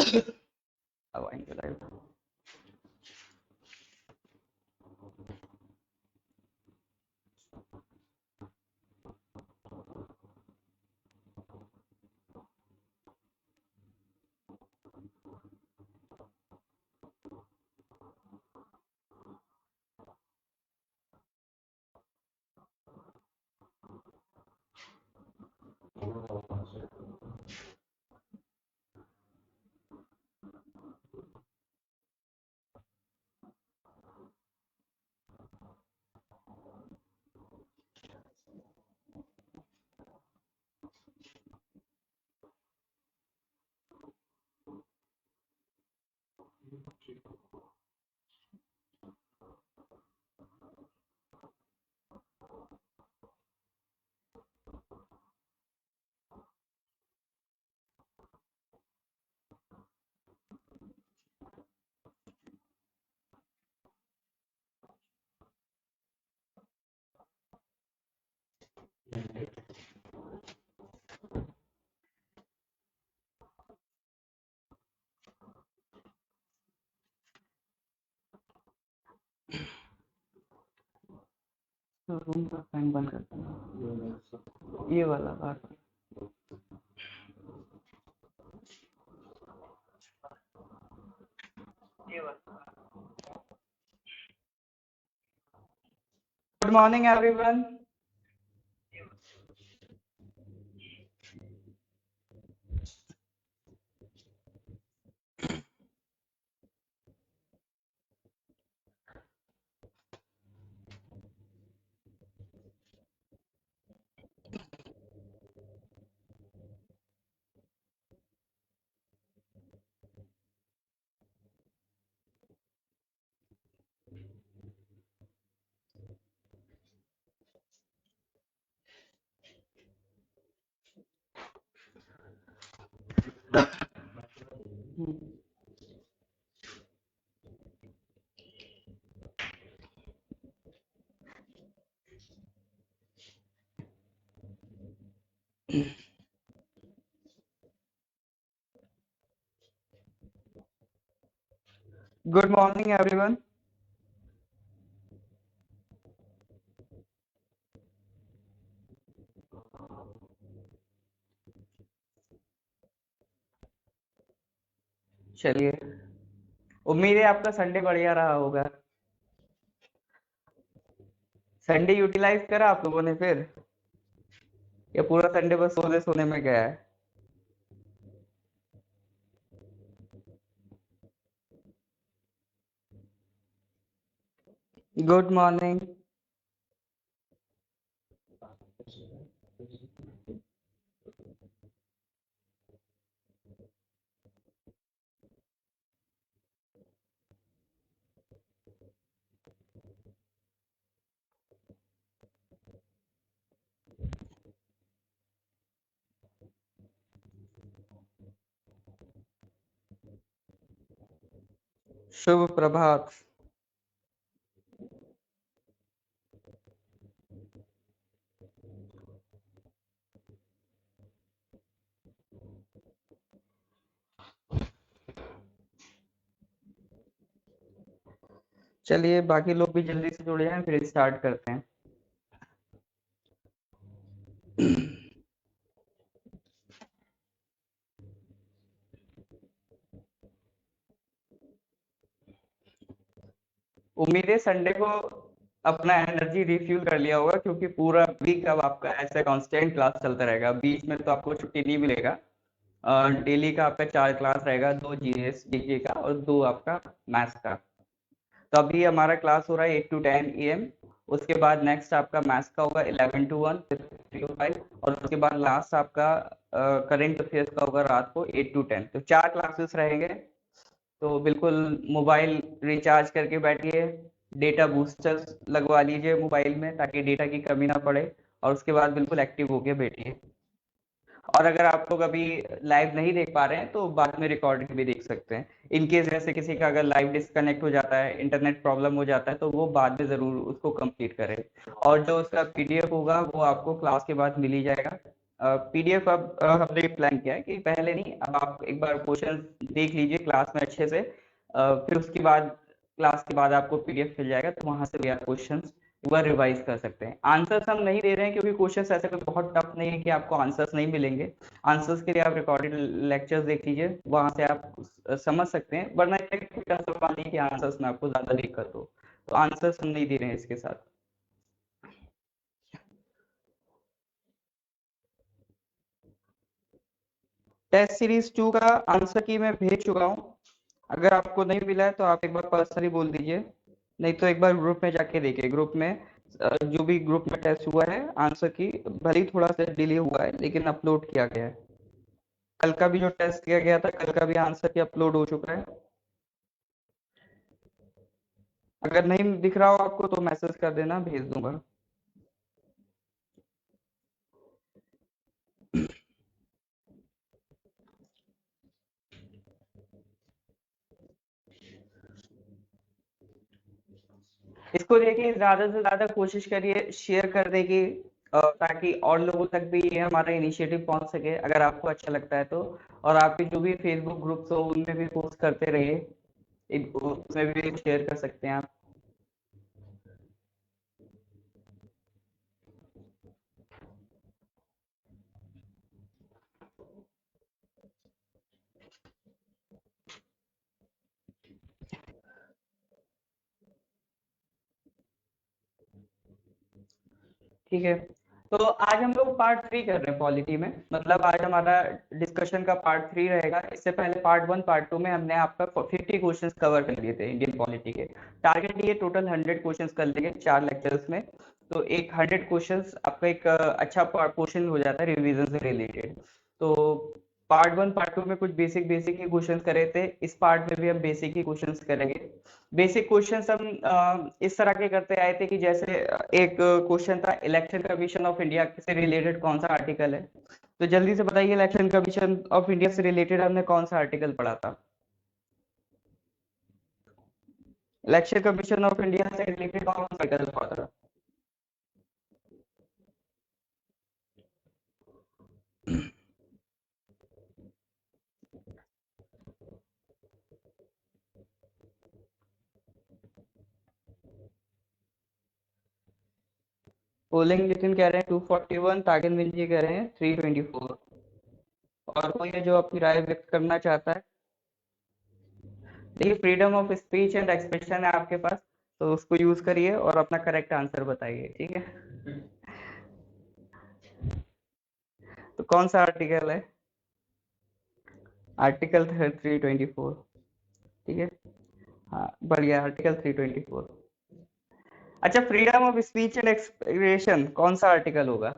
अब आएंगे लाइव। तो रूम का फैन बंद करता हूँ, ये वाला बात। Good morning everyone. Good morning everyone. चलिए, उम्मीद है आपका संडे बढ़िया रहा होगा। संडे यूटिलाइज करा आप लोगों ने फिर, या पूरा संडे बस सोने सोने में गया है? Good morning. शुभ प्रभात। चलिए, बाकी लोग भी जल्दी से जुड़ जाएं, फिर स्टार्ट करते हैं। उम्मीद है संडे को अपना एनर्जी रिफ्यूल कर लिया होगा, क्योंकि पूरा वीक अब आपका ऐसे कांस्टेंट क्लास चलता रहेगा। बीच में तो आपको छुट्टी नहीं मिलेगा। डेली का आपका 4 क्लास रहेगा, 2 जीएस जीके का और 2 आपका मैथ्स का। तो अभी हमारा क्लास हो रहा है 8 to 10 AM। उसके बाद नेक्स्ट आपका मैथ्स का होगा 11 to 1, फिर 3 to 5, और उसके बाद लास्ट आपका करेंट अफेयर्स का होगा रात को 8 to 10। तो 4 क्लासेस रहेंगे। तो बिल्कुल मोबाइल रिचार्ज करके बैठिए, डेटा बूस्टर्स लगवा लीजिए मोबाइल में, ताकि डेटा की कमी ना पड़े, और उसके बाद बिल्कुल एक्टिव होके बैठिए। और अगर आप लोग अभी लाइव नहीं देख पा रहे हैं तो बाद में रिकॉर्डिंग भी देख सकते हैं। इन केस जैसे किसी का अगर लाइव डिस्कनेक्ट हो जाता है, इंटरनेट प्रॉब्लम हो जाता है, तो वो बाद में जरूर उसको कंप्लीट करें। और जो उसका पीडीएफ होगा वो आपको क्लास के बाद मिल ही जाएगा। पीडीएफ अब हमने प्लान किया है कि पहले नहीं, अब आप एक बार क्वेश्चन देख लीजिए क्लास में अच्छे से, फिर उसके बाद क्लास के बाद आपको पीडीएफ मिल जाएगा, तो वहां से भी आप क्वेश्चन एक बार रिवाइज कर सकते हैं। आंसर्स हम नहीं दे रहे हैं क्योंकि क्वेश्चंस ऐसे कोई बहुत टफ नहीं है कि आपको आंसर्स नहीं मिलेंगे। आंसर्स के लिए आप रिकॉर्डेड लेक्चर्स देख लीजिए, वहां से आप समझ सकते हैं, वरना इतना कोई टफ सवाल नहीं कि आंसर्स में आपको ज्यादा दिक्कत हो। तो आंसर्स हम नहीं दे रहे हैं इसके साथ। टेस्ट सीरीज 2 का आंसर की मैं भेज चुका हूँ। अगर आपको नहीं मिला है तो आप एक बार पर्सनली बोल दीजिए, नहीं तो एक बार ग्रुप में जाके देखिए। ग्रुप में जो भी ग्रुप में टेस्ट हुआ है आंसर की, भले ही थोड़ा सा डिले हुआ है लेकिन अपलोड किया गया है। कल का भी जो टेस्ट किया गया था, कल का भी आंसर की अपलोड हो चुका है। अगर नहीं दिख रहा हो आपको तो मैसेज कर देना, भेज दूंगा। इसको देखिए, ज्यादा से ज्यादा कोशिश करिए शेयर करने की, ताकि और लोगों तक भी ये हमारा इनिशिएटिव पहुंच सके, अगर आपको अच्छा लगता है तो। और आपके जो भी फेसबुक ग्रुप्स हो उनमें भी पोस्ट करते रहिए, उसमें भी शेयर कर सकते हैं आप। ठीक है, तो आज हम लोग पार्ट 3 कर रहे हैं पॉलिटी में, मतलब आज हमारा डिस्कशन का पार्ट 3 रहेगा। इससे पहले पार्ट 1 पार्ट 2 में हमने आपका 50 क्वेश्चंस कवर कर लिए थे इंडियन पॉलिटी के। टारगेट ये टोटल 100 क्वेश्चंस कर लेंगे 4 लेक्चर्स में, तो एक 100 क्वेश्चंस आपका एक अच्छा पोर्शन हो जाता है रिवीजन से रिलेटेड। तो पार्ट 1 पार्ट 2 में कुछ बेसिक बेसिक ही क्वेश्चंस करे थे, इस पार्ट में भी हम बेसिक ही क्वेश्चंस करेंगे। बेसिक क्वेश्चंस हम इस तरह के करते आए थे कि जैसे एक क्वेश्चन था, इलेक्शन कमीशन ऑफ इंडिया से रिलेटेड कौन सा आर्टिकल है। तो जल्दी से बताइए, इलेक्शन कमीशन ऑफ इंडिया से रिलेटेड हमने कौन सा आर्टिकल पढ़ा था? इलेक्शन कमीशन ऑफ इंडिया से रिलेटेड कौन सा आर्टिकल पढ़ा था? पोलिंग नितिन कह रहे हैं 241, तागिन मिल जी कह रहे हैं 324। और कोई है जो अपनी राय व्यक्त करना चाहता है? देखिए, freedom of speech and expression है आपके पास, तो उसको यूज करिए और अपना करेक्ट आंसर बताइए, ठीक है? तो कौन सा आर्टिकल है? आर्टिकल 324। ठीक है, हाँ बढ़िया, आर्टिकल 324। अच्छा, freedom of speech and expression कौन सा आर्टिकल होगा?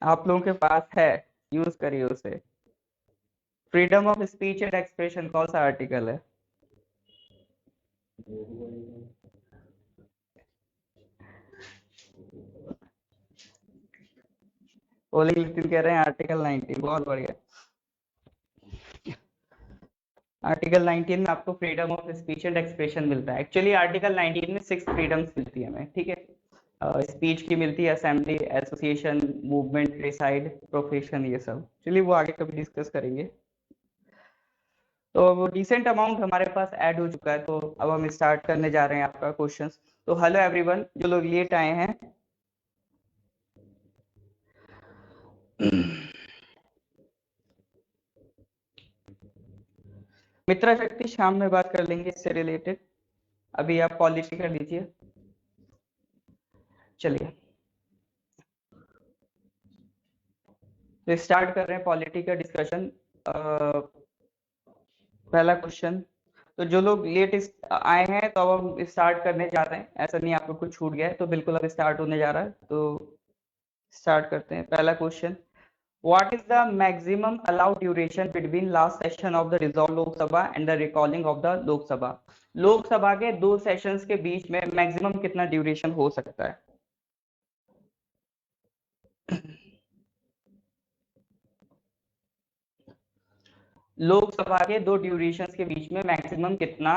आप लोगों के पास है, यूज करिए उसे। Freedom of speech and expression कौन सा आर्टिकल है? ओली लिखित कह रहे हैं आर्टिकल 19, बहुत बढ़िया। आर्टिकल 19 में आपको freedom of speech and expression मिलता है। एक्चुअली आर्टिकल 19 में 6 फ्रीडम्स मिलती है हमें, ठीक है? स्पीच की मिलती है, assembly, association, movement, reside, profession, ये सब। चलिए वो आगे कभी डिस्कस करेंगे। तो वो डिसेंट अमाउंट हमारे पास ऐड हो चुका है, तो अब हम स्टार्ट करने जा रहे हैं आपका क्वेश्चंस। तो हेलो एवरीवन, जो लोग लेट आए हैं, मित्रा शक्ति शाम में बात कर लेंगे इससे रिलेटेड, अभी आप पॉलिसी कर लीजिए। चलिए, तो स्टार्ट कर रहे हैं पॉलिटी का डिस्कशन। पहला क्वेश्चन, तो जो लोग लेट आए हैं तो अब हम स्टार्ट करने जा रहे हैं, ऐसा नहीं आपको कुछ छूट गया है, तो बिल्कुल अब स्टार्ट होने जा रहा है, तो स्टार्ट करते हैं। पहला question, what is the maximum allowed duration between last session of the resolved lok sabha and the recalling of the lok sabha? लोक सभा के 2 सेशंस के बीच में मैक्सिमम कितना ड्यूरेशन हो सकता है? लोकसभा के 2 ड्यूरेशंस के बीच में मैक्सिमम कितना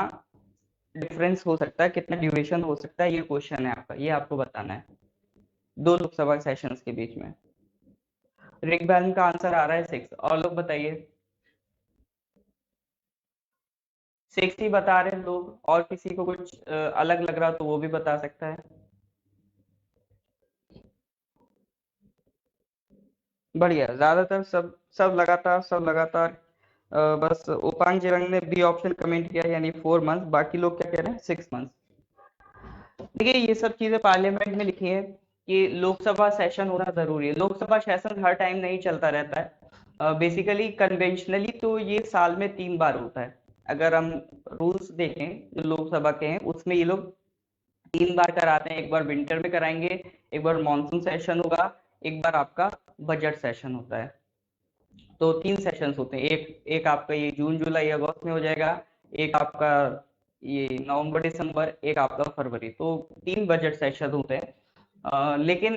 डिफरेंस हो सकता है, कितना ड्यूरेशन हो सकता है, ये क्वेश्चन है आपका, ये आपको बताना है। 2 लोकसभा सेशंस के बीच में। रिक बैलेंस का आंसर आ रहा है 6। और लोग बताइए। 6 ही बता रहे हैं लोग, और किसी को कुछ अलग लग रहा तो वो भी बता सकता है। बढ़िया, ज्यादातर सब सब लगातार बस उपांग जिरंग ने बी ऑप्शन कमेंट किया, यानी 4 मंथ। बाकी लोग क्या कह रहे हैं? 6 मंथ। देखिए, ये सब चीजें पार्लियामेंट में लिखी है कि लोकसभा सेशन होना जरूरी है। लोकसभा सेशन हर टाइम नहीं चलता रहता है। बेसिकली कन्वेंशनली तो ये साल में 3 बार होता है। अगर हम रूल्स देखें जो लोकसभा के हैं, उसमें ये लोग 3 बार कराते हैं। एक बार विंटर में कराएंगे, एक बार मानसून सेशन होगा, एक बार आपका बजट सेशन होता है। तो 3 सेशंस होते हैं। एक एक आपका ये जून जुलाई अगस्त में हो जाएगा, एक आपका ये नवंबर दिसंबर, एक आपका फरवरी। तो 3 बजट सेशन होते हैं। लेकिन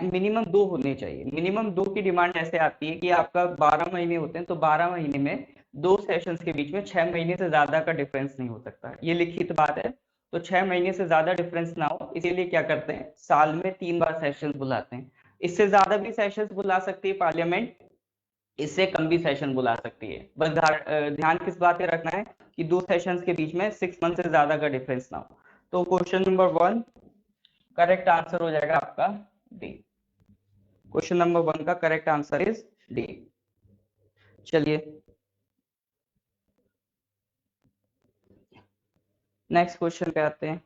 मिनिमम 2 होने चाहिए। मिनिमम 2 की डिमांड ऐसे आती है कि आपका 12 महीने होते हैं, तो 12 महीने में 2 सेशंस के बीच में 6 महीने से ज्यादा का डिफरेंस नहीं हो सकता। ये लिखित बात है। तो 6 महीने से ज्यादा डिफरेंस ना हो, इसीलिए क्या करते हैं, साल में 3 बार सेशंस बुलाते हैं। इससे ज्यादा भी सेशंस बुला सकती है पार्लियामेंट, इससे कम भी सेशन बुला सकती है। बस ध्यान किस बात पे रखना है कि 2 सेशंस के बीच में 6 मंथ से ज्यादा का डिफरेंस ना हो। तो क्वेश्चन नंबर 1 करेक्ट आंसर हो जाएगा आपका डी। क्वेश्चन नंबर 1 का करेक्ट आंसर इज डी। चलिए नेक्स्ट क्वेश्चन पे आते हैं।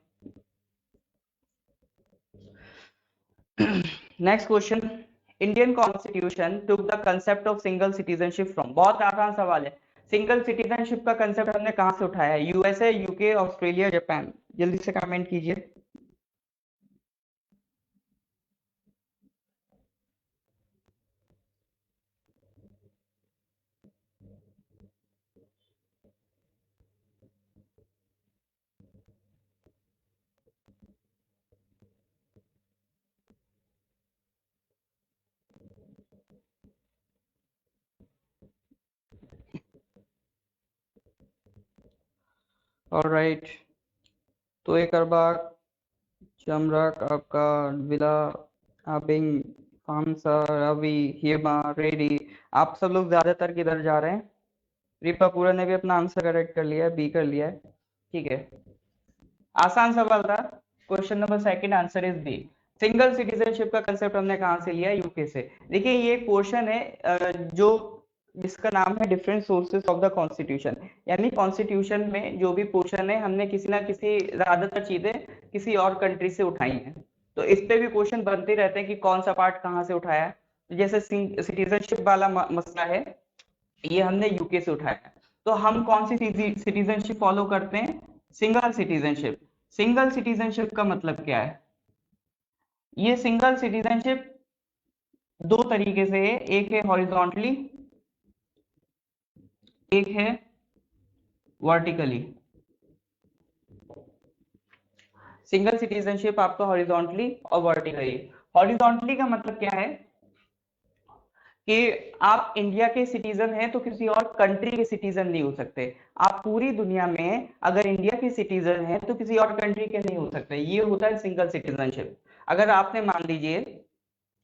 Next question, Indian constitution took the concept of single citizenship from. बहुत आसान सवाल है। सिंगल सिटीजनशिप का कंसेप्ट हमने कहां से उठाया है? USA, UK, Australia, Japan. जल्दी से कमेंट कीजिए। ऑलराइट, तो एक अरबाग, चमरक, आपका विला, आबिंग, फामसा, रवि, हेमा, रेडी। आप सब लोग ज्यादातर किधर जा रहे हैं? रिपा पूरा ने भी अपना आंसर करेक्ट कर लिया है, बी कर लिया है। ठीक है, आसान सवाल था। Question number second answer is B. Single citizenship का कंसेप्ट हमने कहां से लिया? यूके से। देखिए, ये पोर्शन है जो जिसका नाम है different sources of the constitution. यानी कॉन्स्टिट्यूशन में जो भी पोर्शन है, हमने किसी ना किसी, ज्यादातर चीजें किसी और कंट्री से उठाई हैं। तो इस पे भी क्वेश्चन बनते रहते हैं कि कौन सा पार्ट कहाँ से उठाया है। तो जैसे सिटीजनशिप वाला मसला है, ये हमने यूके से उठाया है। तो हम कौन सी सिटीजनशिप फॉलो करते हैं? Single citizenship. सिंगल सिटीजनशिप का मतलब क्या है? ये सिंगल सिटीजनशिप 2 तरीके से है। एक है हॉरिजॉन्टली, एक है वर्टिकली। सिंगल सिटीजनशिप आपका हॉरिजॉन्टली और वर्टिकली। हॉरिजॉन्टली का मतलब क्या है कि आप इंडिया के सिटीजन हैं तो किसी और कंट्री के सिटीजन नहीं हो सकते। आप पूरी दुनिया में अगर इंडिया के सिटीजन हैं तो किसी और कंट्री के नहीं हो सकते। ये होता है सिंगल सिटीजनशिप। अगर आपने मान लीजिए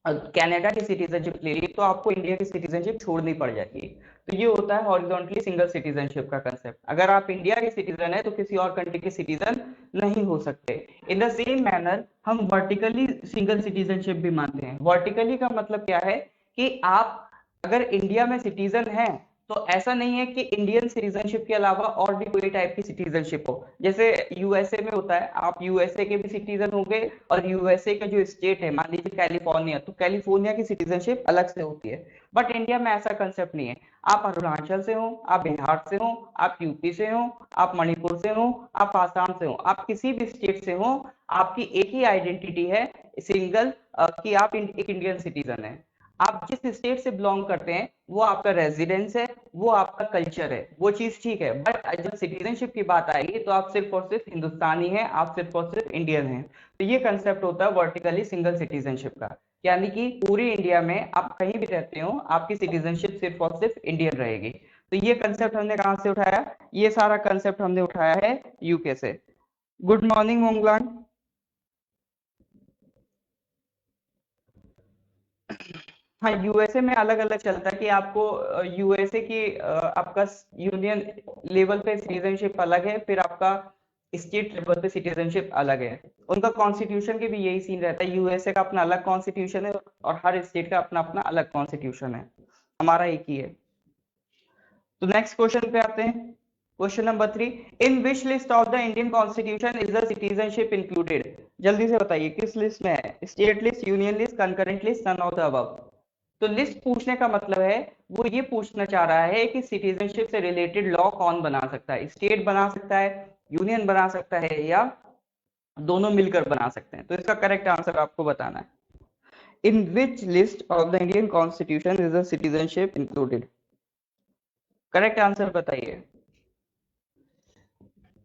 कनाडा की सिटीजनशिप ले ली, तो आपको इंडिया की सिटीजनशिप छोड़नी पड़ जाएगी। तो ये होता है हॉरिजॉन्टली सिंगल सिटीजनशिप का कंसेप्ट। अगर आप इंडिया के सिटीजन है तो किसी और कंट्री के सिटीजन नहीं हो सकते। इन द सेम मैनर हम वर्टिकली सिंगल सिटीजनशिप भी मानते हैं। वर्टिकली का मतलब क्या है कि आप अगर इंडिया में सिटीजन हैं तो ऐसा नहीं है कि इंडियन सिटीजनशिप के अलावा और भी कोई टाइप की सिटीजनशिप हो। जैसे यूएसए में होता है, आप यूएसए के भी सिटीजन होंगे, और यूएसए का जो स्टेट है, मान लीजिए कैलिफोर्निया, तो कैलिफोर्निया की सिटीजनशिप अलग से होती है। बट इंडिया में ऐसा कंसेप्ट नहीं है। आप अरुणाचल से हो, आप बिहार से हो, आप यूपी से हो, आप मणिपुर से हो, आप आसाम से हो, आप किसी भी स्टेट से हो, आपकी एक ही आइडेंटिटी है, सिंगल, कि आप एक इंडियन सिटीजन है। आप जिस स्टेट से बिलोंग करते हैं वो आपका रेजिडेंस है, वो आपका कल्चर है, वो चीज ठीक है। बट जब सिटीजनशिप की बात आएगी तो आप सिर्फ और सिर्फ हिंदुस्तानी हैं, आप सिर्फ और सिर्फ इंडियन हैं। तो ये कंसेप्ट होता है वर्टिकली सिंगल सिटीजनशिप का। यानी कि पूरी इंडिया में आप कहीं भी रहते हो, आपकी सिटीजनशिप सिर्फ और सिर्फ इंडियन रहेगी। तो ये कंसेप्ट हमने कहां से उठाया? ये सारा कंसेप्ट हमने उठाया है यूके से। गुड मॉर्निंग मोंगलान। हाँ, यूएसए में अलग अलग चलता है कि आपको यूएसए की आपका यूनियन लेवल पे सिटीजनशिप अलग है, फिर आपका स्टेट लेवल पे सिटीजनशिप अलग है। उनका कॉन्स्टिट्यूशन के भी यही सीन रहता है, यूएसए का अपना अलग कॉन्स्टिट्यूशन है और हर स्टेट का अपना अपना अलग कॉन्स्टिट्यूशन है, हमारा एक ही है। तो नेक्स्ट क्वेश्चन पे आते हैं। Question number 3, in which list of the Indian constitution is the citizenship included? जल्दी से बताइए किस लिस्ट में है, state list, union list, concurrent list, none of the above. तो लिस्ट पूछने का मतलब है वो ये पूछना चाह रहा है कि सिटीजनशिप से रिलेटेड लॉ कौन बना सकता है, स्टेट बना सकता है, यूनियन बना सकता है, या दोनों मिलकर बना सकते हैं। तो इसका करेक्ट आंसर आपको बताना है, in which list of the Indian constitution is the citizenship included. Correct answer बताइए।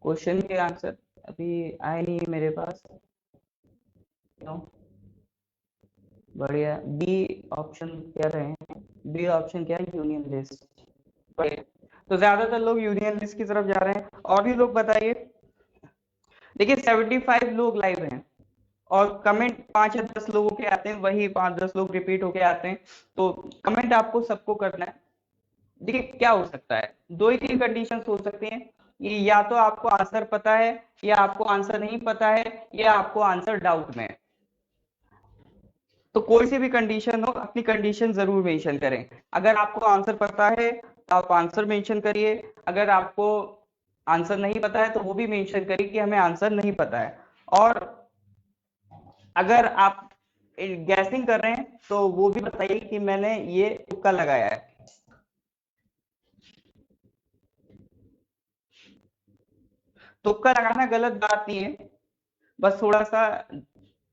क्वेश्चन के आंसर अभी आए नहीं मेरे पास, क्यों? बढ़िया, बी ऑप्शन कह रहे हैं, बी ऑप्शन क्या है, यूनियन लिस्ट। बढ़िया, तो ज्यादातर लोग यूनियन लिस्ट की तरफ जा रहे हैं। और भी लोग बताइए। देखिए 75 लोग लाइव हैं और कमेंट 5 या 10 लोगों के आते हैं, वही 5-10 लोग रिपीट होके आते हैं, तो कमेंट आपको सबको करना है। देखिए क्या हो सकता है, दो ही तीन कंडीशन हो सकती हैं, ये या तो आपको आंसर पता है, या आपको आंसर नहीं पता है, या आपको आंसर डाउट में है। तो कोई सी भी कंडीशन हो, अपनी कंडीशन जरूर मेंशन करें। अगर आपको आंसर पता है तो आप आंसर मेंशन करिए, अगर आपको आंसर नहीं पता है तो वो भी मेंशन करिए कि हमें आंसर नहीं पता है। और अगर आप गैसिंग कर रहे हैं तो वो भी बताइए कि मैंने ये तुक्का लगाया है। तुक्का लगाना गलत बात नहीं है, बस थोड़ा सा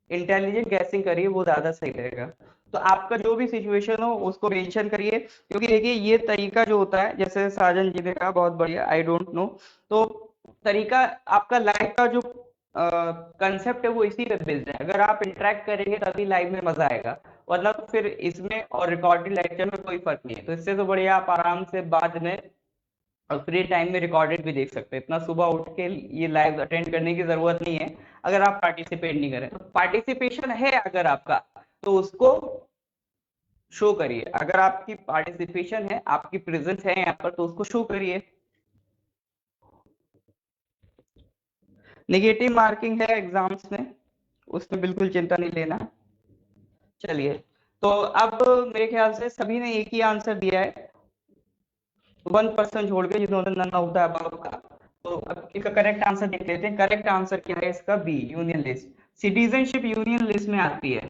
इंटेलिजेंट गैसिंग करिए, वो ज्यादा सही रहेगा। तो आपका जो भी सिचुएशन हो उसको मेंशन करिए, क्योंकि देखिए ये तरीका जो होता है, जैसे साजन जी ने कहा बहुत बढ़िया, आई डोंट नो, तो तरीका आपका लाइव का जो कंसेप्ट है वो इसी पे बेस्ड है। अगर आप इंटरेक्ट करेंगे तभी लाइव में मजा आएगा, वरना तो फिर इसमें और रिकॉर्डेड लेक्चर में कोई फर्क नहीं है। तो इससे तो बढ़िया आप आराम से बाद में और फ्री टाइम में रिकॉर्डेड भी देख सकते हैं, इतना सुबह उठ के ये लाइव अटेंड करने की जरूरत नहीं है अगर आप पार्टिसिपेट नहीं करें। तो पार्टिसिपेशन है अगर आपका, तो उसको शो करिए। अगर आपकी पार्टिसिपेशन है, आपकी प्रेजेंस है यहाँ पर, तो उसको शो करिए। नेगेटिव मार्किंग है एग्जाम्स में, उसमें बिल्कुल चिंता नहीं लेना। चलिए, तो अब मेरे ख्याल से सभी ने एक ही आंसर दिया है, 1% छोड़ के जिन्होंने नन ऑफ द अबव का। तो अब इसका करेक्ट आंसर देख लेते हैं। करेक्ट आंसर क्या है इसका, B union list. Citizenship union list में आती है।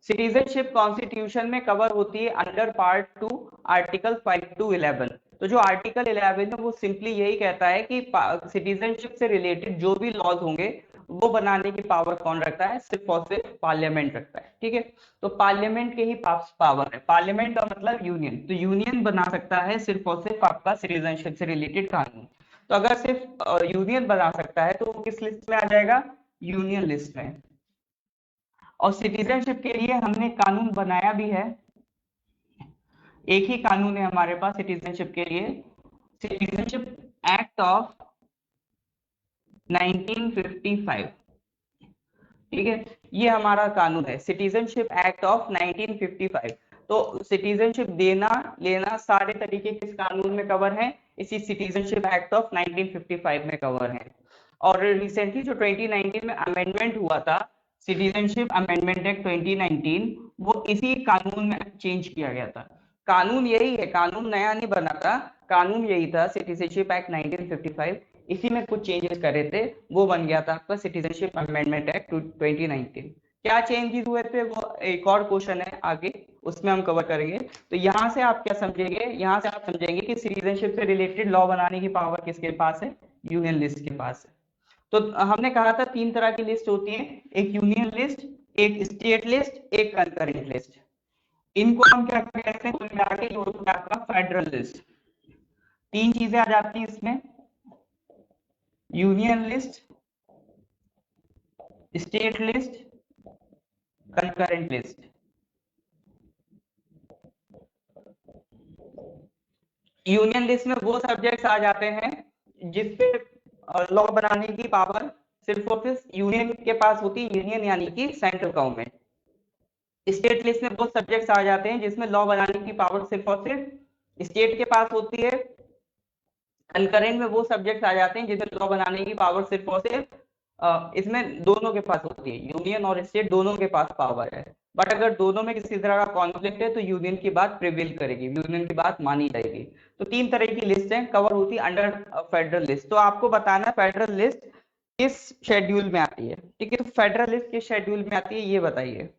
सिटीजनशिप कॉन्स्टिट्यूशन में कवर होती है अंडर पार्ट 2 आर्टिकल 5 to 11। तो जो आर्टिकल 11 है वो सिंपली यही कहता है कि सिटीजनशिप से रिलेटेड जो भी लॉज होंगे वो बनाने की पावर कौन रखता है, सिर्फ और सिर्फ पार्लियामेंट रखता है। ठीक है, तो पार्लियामेंट के ही पास पावर है, पार्लियामेंट का मतलब यूनियन, तो यूनियन बना सकता है सिर्फ और सिर्फ आपका सिटीजनशिप से रिलेटेड कानून। तो अगर सिर्फ यूनियन बना सकता है तो वो किस लिस्ट में आ जाएगा, यूनियन लिस्ट में। और सिटीजनशिप के लिए हमने कानून बनाया भी है, एक ही कानून है हमारे पास सिटीजनशिप के लिए, सिटीजनशिप एक्ट ऑफ 1955। ठीक है, ये हमारा कानून है, सिटीजनशिप एक्ट ऑफ 1955। तो सिटीजनशिप देना लेना सारे तरीके किस कानून में कवर हैं, इसी सिटीजनशिप एक्ट ऑफ 1955 में कवर हैं। और रिसेंटली जो 2019 में अमेंडमेंट हुआ था, सिटीजनशिप अमेंडमेंट एक्ट 2019, वो इसी कानून में चेंज किया गया था। कानून यही है, कानून नया नहीं बना था, कानून यही था सिटीजनशिप एक्ट 1955, इसी में कुछ चेंजेस करे थे, वो बन गया था आपका सिटीजनशिप अमेंडमेंट एक्ट 2019। क्या चेंजेस हुए थे वो एक और क्वेश्चन है आगे, उसमें हम कवर करेंगे। तो यहाँ से आप क्या समझेंगे, यहाँ से आप समझेंगे कि सिटीजनशिप से रिलेटेड लॉ बनाने की पावर किसके पास है, यूनियन लिस्ट के पास है। तो हमने कहा था 3 तरह की लिस्ट होती है, एक यूनियन लिस्ट, एक स्टेट लिस्ट, एक कंकरेंट लिस्ट। इनको हम क्या कहते हैं, कुल मिला के होता है आपका फेडरल लिस्ट। 3 चीजें आ जाती हैं इसमें, union list, state list, concurrent list. Union list में वो सब्जेक्ट्स आ जाते हैं जिसपे लॉ बनाने की पावर सिर्फ और सिर्फ यूनियन के पास होती है, यूनियन यानी कि सेंट्रल गवर्नमेंट। स्टेट लिस्ट में वो सब्जेक्ट्स आ जाते हैं जिसमें लॉ बनाने की पावर सिर्फ और सिर्फ स्टेट के पास होती है। कंकरेंट में वो सब्जेक्ट्स आ जाते हैं जिसमें लॉ बनाने की पावर सिर्फ और सिर्फ इसमें दोनों के पास होती है, यूनियन और स्टेट दोनों के पास पावर है। बट अगर दोनों में किसी तरह का कॉन्फ्लिक्ट है तो यूनियन की बात प्रिवेल करेगी, यूनियन की बात मानी जाएगी। तो 3 तरह की लिस्ट है कवर होती है अंडर फेडरल लिस्ट। तो आपको बताना है फेडरल लिस्ट किस शेड्यूल में आती है, ठीक है। तो फेडरल लिस्ट किस शेड्यूल में आती है ये बताइए।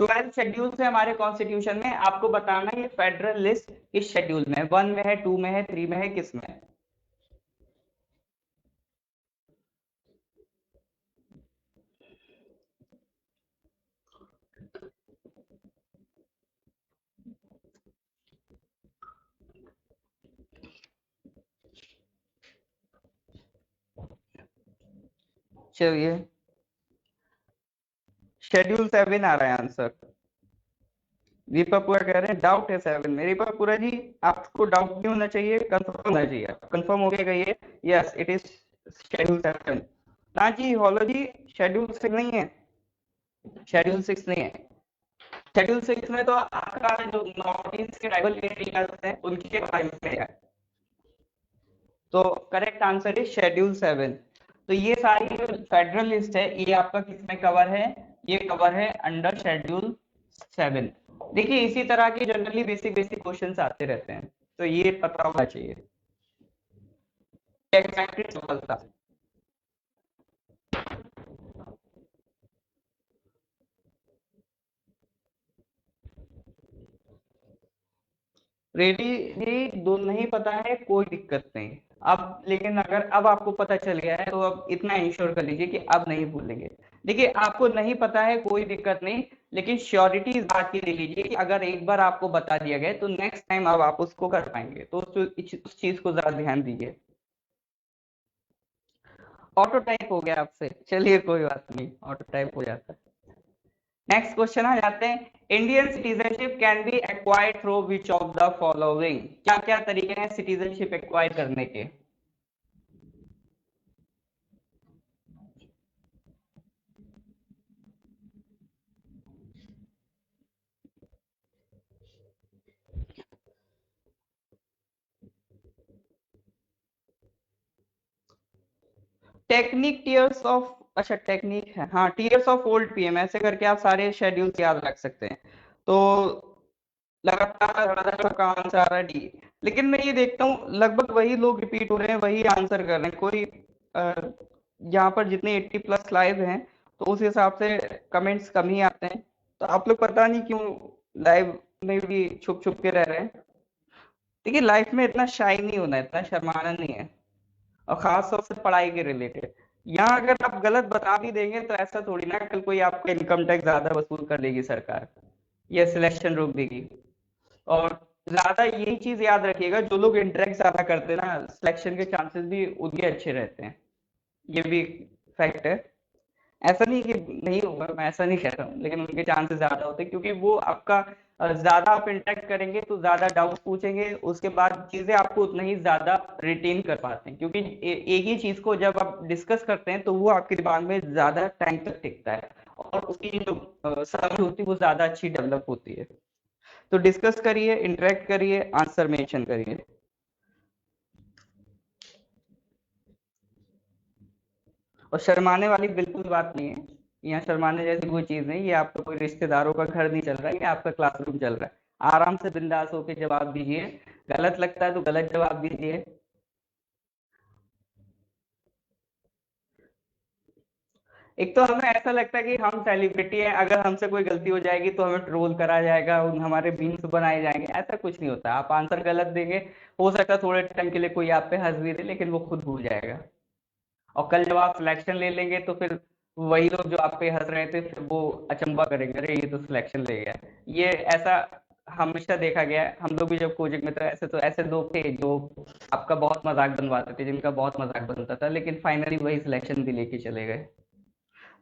12 शेड्यूल है हमारे कॉन्स्टिट्यूशन में, आपको बताना है ये फेडरल लिस्ट किस शेड्यूल में है, 1 में है, 2 में है, 3 में है, किस में है। चलिए शेड्यूल 7 आ रहा है आंसर। दीपक पूरा कह रहे हैं डाउट है 7 में। दीपक पूरा जी आपको डाउट नहीं होना चाहिए, कंफर्म होना चाहिए। कंफर्म हो गया कहिए यस इट इज शेड्यूल 7। ना जी हॉलो जी शेड्यूल 6 नहीं है, शेड्यूल 6 नहीं है। शेड्यूल 6 में तो आपका जो नॉर्थ ईस्ट के ट्राइबल एरियाज हैं उनके बारे में है। तो करेक्ट आंसर इज शेड्यूल 7। तो ये सारी जो फेडरल लिस्ट है ये आपका किसमें कवर है, ये कवर है अंडर शेड्यूल 7। देखिए इसी तरह के जनरली बेसिक बेसिक क्वेश्चंस आते रहते हैं, तो ये पता होना चाहिए। एग्जैक्टली सवाल था। रेडी दो नहीं पता है कोई दिक्कत नहीं। अब लेकिन अगर अब आपको पता चल गया है तो अब इतना इंश्योर कर लीजिए कि अब नहीं भूलेंगे। देखिए आपको नहीं पता है कोई दिक्कत नहीं, लेकिन श्योरिटी इस बात की ले लीजिए कि अगर एक बार आपको बता दिया गया तो नेक्स्ट टाइम अब आप उसको कर पाएंगे, तो उस चीज को जरा ध्यान दीजिए। ऑटो टाइप हो गया आपसे, चलिए कोई बात नहीं, ऑटो टाइप हो जाता है। नेक्स्ट क्वेश्चन आ जाते हैं। Indian citizenship can be acquired through which of the following, क्या क्या तरीके हैं सिटीजनशिप एक्वायर करने के। टेक्निक टीयर्स ऑफ, अच्छा टेक्निक है हाँ, टीयर्स ऑफ ओल्ड पीएम, ऐसे करके आप सारे शेड्यूल्स याद रख सकते हैं। तो लगातार का आंसर आ रहा है डी। लेकिन मैं ये देखता हूँ लगभग वही लोग रिपीट हो रहे हैं, वही आंसर कर रहे हैं। कोई यहाँ पर जितने 80+ लाइव हैं तो उस हिसाब से कमेंट्स कम ही आते हैं। तो आप लोग पता नहीं क्यों लाइव में भी छुप छुप के रह रहे हैं। देखिए लाइफ में इतना शाई नहीं होना है, इतना शर्माना नहीं है, और खास तौर से पढ़ाई के रिलेटेड। यहाँ अगर आप गलत बता भी देंगे तो ऐसा थोड़ी ना कल कोई आपका इनकम टैक्स ज्यादा वसूल कर लेगी सरकार, या सिलेक्शन रोक देगी। और ज्यादा यही चीज याद रखिएगा, जो लोग इंटरेक्ट ज्यादा करते हैं ना सिलेक्शन के चांसेस भी उनके अच्छे रहते हैं, ये भी फैक्ट है। ऐसा नहीं कि नहीं होगा, मैं ऐसा नहीं कह रहा हूँ, लेकिन उनके चांसेस ज्यादा होते हैं क्योंकि वो आपका ज्यादा आप इंटरेक्ट करेंगे तो ज्यादा डाउट पूछेंगे, उसके बाद चीजें आपको उतना ही ज्यादा रिटेन कर पाते हैं। क्योंकि एक ही चीज को जब आप डिस्कस करते हैं तो वो आपके दिमाग में ज्यादा टाइम तक टिकता है, और उसकी जो समझ होती है वो ज्यादा अच्छी डेवलप होती है। तो डिस्कस करिए, इंटरेक्ट करिए, आंसर मेंशन करिए। और शर्माने वाली बिल्कुल बात नहीं है, यहाँ शर्माने जैसी कोई चीज नहीं। ये आपका कोई रिश्तेदारों का घर नहीं चल रहा है, ये आपका क्लासरूम चल रहा है। आराम से बिंदास होकर जवाब दीजिए, गलत लगता है तो गलत जवाब दीजिए। एक तो हमें ऐसा लगता है कि हम सेलिब्रिटी हैं, अगर हमसे कोई गलती हो जाएगी तो हमें ट्रोल करा जाएगा, हमारे मीम्स बनाए जाएंगे। ऐसा कुछ नहीं होता, आप आंसर गलत देंगे, हो सकता है थोड़े टाइम के लिए कोई आप पे हंस भी दे, लेकिन वो खुद भूल जाएगा। और कल जब आप सिलेक्शन ले लेंगे तो फिर वही लोग जो आप पे हंस रहे थे फिर वो अचंभा करेंगे, अरे ये तो सिलेक्शन ले गया। ये ऐसा हमेशा देखा गया है। हम लोग भी जब कोचिंग में थे ऐसे, तो ऐसे लोग थे जो आपका बहुत मजाक बनवाते थे, जिनका बहुत मजाक बनता था, लेकिन फाइनली वही सिलेक्शन भी लेके चले गए।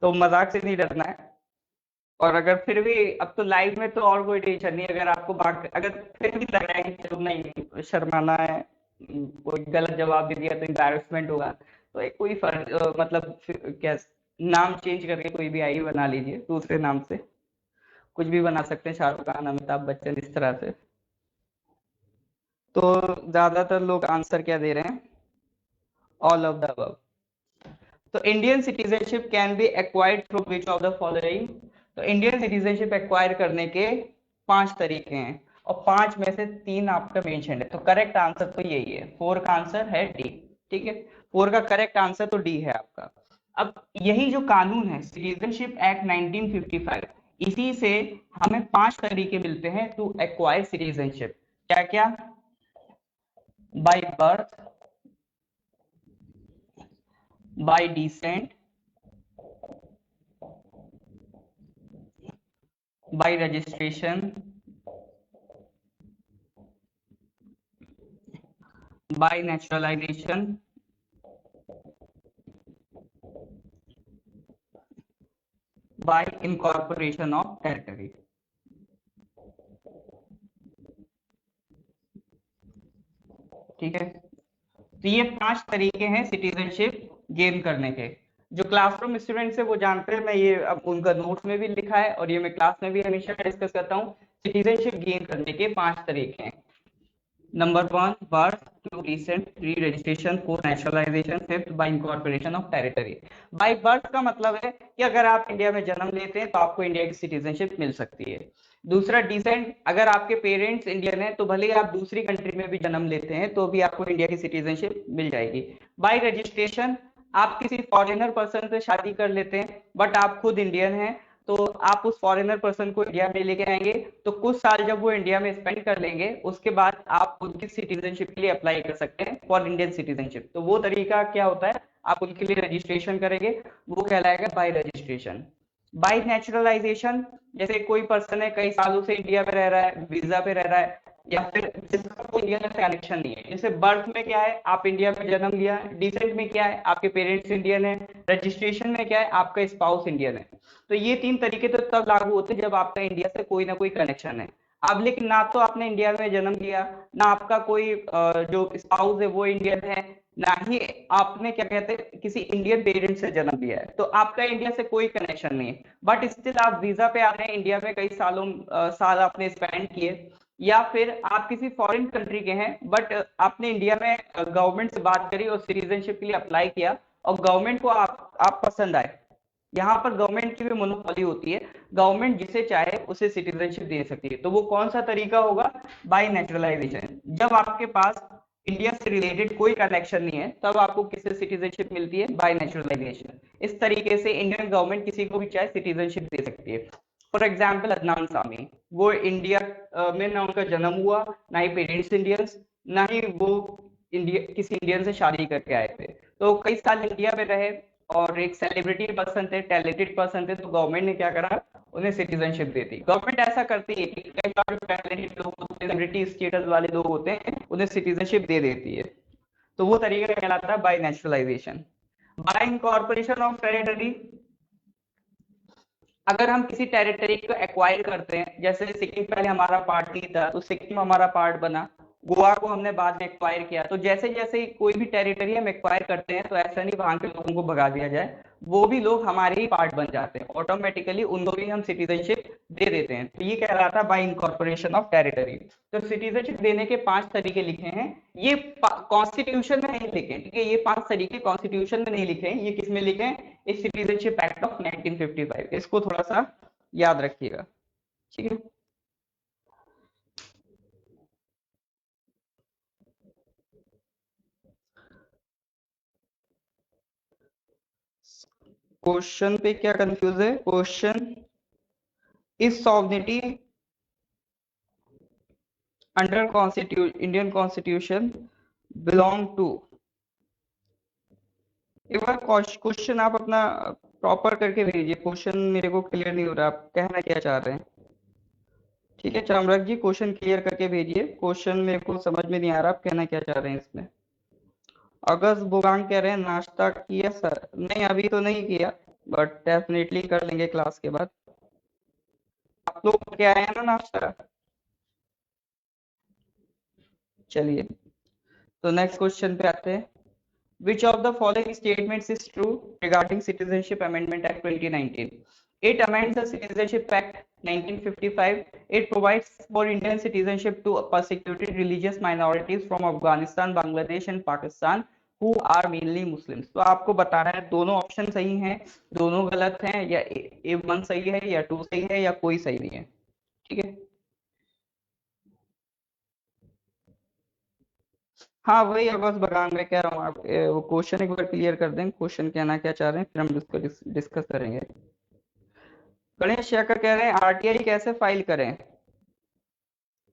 तो मजाक से नहीं डरना है। और अगर फिर भी अब तो लाइव में तो और कोई टेंशन नहीं, अगर आपको अगर फिर भी लग रहा है कि चलो नहीं शर्माना है, कोई गलत जवाब दे दिया तो एम्बैरेसमेंट होगा, तो एक कोई फर्क मतलब क्या नाम चेंज करके कोई भी आईडी बना लीजिए दूसरे नाम से, कुछ भी बना सकते हैं, शाहरुख खान, अमिताभ बच्चन, इस तरह से। तो ज्यादातर लोग आंसर क्या दे रहे हैं? All of the above. तो Indian citizenship can be acquired through which of the following? तो इंडियन सिटीजनशिप एक्वायर करने के 5 तरीके हैं, और 5 में से 3 आपका मेंशन है, तो करेक्ट आंसर तो यही है, 4 का आंसर है डी। ठीक है, 4 का करेक्ट आंसर तो डी है आपका। अब यही जो कानून है सिटीजनशिप एक्ट 1955, इसी से हमें 5 तरीके मिलते हैं टू एक्वायर सिटीजनशिप। क्या क्या? By birth, bye decent, by registration, by naturalization, by incorporation of territory। ठीक है, तो ये 5 तरीके हैं सिटीजनशिप गेन करने के। जो क्लासरूम स्टूडेंट्स है वो जानते हैं, मैं ये अब उनका नोट्स में भी लिखा है और ये मैं क्लास में भी हमेशा डिस्कस करता हूँ। सिटीजनशिप गेन करने के 5 तरीके हैं। Number 1 birth, 2 descent, 3 registration, 4 naturalisation, 5th by incorporation of territory. By birth का मतलब है कि अगर आप इंडिया में जन्म लेते हैं तो आपको इंडिया की सिटीजनशिप मिल सकती है। दूसरा डिसेंट, अगर आपके पेरेंट्स इंडियन है तो भले ही आप दूसरी कंट्री में भी जन्म लेते हैं तो भी आपको इंडिया की सिटीजनशिप मिल जाएगी। बाय रजिस्ट्रेशन, आप किसी फॉरेनर पर्सन से शादी कर लेते हैं बट आप खुद इंडियन हैं, तो आप उस फॉरेनर पर्सन को इंडिया में लेके आएंगे, तो कुछ साल जब वो इंडिया में स्पेंड कर लेंगे उसके बाद आप उनकी सिटीजनशिप के लिए अप्लाई कर सकते हैं फॉर इंडियन सिटीजनशिप। तो वो तरीका क्या होता है, आप उनके लिए रजिस्ट्रेशन करेंगे, वो कहलाएगा बाय रजिस्ट्रेशन। बाय नेचुरलाइजेशन, जैसे कोई पर्सन है कई सालों से इंडिया में रह रहा है, वीजा पे रह रहा है, या फिर जिसका कोई इंडिया से कनेक्शन नहीं है। जैसे बर्थ में क्या है, आप इंडिया में जन्म लिया, डिसेंट में क्या है, आपके पेरेंट्स इंडियन है, रजिस्ट्रेशन में क्या है, आपका स्पाउस इंडियन है। तो ये 3 तरीके तो तब लागू होते हैं जब आपका इंडिया से कोई ना कोई कनेक्शन है। अब लेकिन ना तो आपने इंडिया में जन्म लिया, ना आपका कोई जो स्पाउस है वो इंडियन है, ना ही आपने क्या कहते हैं किसी इंडियन पेरेंट से जन्म लिया है, तो आपका इंडिया से कोई कनेक्शन नहीं है, बट स्टिल आप वीजा पे आ रहे हैं, इंडिया में कई साल आपने स्पेंड किए, या फिर आप किसी फॉरेन कंट्री के हैं बट आपने इंडिया में गवर्नमेंट से बात करी और सिटीजनशिप के लिए अप्लाई किया और गवर्नमेंट को आप पसंद आए। यहाँ पर गवर्नमेंट की भी मोनोपोली होती है, गवर्नमेंट जिसे चाहे उसे सिटीजनशिप दे सकती है। तो वो कौन सा तरीका होगा? Bye naturalisation. जब आपके पास इंडिया से रिलेटेड कोई कनेक्शन नहीं है तब आपको किससे सिटीजनशिप मिलती है? Bye naturalisation. इस तरीके से इंडियन गवर्नमेंट किसी को भी चाहे सिटीजनशिप दे सकती है। फॉर एग्जाम्पल अदनान सामी, वो इंडिया में ना उनका जन्म हुआ, ना ही पेरेंट्स इंडियंस, ना ही वो इंडिया किसी इंडियन से शादी करके आए थे, तो कई साल इंडिया में रहे और एक सेलिब्रिटी पर्सन थे, टैलेंटेड पर्सन थे, तो गवर्नमेंट ने क्या करा, उन्हें सिटीजनशिप दे दी। गवर्नमेंट ऐसा करती है कि कई बार टैलेंटेड लोग होते हैं, सेलिब्रिटी स्टेटस वाले लोग होते हैं, उन्हें सिटीजनशिप दे देती है। तो वो तरीका कहलाता है bye naturalisation. Bye incorporation of territory, अगर हम किसी टेरिटरी को एक्वायर करते हैं, जैसे सिक्किम पहले हमारा पार्ट नहीं था तो सिक्किम हमारा पार्ट बना, गोवा को हमने बाद में एक्वायर किया, तो जैसे जैसे कोई भी टेरिटरी हम एक्वायर करते हैं तो ऐसा नहीं वहां के लोगों को भगा दिया जाए, वो भी लोग हमारे ही पार्ट बन जाते हैं, ऑटोमेटिकली उनको भी हम सिटीजनशिप दे देते हैं। तो ये कह रहा था बाय इनकॉर्पोरेशन ऑफ टेरिटरी। तो सिटीजनशिप देने के 5 तरीके लिखे हैं, ये कॉन्स्टिट्यूशन में नहीं लिखे, ठीक है, ये 5 तरीके कॉन्स्टिट्यूशन में नहीं लिखे हैं, ये किस में लिखे हैं? इस सिटीजनशिप एक्ट ऑफ 1955, इसको थोड़ा सा याद रखिएगा। ठीक है, क्वेश्चन पे क्या कंफ्यूज है? Question is sovereignty under constitution, Indian constitution belong to, एक बार क्वेश्चन आप अपना प्रॉपर करके भेजिए, क्वेश्चन मेरे को क्लियर नहीं हो रहा, आप कहना क्या चाह रहे हैं? ठीक है चामरक जी, क्वेश्चन क्लियर करके भेजिए, क्वेश्चन मेरे को समझ में नहीं आ रहा, आप कहना क्या चाह रहे हैं इसमें? अगस्त बुगांग कह रहे हैं नाश्ता किया सर? नहीं अभी तो नहीं किया, बट डेफिनेटली कर लेंगे क्लास के बाद। आप लोग करके आए हैं ना नाश्ता? चलिए, तो नेक्स्ट क्वेश्चन पे आते हैं। Which of the following statements is true regarding Citizenship Amendment Act 2019? It amends the Citizenship Act 1955. It provides for Indian citizenship to persecuted religious minorities from Afghanistan, Bangladesh and Pakistan who are mainly Muslims. तो आपको बताना है दोनों option सही हैं, दोनों गलत हैं, या A1 सही है या 2 सही है या कोई सही नहीं है। ठीक है, हाँ वही बस बगान में कह रहा हूँ। आप वो क्वेश्चन एक बार क्लियर कर दें, क्वेश्चन कहना क्या चाह रहे हैं, फिर हम इसको डिस्कस करेंगे। गणेश शेखर कह रहे हैं आरटीआई कैसे फाइल करें।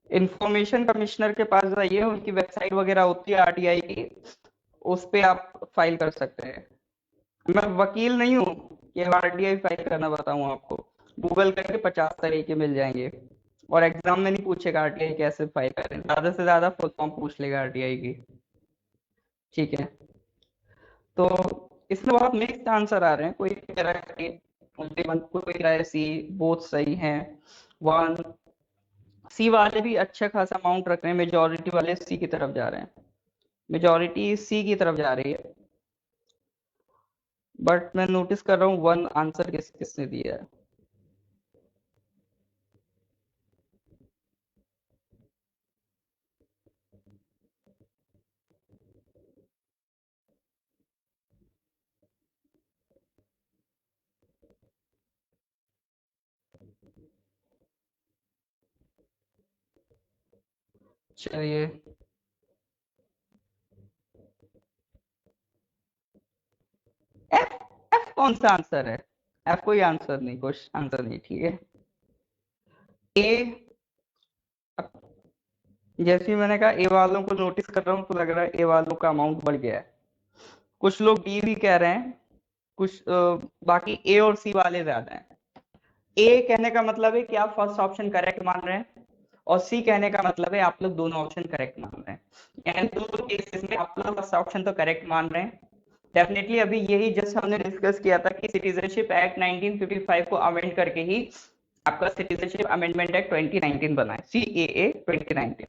इंफॉर्मेशन कमिश्नर के पास जाइए, उनकी वेबसाइट वगैरह होती है आरटीआई की, उस पे आप फाइल कर सकते हैं। मैं वकील नहीं हूँ कि आरटीआई फाइल करना बताऊँ आपको। गूगल करके 50 तरीके मिल जाएंगे, और एग्जाम में नहीं पूछेगा आरटीआई कैसे फाइल करें, ज्यादा से ज्यादा फुल फॉर्म पूछ लेगा आरटीआई की। ठीक है, तो इसमें बहुत मिक्स्ड आंसर आ रहे हैं। कोई कह रहा है only one, कोई कह रहा है सी, बोथ सही हैं। वन सी वाले भी अच्छा खासा अमाउंट रख रहे हैं, मेजोरिटी वाले सी की तरफ जा रहे हैं, मेजोरिटी सी की तरफ जा रही है। बट मैं नोटिस कर रहा हूँ वन आंसर किसने दिया है। चलिए, एफ एफ कौन सा आंसर है? एफ कोई आंसर नहीं, कुछ आंसर नहीं। ठीक है, ए, जैसे ही मैंने कहा ए वालों को नोटिस कर रहा हूँ, तो लग रहा है ए वालों का अमाउंट बढ़ गया है। कुछ लोग बी भी कह रहे हैं, कुछ बाकी ए और सी वाले ज्यादा हैं। ए कहने का मतलब है कि आप फर्स्ट ऑप्शन करेक्ट मान रहे हैं, और सी कहने का मतलब है आप लोग दोनों ऑप्शन करेक्ट मान रहे हैं। यानी दोनों केसेस में आप लोग फर्स्ट ऑप्शन तो करेक्ट मान रहे हैं डेफिनेटली। अभी यही जस्ट हमने डिस्कस किया था कि सिटीजनशिप एक्ट 1955 को अमेंड करके ही आपका सिटीजनशिप अमेंडमेंट एक्ट 2019 बना है, CAA 2019।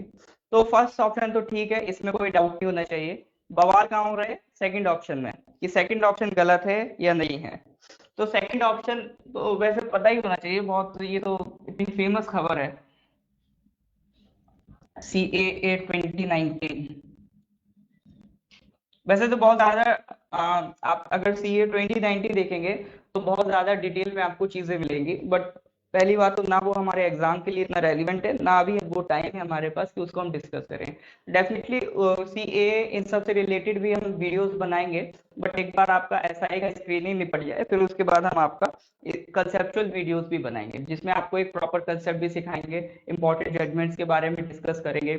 तो फर्स्ट ऑप्शन तो ठीक है, इसमें कोई डाउट नहीं होना चाहिए। बवाल कहाँ हो रहा है? सेकंड ऑप्शन में, कि सेकंड ऑप्शन गलत है या नहीं है। तो सेकंड ऑप्शन तो वैसे पता ही होना चाहिए बहुत, ये तो इतनी फेमस खबर है, CAA 2019। वैसे तो बहुत ज्यादा आप अगर CA 2090 देखेंगे तो बहुत ज्यादा डिटेल में आपको चीजें मिलेंगी। बट पहली बात तो ना वो हमारे एग्जाम के लिए इतना रेलिवेंट है, ना अभी वो टाइम है हमारे पास कि उसको हम डिस्कस करें। डेफिनेटली CA इन सब से रिलेटेड भी हम वीडियोस बनाएंगे, बट एक बार आपका SI का स्क्रीनिंग निपट जाए, फिर उसके बाद हम आपका कंसेप्चुअल वीडियोस भी बनाएंगे, जिसमें आपको एक प्रॉपर कंसेप्ट भी सिखाएंगे, इंपॉर्टेंट जजमेंट्स के बारे में डिस्कस करेंगे,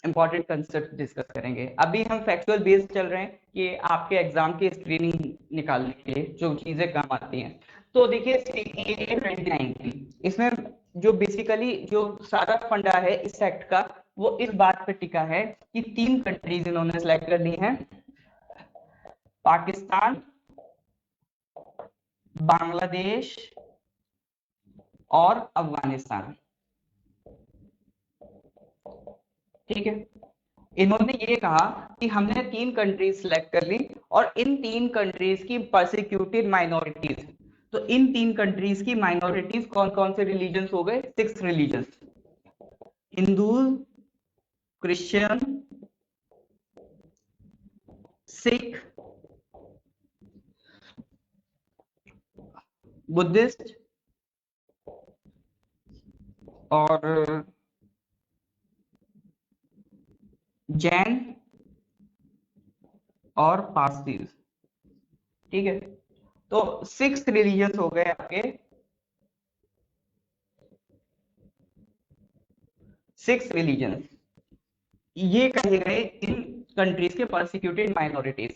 इंपॉर्टेंट कंसेप्ट डिस्कस करेंगे। अभी हम फैक्चुअल बेस्ड चल रहे हैं कि आपके एग्जाम की स्क्रीनिंग निकालने के लिए जो चीजें काम आती हैं। तो देखिए CAA 2019, इसमें जो बेसिकली जो सारा फंडा है इस एक्ट का, वो इस बात पे टिका है कि 3 कंट्रीज इन्होंने सेलेक्ट कर ली हैं, पाकिस्तान, बांग्लादेश और अफगानिस्तान। ठीक है, इन्होंने ये कहा कि हमने 3 कंट्रीज सेलेक्ट कर ली, और इन 3 कंट्रीज की परसिक्यूटेड माइनॉरिटीज, तो इन 3 कंट्रीज की माइनॉरिटीज कौन कौन से रिलीजन्स हो गए? 6 religions, Hindu, Christian, Sikh, Buddhist और जैन और पारसीज। ठीक है, तो 6 रिलीजन्स हो गए आपके, 6 रिलीजन्स ये कहे गए इन कंट्रीज के परसिक्यूटेड माइनॉरिटीज।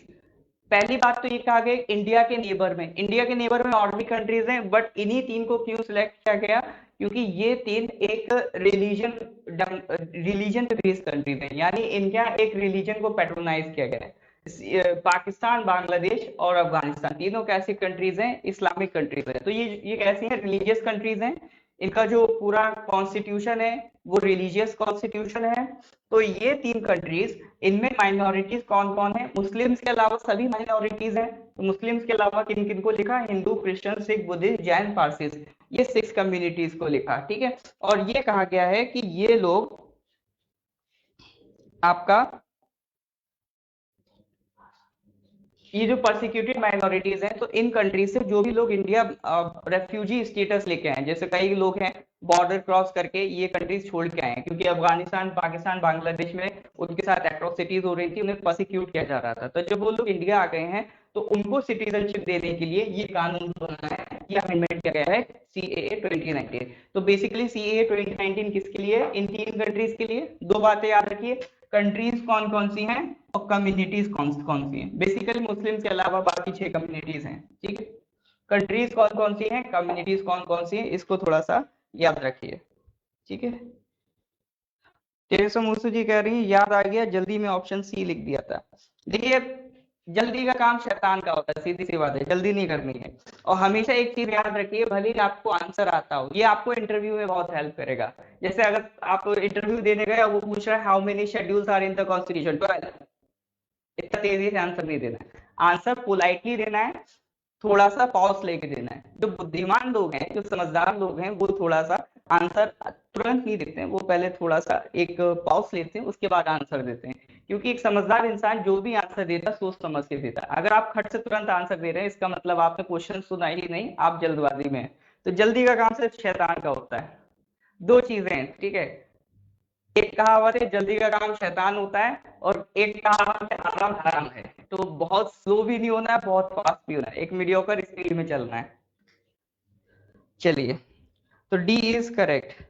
पहली बात तो ये कहा गया इंडिया के नेबर में, इंडिया के नेबर में और भी कंट्रीज हैं, बट इन्हीं 3 को क्यों सिलेक्ट किया गया? क्योंकि ये 3 एक रिलीजन पे बेस्ड कंट्रीज हैं, यानी इनका एक रिलीजन को पैट्रोनाइज किया गया है। पाकिस्तान, बांग्लादेश और अफगानिस्तान तीनों कैसी कंट्रीज हैं? इस्लामिक कंट्रीज हैं। तो ये कैसी हैं? रिलीजियस कंट्रीज हैं, इनका जो पूरा कॉन्स्टिट्यूशन है वो रिलीजियस कॉन्स्टिट्यूशन है। तो ये 3 कंट्रीज, इनमें माइनॉरिटीज कौन कौन है? मुस्लिम्स के अलावा सभी माइनॉरिटीज हैं। तो मुस्लिम्स के अलावा किन किन को लिखा? Hindu, Christian, Sikh, Buddhist, Jain, Parsis, ये 6 कम्युनिटीज को लिखा। ठीक है। और ये कहा गया है कि ये लोग आपका, ये जो परसिक्यूटेड माइनॉरिटीज हैं, तो इन कंट्री से जो भी लोग इंडिया रेफ्यूजी स्टेटस लेके आए, जैसे कई लोग हैं बॉर्डर क्रॉस करके ये कंट्रीज छोड़ के आए हैं, क्योंकि अफगानिस्तान, पाकिस्तान, बांग्लादेश में उनके साथ एट्रोसिटीज हो रही थी, उन्हें परसिक्यूट किया जा रहा था। तो जब वो लोग इंडिया आ गए हैं, तो उनको सिटीजनशिप देने के लिए ये कानून बना है, ये अमेंडमेंट किया गया है, सीएए 2019। तो बेसिकली सीएए 2019 किसके लिए? इन 3 कंट्रीज के लिए। 2 बातें याद रखिए, कंट्रीज कौन कौन सी हैं और कम्युनिटीज कौन कौन सी हैं। बेसिकली मुस्लिम के अलावा बाकी 6 कम्युनिटीज हैं। ठीक है। कंट्रीज कौन कौन सी हैं, कम्युनिटीज कौन कौन सी हैं, इसको थोड़ा सा याद रखिए। ठीक है। टेरेसा मुर्सू जी कह रही है याद आ गया, जल्दी में ऑप्शन सी लिख दिया था। देखिए, जल्दी का काम शैतान का होता है, सीधी सी बात है, जल्दी नहीं करनी है। और हमेशा एक चीज याद रखिए, भले ही आपको आंसर आता हो, ये आपको इंटरव्यू में बहुत हेल्प करेगा। जैसे अगर आप इंटरव्यू देने गए और वो पूछ रहा है how many schedules are in the constitution, 12, इतना तेजी से आंसर नहीं देना है, आंसर पोलाइटली देना है, थोड़ा सा पॉज लेके देना है। जो बुद्धिमान लोग हैं, जो समझदार लोग हैं, वो थोड़ा सा आंसर तुरंत नहीं देते हैं, वो पहले थोड़ा सा एक पॉज लेते हैं, उसके बाद आंसर देते हैं। क्योंकि एक समझदार इंसान जो भी आंसर देता है सोच समझ के देता है। अगर आप खट से तुरंत आंसर दे रहे हैं, इसका मतलब आपने क्वेश्चन सुना ही नहीं, आप जल्दबाजी में हैं। तो जल्दी का काम सिर्फ शैतान का होता है। 2 चीजें हैं, ठीक है। एक कहावत है, जल्दी का काम शैतान होता है, और एक कहावत है, आराम हराम है। तो बहुत स्लो भी नहीं होना है, बहुत फास्ट भी होना है, एक मीडियोकर स्पीड में चलना है। चलिए, तो डी इज करेक्ट।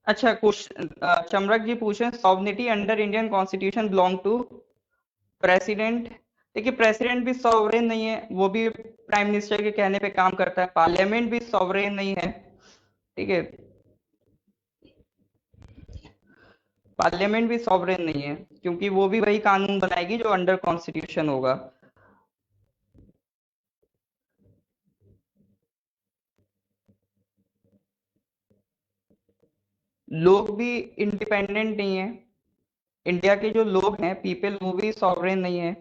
अच्छा, क्वेश्चन चमरक जी पूछ रहे हैं, sovereignty under Indian constitution belong to president. देखिए, प्रेसिडेंट भी सॉवरेन नहीं है, वो भी प्राइम मिनिस्टर के कहने पे काम करता है। पार्लियामेंट भी सॉवरेन नहीं है। ठीक है, पार्लियामेंट भी सॉवरेन नहीं है, क्योंकि वो भी वही कानून बनाएगी जो अंडर कॉन्स्टिट्यूशन होगा। लोग भी इंडिपेंडेंट नहीं है, इंडिया के जो लोग हैं, पीपल, वो भी सॉवरेन नहीं है।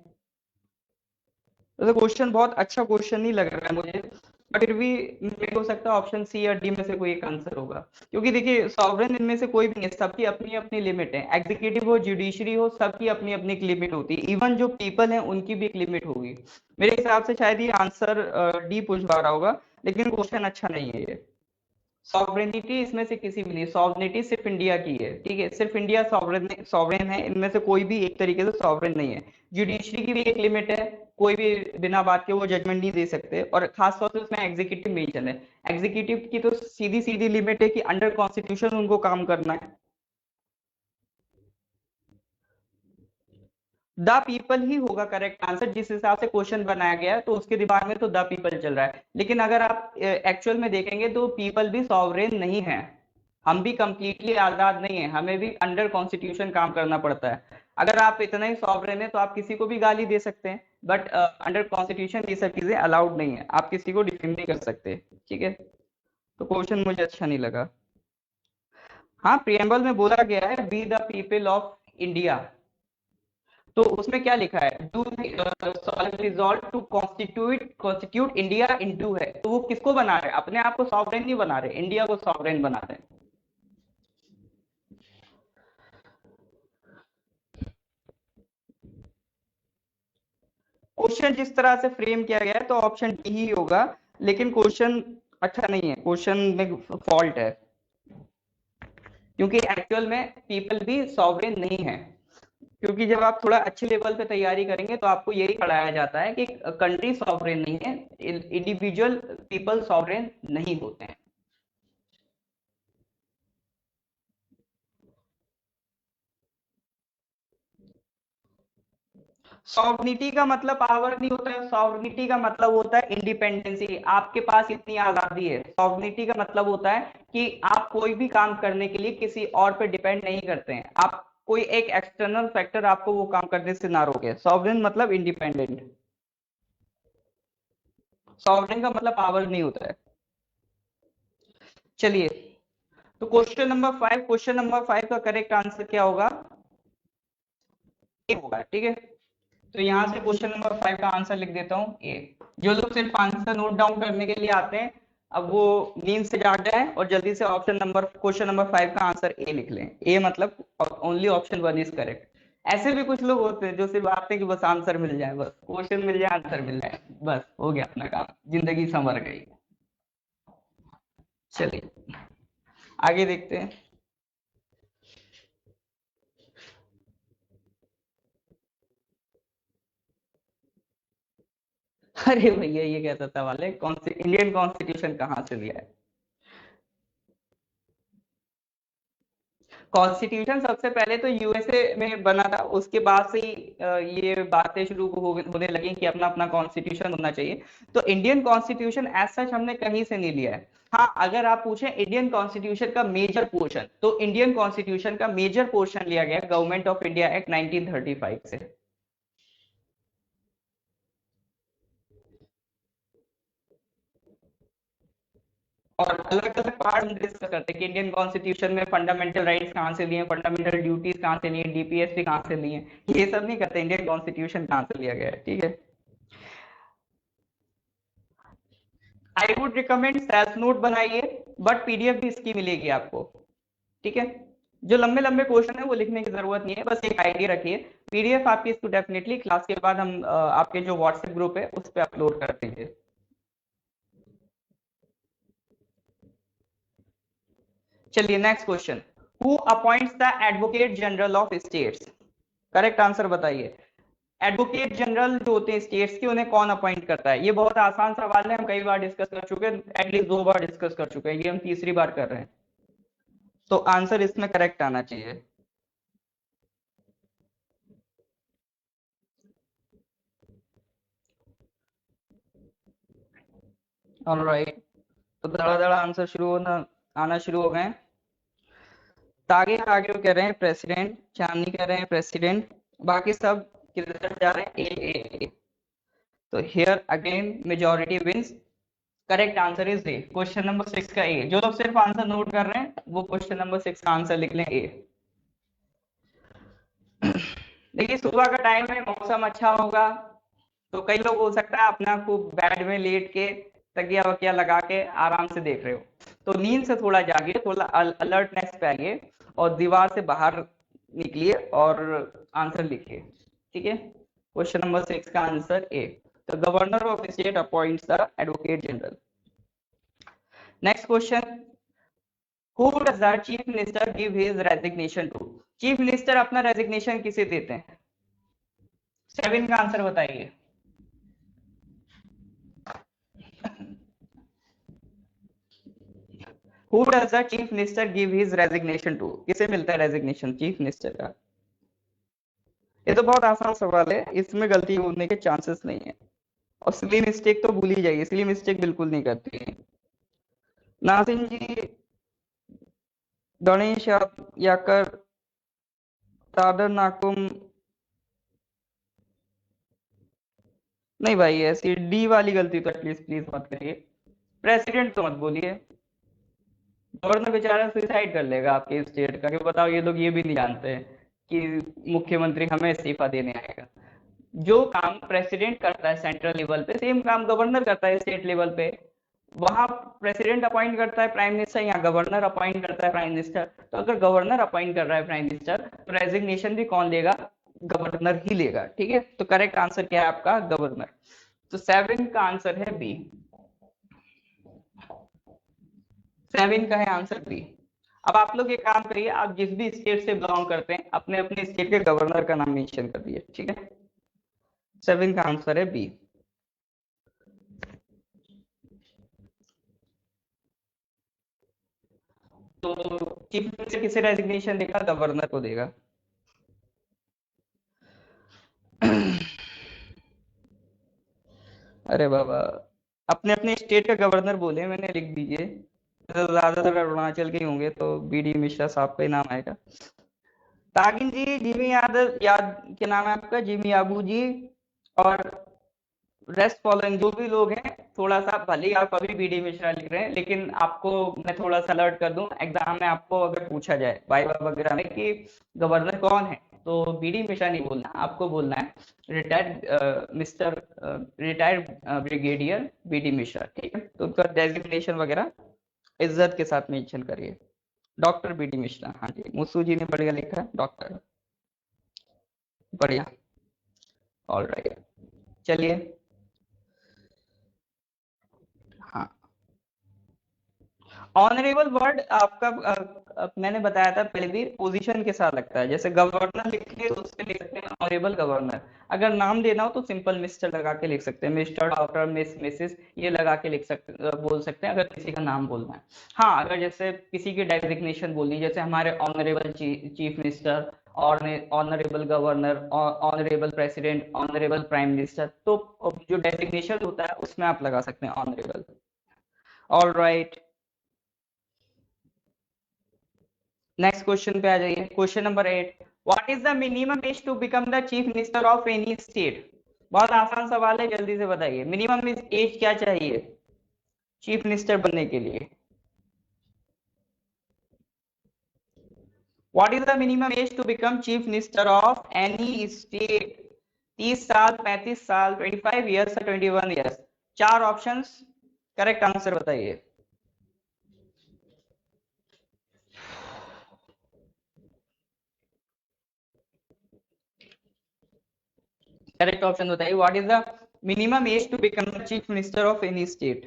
तो क्वेश्चन बहुत अच्छा क्वेश्चन नहीं लग रहा है मुझे, बट फिर भी मेरे हो सकता है ऑप्शन सी या डी में से कोई एक आंसर होगा। क्योंकि देखिए, सॉवरेन इनमें से कोई भी नहीं है, सबकी अपनी अपनी लिमिट है। एग्जीक्यूटिव हो, जुडिशरी हो, सबकी अपनी अपनी एक लिमिट होती है। इवन जो पीपल है, उनकी भी एक लिमिट होगी। मेरे हिसाब से शायद ये आंसर डी पूछ पा रहा होगा, लेकिन क्वेश्चन अच्छा नहीं है ये। सॉवरेनिटी इसमें से किसी भी नहीं, सॉवरेनिटी सिर्फ इंडिया की है। ठीक है, सिर्फ इंडिया सॉवरेन सॉवरेन है, इनमें से कोई भी एक तरीके से सॉवरेन नहीं है। जुडिशरी की भी एक लिमिट है, कोई भी बिना बात के वो जजमेंट नहीं दे सकते, और खासतौर से उसमें एग्जीक्यूटिव मेंशन है। एग्जीक्यूटिव की तो सीधी सीधी लिमिट है कि अंडर कॉन्स्टिट्यूशन उनको काम करना है। द पीपल ही होगा करेक्ट आंसर, जिस हिसाब से क्वेश्चन बनाया गया है, तो उसके दिमाग में तो द पीपल चल रहा है। लेकिन अगर आप एक्चुअल में देखेंगे, तो पीपल भी सॉवरेन नहीं है। हम भी कंप्लीटली आजाद नहीं है, हमें भी अंडर कॉन्स्टिट्यूशन काम करना पड़ता है। अगर आप इतना ही सॉवरेन है, तो आप किसी को भी गाली दे सकते हैं, बट अंडर कॉन्स्टिट्यूशन ये सब चीजें अलाउड नहीं है, आप किसी को डिफेम नहीं कर सकते। ठीक है। तो क्वेश्चन मुझे अच्छा नहीं लगा। हाँ, प्रियम्बल में बोला गया है we the people of India. तो उसमें क्या लिखा है? Do resolve to constitute India into है। तो वो किसको बना रहे हैं? अपने आप को सॉवरेन नहीं बना रहे, इंडिया को सॉवरेन बना रहे हैं। क्वेश्चन जिस तरह से फ्रेम किया गया है, तो ऑप्शन डी ही होगा। लेकिन क्वेश्चन अच्छा नहीं है, क्वेश्चन में फॉल्ट है, क्योंकि एक्चुअल में पीपल भी सॉवरेन नहीं है। क्योंकि जब आप थोड़ा अच्छे लेवल पे तैयारी करेंगे, तो आपको यही पढ़ाया जाता है कि कंट्री सॉवरेन नहीं है, इंडिविजुअल पीपल सॉवरेन नहीं होते हैं। सॉवरिनिटी का मतलब पावर नहीं होता है, सॉवरिनिटी का मतलब होता है इंडिपेंडेंसी, आपके पास इतनी आजादी है। सॉवरिनिटी का मतलब होता है कि आप कोई भी काम करने के लिए किसी और पे डिपेंड नहीं करते हैं, आप कोई एक एक्सटर्नल फैक्टर आपको वो काम करने से ना रोके। सॉवरेन मतलब इंडिपेंडेंट, सॉवरेन का मतलब पावर नहीं होता है। चलिए, तो क्वेश्चन नंबर 5 का करेक्ट आंसर क्या होगा? ए होगा, ठीक है। तो यहाँ से क्वेश्चन नंबर 5 का आंसर लिख देता हूँ ए। जो लोग सिर्फ आंसर नोट डाउन करने के लिए आते हैं, अब वो नींद से जाग जाए और जल्दी से क्वेश्चन नंबर 5 का आंसर ए लिख लें। ए मतलब ओनली ऑप्शन 1 इज करेक्ट। ऐसे भी कुछ लोग होते हैं जो सिर्फ आते हैं कि बस आंसर मिल जाए, बस क्वेश्चन मिल जाए, आंसर मिल जाए, बस हो गया अपना काम, जिंदगी संवर गई। चलिए आगे देखते हैं। अरे भैया ये कहता था वाले कौन से इंडियन कॉन्स्टिट्यूशन कहाँ से लिया है? कॉन्स्टिट्यूशन सबसे पहले तो यूएसए में बना था, उसके बाद से ही ये बातें शुरू होने लगी कि अपना अपना कॉन्स्टिट्यूशन होना चाहिए। तो इंडियन कॉन्स्टिट्यूशन एज सच हमने कहीं से नहीं लिया है। हाँ, अगर आप पूछें इंडियन कॉन्स्टिट्यूशन का मेजर पोर्शन, तो इंडियन कॉन्स्टिट्यूशन का मेजर पोर्शन लिया गया गवर्नमेंट ऑफ इंडिया एक्ट 1935 से। और अलग अलग पार्ट हम डिस्कस करते हैं कि इंडियन कॉन्स्टिट्यूशन में फंडामेंटल राइट्स कहाँ से लिए, फंडामेंटल ड्यूटीज कहाँ से लिए, डीपीएसपी कहाँ से लिए, ये सब नहीं करते, इंडियन कॉन्स्टिट्यूशन कहाँ से लिया गया है, ठीक है। I would recommend self note बनाइए, बट पीडीएफ भी इसकी मिलेगी आपको, ठीक है। जो लंबे लंबे क्वेश्चन है वो लिखने की जरूरत नहीं है, बस एक आइडिया रखिए। पीडीएफ आपकी इसको डेफिनेटली क्लास के बाद हम आपके जो व्हाट्सएप ग्रुप है उस पर अपलोड कर देंगे। चलिए next question. Who appoints the advocate general of states? Correct answer बताइए। एडवोकेट जनरल जो होते हैं स्टेट्स के, उन्हें कौन अपॉइंट करता है? ये बहुत आसान सवाल है, हम कई बार डिस्कस कर चुके हैं, एटलीस्ट 2 बार डिस्कस कर चुके हैं, ये हम तीसरी बार कर रहे हैं। तो आंसर इसमें करेक्ट आना चाहिए। ऑलराइट, तो धड़ाधड़ आंसर शुरू होना आना शुरू हो गए हैं। तागे आगे कह रहे हैं प्रेसिडेंट, चांदनी कह रहे हैं प्रेसिडेंट, बाकी सब किधर जा रहे हैं? ए। तो here again majority wins. Correct answer is A, question number 6 का ए। जो लोग सिर्फ आंसर नोट कर रहे हैं वो क्वेश्चन नंबर 6 का आंसर लिख लें ए। देखिए सुबह का टाइम है, मौसम अच्छा होगा, तो कई लोग हो सकता है अपना खूब बेड में लेट के तकिया वकिया लगा के आराम से देख रहे हो, तो नींद से थोड़ा जागिए, थोड़ा अलर्टनेस पे आइए और दीवार से बाहर निकलिए और आंसर लिखिए, ठीक है। क्वेश्चन नंबर 6 का आंसर ए। तो governor of state appoints the advocate general. Next question. Who does the chief minister give his resignation to? Chief minister अपना रेजिग्नेशन किसे देते हैं? 7 का आंसर बताइए। Who does the chief minister give his resignation to? किसे मिलता है resignation chief minister का? ये तो बहुत आसान सवाल है, इसमें गलती होने के चांसेस नहीं है, और सिली मिस्टेक तो भूल ही जाइए, सिली मिस्टेक बिल्कुल नहीं करती है। नाज़िम जी, गणेश याकर, तादर नाकुम, नहीं भाई ऐसी डी वाली गलती तो एटलीस्ट प्लीज मत करिए। प्रेसिडेंट तो मत बोलिए, गवर्नर बेचारा सुसाइड कर लेगा आपके स्टेट का, कि बताओ ये लोग ये भी नहीं जानते हैं कि मुख्यमंत्री हमें इस्तीफा देने आएगा। जो काम प्रेसिडेंट करता है सेंट्रल लेवल पे, सेम काम गवर्नर करता है स्टेट लेवल पे। वहां प्रेसिडेंट अपॉइंट करता है प्राइम मिनिस्टर, यहाँ गवर्नर अपॉइंट करता है प्राइम मिनिस्टर। तो अगर गवर्नर अपॉइंट कर रहा है प्राइम मिनिस्टर, तो रेजिग्नेशन भी कौन लेगा? गवर्नर ही लेगा, ठीक है। तो करेक्ट आंसर क्या है आपका? गवर्नर। तो 7 का आंसर है बी। 7 का है आंसर बी। अब आप लोग ये काम करिए, आप जिस भी स्टेट से बिलोंग करते हैं अपने अपने स्टेट के गवर्नर का नाम मेंशन कर दिए, ठीक है। 7 का आंसर है बी। तो चीफ मिनिस्टर किसे रेजिग्नेशन देगा? गवर्नर को देगा। अरे बाबा, अपने अपने स्टेट का गवर्नर बोले, मैंने लिख दीजिए। तो ज्यादातर अरुणाचल के ही होंगे, तो बीडी मिश्रा साहब का ही नाम आएगा। तागिन जी, जिमी यादव, याद क्या नाम है आपका, जिमी याबू जी, और रेस्ट फॉलोइंग जो भी लोग हैं, थोड़ा सा, भले ही आप अभी बीडी मिश्रा लिख रहे हैं, लेकिन आपको मैं थोड़ा सा अलर्ट कर दूं, एग्जाम में आपको अगर पूछा जाए वाइवा वगैरह में कि गवर्नर कौन है, तो बीडी मिश्रा नहीं बोलना, आपको बोलना है retired mister, retired brigadier BD Mishra, ठीक है। तो उनका डेजिग्नेशन वगैरह इज्जत के साथ मेंशन करिए। डॉक्टर बीडी मिश्रा, हाँ जी, मुसू जी ने बढ़िया लिखा है, डॉक्टर, बढ़िया। ऑल राइट, चलिए। हाँ, ऑनरेबल वर्ड आपका मैंने बताया था पहले भी, पोजीशन के साथ लगता है। जैसे गवर्नर लिखे तो उससे लिख सकते हैं ऑनरेबल गवर्नर। अगर नाम देना हो तो सिंपल मिस्टर लगा के लिख सकते हैं, मिस्टर, डॉक्टर, मिस, मिसेस, ये लगा के लिख सकते, बोल सकते हैं अगर किसी का नाम बोलना है। हाँ, अगर जैसे किसी की डेजिग्नेशन बोलनी, जैसे हमारे ऑनरेबल चीफ मिनिस्टर, और honourable governor, honourable president, honourable prime minister, तो जो डेजिग्नेशन होता है उसमें आप लगा सकते हैं honourable. All right, next question पे आ जाइए। Question number 8, what is the minimum age to become the chief minister of any state. बहुत आसान सवाल है, जल्दी से बताइए, मिनिमम एज क्या चाहिए चीफ मिनिस्टर बनने के लिए। What is the minimum age to become chief minister of any state. 30 साल, 35 साल, 25 ईयर्स, 21 ईयर्स। चार ऑप्शंस, करेक्ट आंसर बताइए। करेक्ट ऑप्शन बताइए, what is the minimum age to become the chief minister of any state.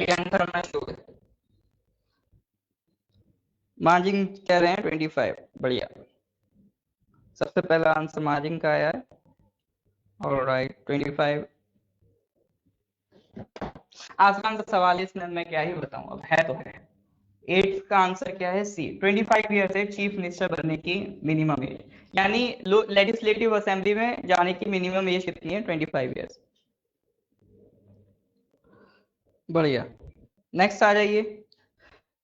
Answer होना शुरू। Margin कह रहे हैं 25, बढ़िया। सबसे पहला आंसर मार्जिन का आया है। ऑलराइट, 25। आसान सा सवाल है, इसमें मैं क्या ही बताऊं, अब है तो है। 8 का आंसर क्या है, सी, 25 ईयर से चीफ मिनिस्टर बनने की मिनिमम एज, यानी लेजिस्लेटिव असेंबली में जाने की मिनिमम एज कितनी है, 25 ईयर्स। बढ़िया, नेक्स्ट आ जाइए।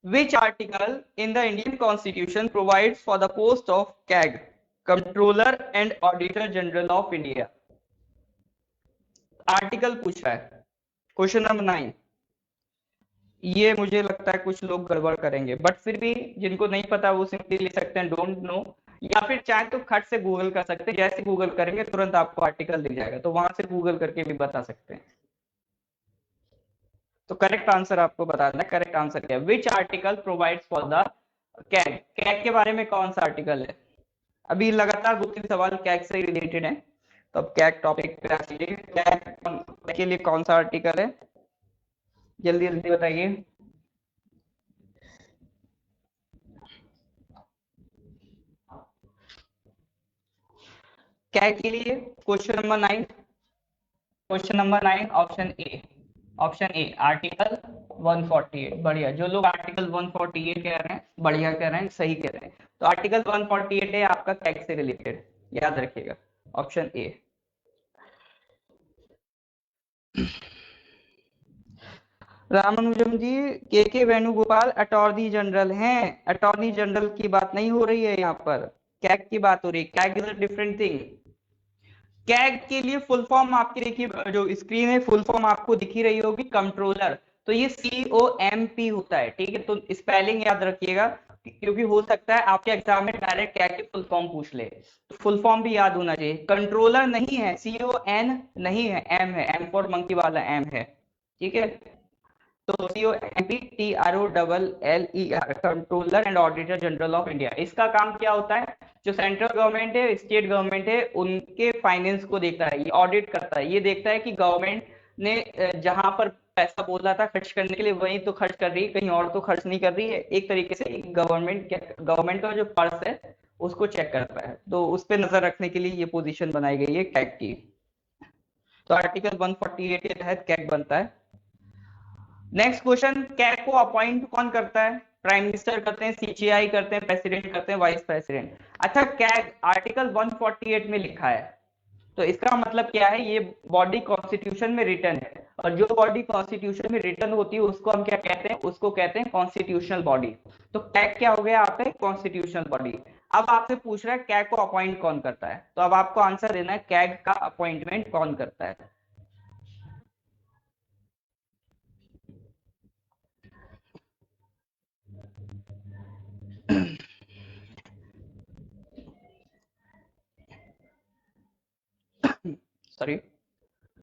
Which article in the Indian Constitution provides for the post of CAG, Controller and Auditor General of India? Article पूछा है, क्वेश्चन नंबर 9। ये मुझे लगता है कुछ लोग गड़बड़ करेंगे, बट फिर भी जिनको नहीं पता वो सिंपली लिख सकते हैं डोंट नो, या फिर चाहे तो खट से गूगल कर सकते हैं, जैसे गूगल करेंगे तुरंत आपको आर्टिकल दिख जाएगा, तो वहां से गूगल करके भी बता सकते हैं। तो करेक्ट आंसर आपको बता देना, करेक्ट आंसर क्या है, which article provides for the CAG. CAG के बारे में कौन सा आर्टिकल है। अभी लगातार 2-3 सवाल कैग से ही रिलेटेड है, तो अब कैग टॉपिक पे आ जाइए। कैग के लिए कौन सा आर्टिकल है, जल्दी जल्दी बताइए। कैग के लिए question number 9, question number 9, option A, option A article 148। बढ़िया, जो लोग आर्टिकल 148 कह रहे हैं, बढ़िया कह रहे हैं, सही कह रहे हैं। तो आर्टिकल 148 है आपका कैग से रिलेटेड, याद रखिएगा, ऑप्शन ए। रामानुजम जी, के वेणुगोपाल अटॉर्नी जनरल हैं, अटॉर्नी जनरल की बात नहीं हो रही है यहाँ पर, कैग की बात हो रही है। CAG is a different thing. CAG के लिए फुल फॉर्म आपकी देखिए, जो स्क्रीन है फुल फॉर्म आपको दिखी रही होगी, कंट्रोलर, तो ये COMP होता है, ठीक है। तो स्पेलिंग याद रखिएगा, क्योंकि हो सकता है आपके एग्जाम में डायरेक्ट कैग की फुल फॉर्म पूछ ले, तो फुल फॉर्म भी याद होना चाहिए। कंट्रोलर नहीं है, CON नहीं है, M है, M फॉर मंकी वाला M है, ठीक है। तो COMPTROLLER, controller and auditor general of India. इसका काम क्या होता है, जो सेंट्रल गवर्नमेंट है, स्टेट गवर्नमेंट है, उनके फाइनेंस को देखता है, ये ऑडिट करता है, ये देखता है कि गवर्नमेंट ने जहां पर पैसा बोला था खर्च करने के लिए वहीं तो खर्च कर रही है, कहीं और तो खर्च नहीं कर रही है। एक तरीके से गवर्नमेंट का जो पर्स है उसको चेक करता है, तो उस पर नजर रखने के लिए ये पोजीशन बनाई गई है कैग की। तो आर्टिकल 148 के तहत कैग बनता है। नेक्स्ट क्वेश्चन, कैग को अपॉइंट कौन करता है, प्राइम मिनिस्टर करते हैं, CGI करते हैं, प्रेसिडेंट करते हैं, वाइस प्रेसिडेंट। अच्छा, कैग आर्टिकल 148 में लिखा है तो इसका मतलब क्या है, ये बॉडी कॉन्स्टिट्यूशन में रिटर्न है, और जो बॉडी कॉन्स्टिट्यूशन में रिटर्न होती है उसको हम क्या कहते हैं, उसको कहते हैं कॉन्स्टिट्यूशनल बॉडी। तो कैग क्या हो गया आपका, कॉन्स्टिट्यूशनल बॉडी। अब आपसे पूछ रहा है कैग को अपॉइंट कौन करता है, तो अब आपको आंसर देना है कैग का अपॉइंटमेंट कौन करता है। Sorry,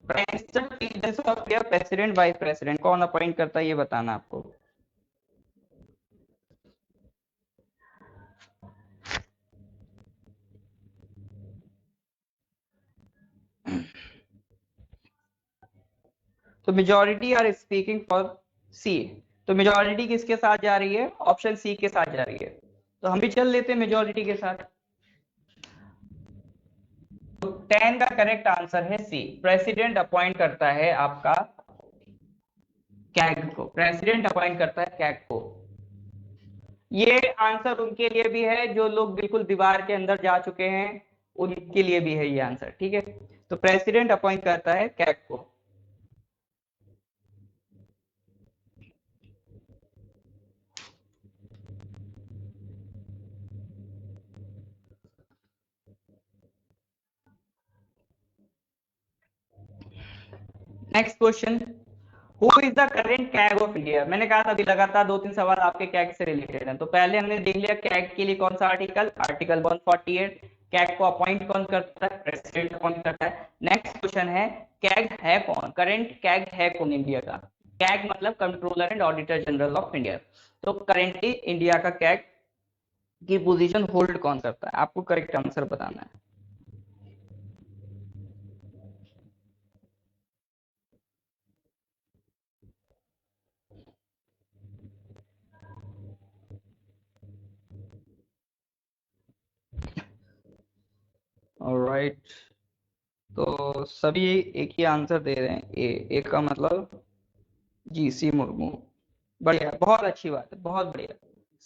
prime minister of India, president, vice president, कौन अपॉइंट करता है ये बताना आपको। तो मेजॉरिटी आर स्पीकिंग फॉर सी, तो मेजॉरिटी किसके साथ जा रही है, ऑप्शन सी के साथ जा रही है, तो हम भी चल लेते हैं मेजॉरिटी के साथ। तो 10 का करेक्ट आंसर है सी, प्रेसिडेंट अपॉइंट करता है आपका कैग को, प्रेसिडेंट अपॉइंट करता है कैग को। ये आंसर उनके लिए भी है जो लोग बिल्कुल दीवार के अंदर जा चुके हैं, उनके लिए भी है ये आंसर, ठीक है। तो प्रेसिडेंट अपॉइंट करता है कैग को। Next question, who is the current CAG of India. मैंने कहा था अभी लगातार 2-3 सवाल आपके कैग से रिलेटेड हैं। तो पहले हमने देख लिया कैग के लिए कौन सा आर्टिकल, आर्टिकल 148, कैग को अपॉइंट कौन करता है, प्रेसिडेंट अपॉइंट करता है। नेक्स्ट क्वेश्चन है कैग है कौन, करेंट कैग है कौन इंडिया का। कैग मतलब controller and auditor general of India. तो करेंटली इंडिया का कैग की पोजीशन होल्ड कौन करता है, आपको करेक्ट आंसर बताना है। ऑलराइट, तो सभी एक ही आंसर दे रहे हैं, ए, एक का मतलब जीसी मुर्मू। बढ़िया, बहुत अच्छी बात है, बहुत बढ़िया,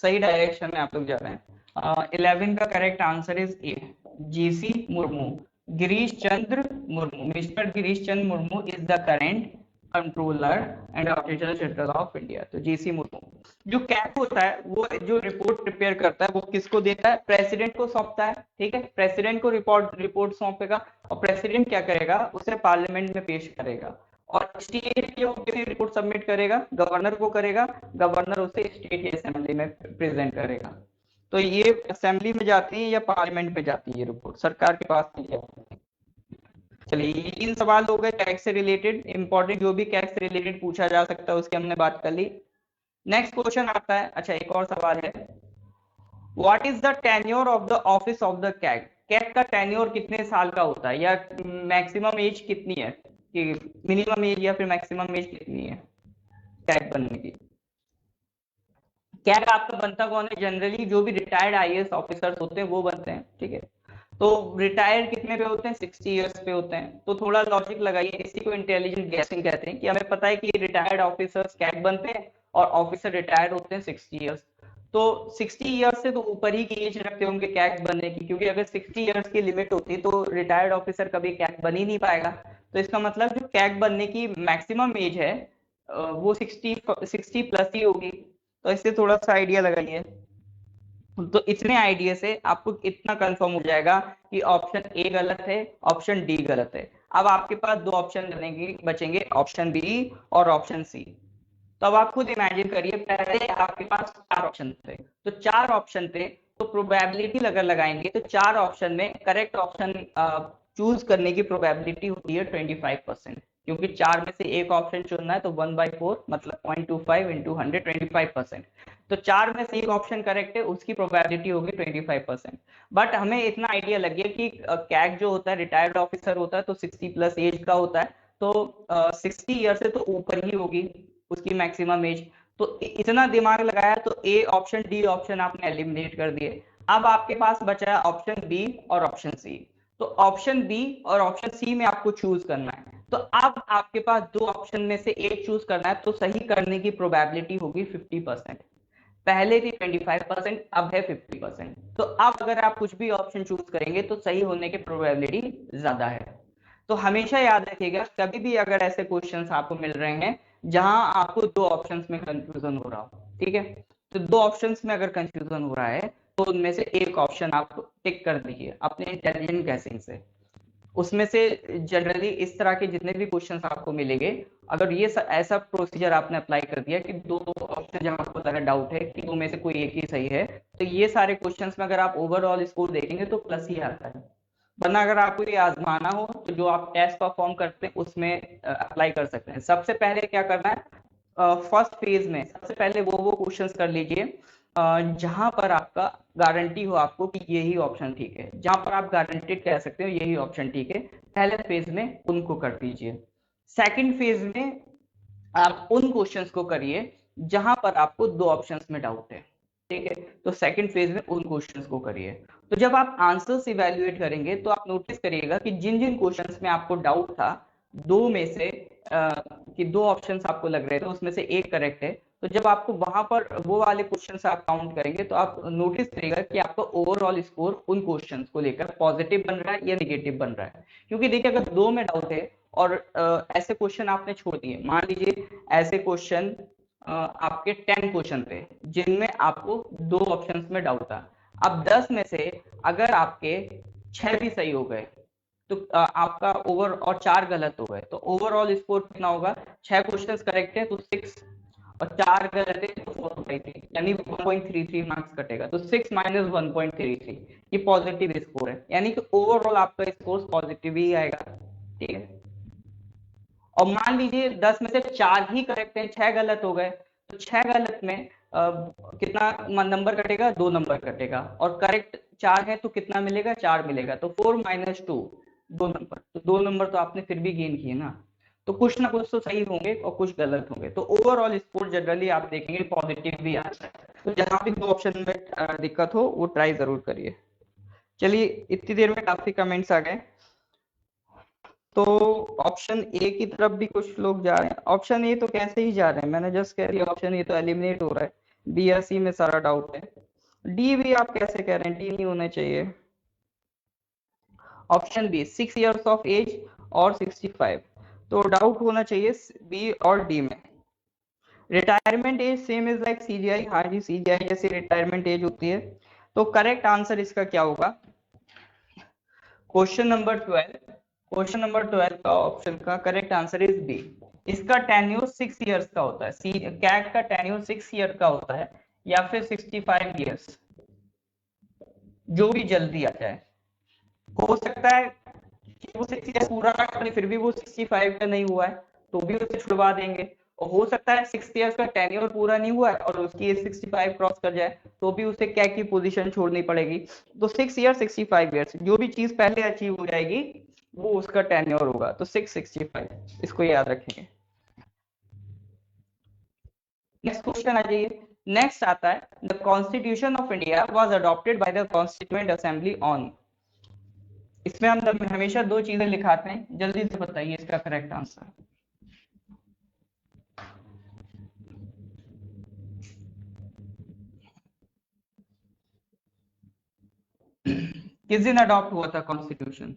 सही डायरेक्शन में आप लोग जा रहे हैं। 11 का correct answer is A, GC Murmu. Girish Chandra Murmu, mister Girish Chandra Murmu is the current controller and auditor general of India. तो जीसी मुर्मू। जो कैग होता है वो जो रिपोर्ट प्रिपेयर करता है वो किसको देता है, प्रेसिडेंट को सौंपता है, ठीक है। प्रेसिडेंट को रिपोर्ट रिपोर्ट सौंपेगा, और प्रेसिडेंट क्या करेगा, उसे पार्लियामेंट में पेश करेगा, और स्टेट की रिपोर्ट सबमिट करेगा, गवर्नर को करेगा, गवर्नर उसे स्टेट असेंबली में प्रेजेंट करेगा। तो ये असेंबली में जाती है या पार्लियामेंट में जाती है, ये रिपोर्ट सरकार के पास नहीं जाती। चलिए, ये 3 सवाल हो गए टैक्स से रिलेटेड, इंपॉर्टेंट जो भी टैक्स से रिलेटेड पूछा जा सकता है उसकी हमने बात कर ली। नेक्स्ट क्वेश्चन आता है, अच्छा एक और सवाल है, what is the tenure of the office of the CAG. CAG का टेन्योर कितने साल का होता है, या मैक्सिमम एज कितनी है, कि मिनिमम एज या फिर मैक्सिमम एज कितनी है कैग बनने की। कैग आपका बनता कौन है, जनरली जो भी रिटायर्ड आईएएस ऑफिसर्स होते हैं वो बनते हैं, ठीक है। तो रिटायर्ड कितने पे होते हैं, 60 इयर्स पे होते हैं। तो थोड़ा लॉजिक लगाइए, इसी को इंटेलिजेंट गैसिंग कहते हैं, कि हमें पता है कि रिटायर्ड ऑफिसर्स कैग बनते हैं और ऑफिसर रिटायर्ड होते हैं 60 इयर्स। तो 60 इयर्स से तो ऊपर ही की एज रखते होंगे कैग बनने की, क्योंकि अगर 60 इयर्स की लिमिट होती तो रिटायर्ड ऑफिसर कभी कैग बन ही नहीं पाएगा। तो इसका मतलब जो कैग बनने की मैक्सिमम एज है वो 60 प्लस ही होगी। तो इससे थोड़ा सा आइडिया लगाइए। तो इतने आइडिया से आपको इतना कंफर्म हो जाएगा कि ऑप्शन ए गलत है, ऑप्शन डी गलत है। अब आपके पास 2 ऑप्शन बचेंगे, ऑप्शन बी और ऑप्शन सी। तो अब आप खुद इमेजिन करिए, पहले आपके पास 4 ऑप्शन थे, तो 4 ऑप्शन थे, तो प्रोबेबिलिटी अगर लगाएंगे तो 4 ऑप्शन में करेक्ट ऑप्शन चूज करने की प्रोबेबिलिटी होती है 25%, क्योंकि 4 में से एक ऑप्शन चुनना है, तो 1/4 मतलब 0.25 इंटू 100 25%। तो 4 में से एक ऑप्शन करेक्ट है, उसकी प्रोबेबिलिटी होगी 25%। बट हमें इतना आइडिया लग गया कि कैग जो होता है रिटायर्ड ऑफिसर होता है, तो 60 प्लस एज का होता है, तो 60 ईयर से तो ऊपर ही होगी उसकी मैक्सिमम एज। तो इतना दिमाग लगाया तो ए ऑप्शन डी ऑप्शन आपने एलिमिनेट कर दिए। अब आपके पास बचा है ऑप्शन बी और ऑप्शन सी। तो ऑप्शन बी और ऑप्शन सी में आपको चूज करना है। तो अब आपके पास 2 ऑप्शन में से एक चूज करना है, तो सही करने की प्रोबेबिलिटी होगी 50%। पहले थी 25%, अब है 50%। तो अब अगर आप कुछ भी ऑप्शन चूज करेंगे तो सही होने की प्रोबेबिलिटी ज्यादा है। तो हमेशा याद रखिएगा, कभी भी अगर ऐसे क्वेश्चंस आपको मिल रहे हैं जहां आपको दो ऑप्शंस में कंफ्यूजन हो रहा हो, ठीक है, तो दो ऑप्शंस में अगर कंफ्यूजन हो रहा है तो उनमें से एक ऑप्शन आप टिक कर दीजिए अपने इंटेलिजेंट गैसिंग से। उसमें से जनरली इस तरह के जितने भी क्वेश्चंस आपको मिलेंगे, अगर ये ऐसा प्रोसीजर आपने अप्लाई कर दिया कि दो ऑप्शन जहां आपको लगा डाउट है कि दो में से कोई एक ही सही है, तो ये सारे क्वेश्चंस में अगर आप ओवरऑल स्कोर देखेंगे तो प्लस ही आता है। वरना अगर आपको ये आजमाना हो तो जो आप टेस्ट परफॉर्म करते हैं उसमें अप्लाई कर सकते हैं। सबसे पहले क्या करना है, फर्स्ट फेज में सबसे पहले वो क्वेश्चंस कर लीजिए जहां पर आपका गारंटी हो आपको कि यही ऑप्शन ठीक है, जहां पर आप गारंटेड कह सकते हो यही ऑप्शन ठीक है, पहले फेज में उनको कर दीजिए। सेकंड फेज में आप उन क्वेश्चंस को करिए जहां पर आपको दो ऑप्शंस में डाउट है, ठीक है, तो सेकंड फेज में उन क्वेश्चंस को करिए। तो जब आप आंसर्स इवैल्यूएट करेंगे तो आप नोटिस करिएगा कि जिन जिन क्वेश्चंस में आपको डाउट था, दो में से कि दो ऑप्शंस आपको लग रहे थे उसमें से एक करेक्ट है, तो जब आपको वहां पर वो वाले क्वेश्चंस आप काउंट करेंगे तो आप नोटिस करिएगा कि आपका ओवरऑल स्कोर उन क्वेश्चंस को लेकर पॉजिटिव बन रहा है या निगेटिव बन रहा है। क्योंकि देखिए अगर दो में डाउट है और ऐसे क्वेश्चन आपने छोड़ दिए, मान लीजिए ऐसे क्वेश्चन आपके 10 क्वेश्चन थे जिनमें आपको दो ऑप्शंस में डाउट था, अब 10 में से अगर आपके 6 भी सही हो गए तो आपका ओवर और 4 गलत हो गए, तो ओवरऑल स्कोर कितना होगा, 6 क्वेश्चंस करेक्ट है तो 6 और 4 गलत है तो 4/3, यानी 1.33 मार्क्स कटेगा, तो 6 माइनस 1.33 ये पॉजिटिव स्कोर है, यानी कि ओवरऑल आपका स्कोर पॉजिटिव ही आएगा, ठीक है। और मान लीजिए 10 में से 4 ही करेक्ट हैं, 6 गलत हो गए, तो 6 गलत में कितना नंबर कटेगा, 2 नंबर कटेगा, और करेक्ट 4 है तो कितना मिलेगा, 4 मिलेगा, तो 4 माइनस 2 2 नंबर, तो 2 नंबर तो आपने फिर भी गेन किए ना, तो कुछ ना कुछ तो सही होंगे और कुछ गलत होंगे, तो ओवरऑल स्कोर जनरली आप देखेंगे पॉजिटिव भी आता है। तो जहां भी दो ऑप्शन में दिक्कत हो वो ट्राई जरूर करिए। चलिए इतनी देर में काफी कमेंट्स आ गए, तो ऑप्शन ए की तरफ भी कुछ लोग जा रहे हैं। ऑप्शन ए तो कैसे ही जा रहे हैं, मैंने जस्ट कह दिया ऑप्शन ए तो एलिमिनेट हो रहा है, बी या सी में सारा डाउट है। डी भी आप कैसे कह रहे हैं, डी नहीं होना चाहिए। Option B 6 years of age और 65, तो डाउट होना चाहिए बी और डी में। Retirement age same is like CGI, हाँ जी सीजीआई जैसी रिटायरमेंट एज होती है। तो करेक्ट आंसर इसका क्या होगा, क्वेश्चन नंबर 12, क्वेश्चन नंबर 12 का ऑप्शन का करेक्ट आंसर इज बी। इसका टेन्योर 6 इयर्स का होता है, कैट का टेन्योर 6 ईयर का होता है, या फिर 65 इयर्स, जो भी जल्दी आ जाए। हो सकता है कि वो 6 ईयर पूरा करे फिर भी वो 65 का नहीं हुआ है तो भी उसे छुड़वा देंगे, और हो सकता है 6 इयर्स का टेन्योर पूरा नहीं हुआ है और उसकी एज 65 क्रॉस कर जाए तो भी उसे क्या की पोजीशन छोड़नी पड़ेगी। तो 6 ईयर 65 ईयर्स, जो भी चीज पहले अचीव हो जाएगी वो उसका टेन्योर होगा, तो 665, इसको याद रखेंगे। नेक्स्ट क्वेश्चन आ जाइए। नेक्स्ट आता है the constitution of India was adopted by the constituent assembly on. इसमें हम हमेशा दो चीजें लिखाते हैं, जल्दी से बताइए इसका करेक्ट आंसर। किस दिन अडॉप्ट हुआ था constitution?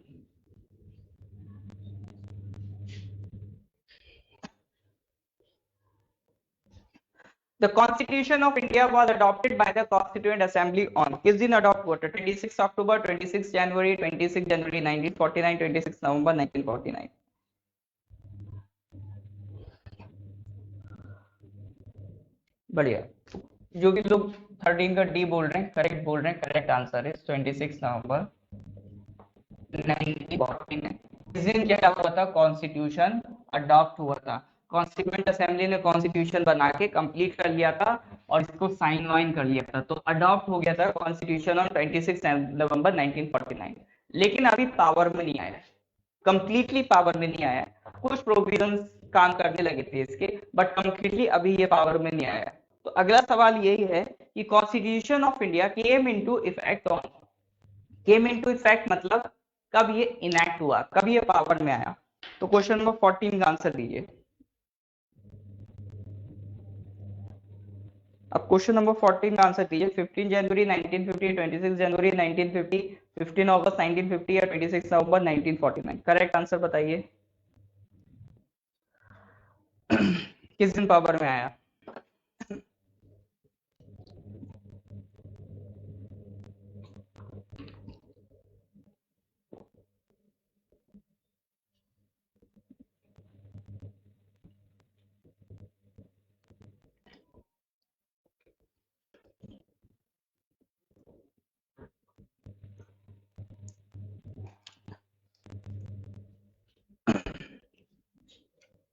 The Constitution of India was adopted by the Constituent Assembly on, किस दिन अडॉप्ट हुआ था, 26 अक्टूबर, 26 जनवरी, 26 जनवरी 1949, 26 नवंबर 1949। बढ़िया, जो भी लोग 13 का डी बोल रहे हैं करेक्ट बोल रहे हैं, करेक्ट आंसर है 26 नवंबर 1949। इस दिन क्या हुआ था, कॉन्स्टिट्यूशन अडॉप्ट हुआ था, कॉन्स्टिट्यूएंट असेंबली ने कॉन्स्टिट्यूशन बना के कंप्लीट कर लिया था और इसको साइन वाइन कर लिया था, तो अडॉप्ट हो गया था कॉन्स्टिट्यूशन ऑन 26 नवंबर 1949। लेकिन अभी पावर में नहीं आया, कंप्लीटली पावर में नहीं आया, कुछ प्रोविजंस काम करने लगे थे इसके, बट कंप्लीटली अभी ये पावर में नहीं आया। तो अगला सवाल यही है कि constitution of India came into effect on, came into effect मतलब कब ये इनैक्ट हुआ, कब ये पावर में आया। तो क्वेश्चन नंबर 14 का आंसर दीजिए। अब क्वेश्चन नंबर 14 का आंसर दीजिए। 15 जनवरी 1950, 26 जनवरी 1950, 15 अगस्त 1950 या 26 नवंबर 1949। करेक्ट आंसर बताइए। किस दिन पावर में आया?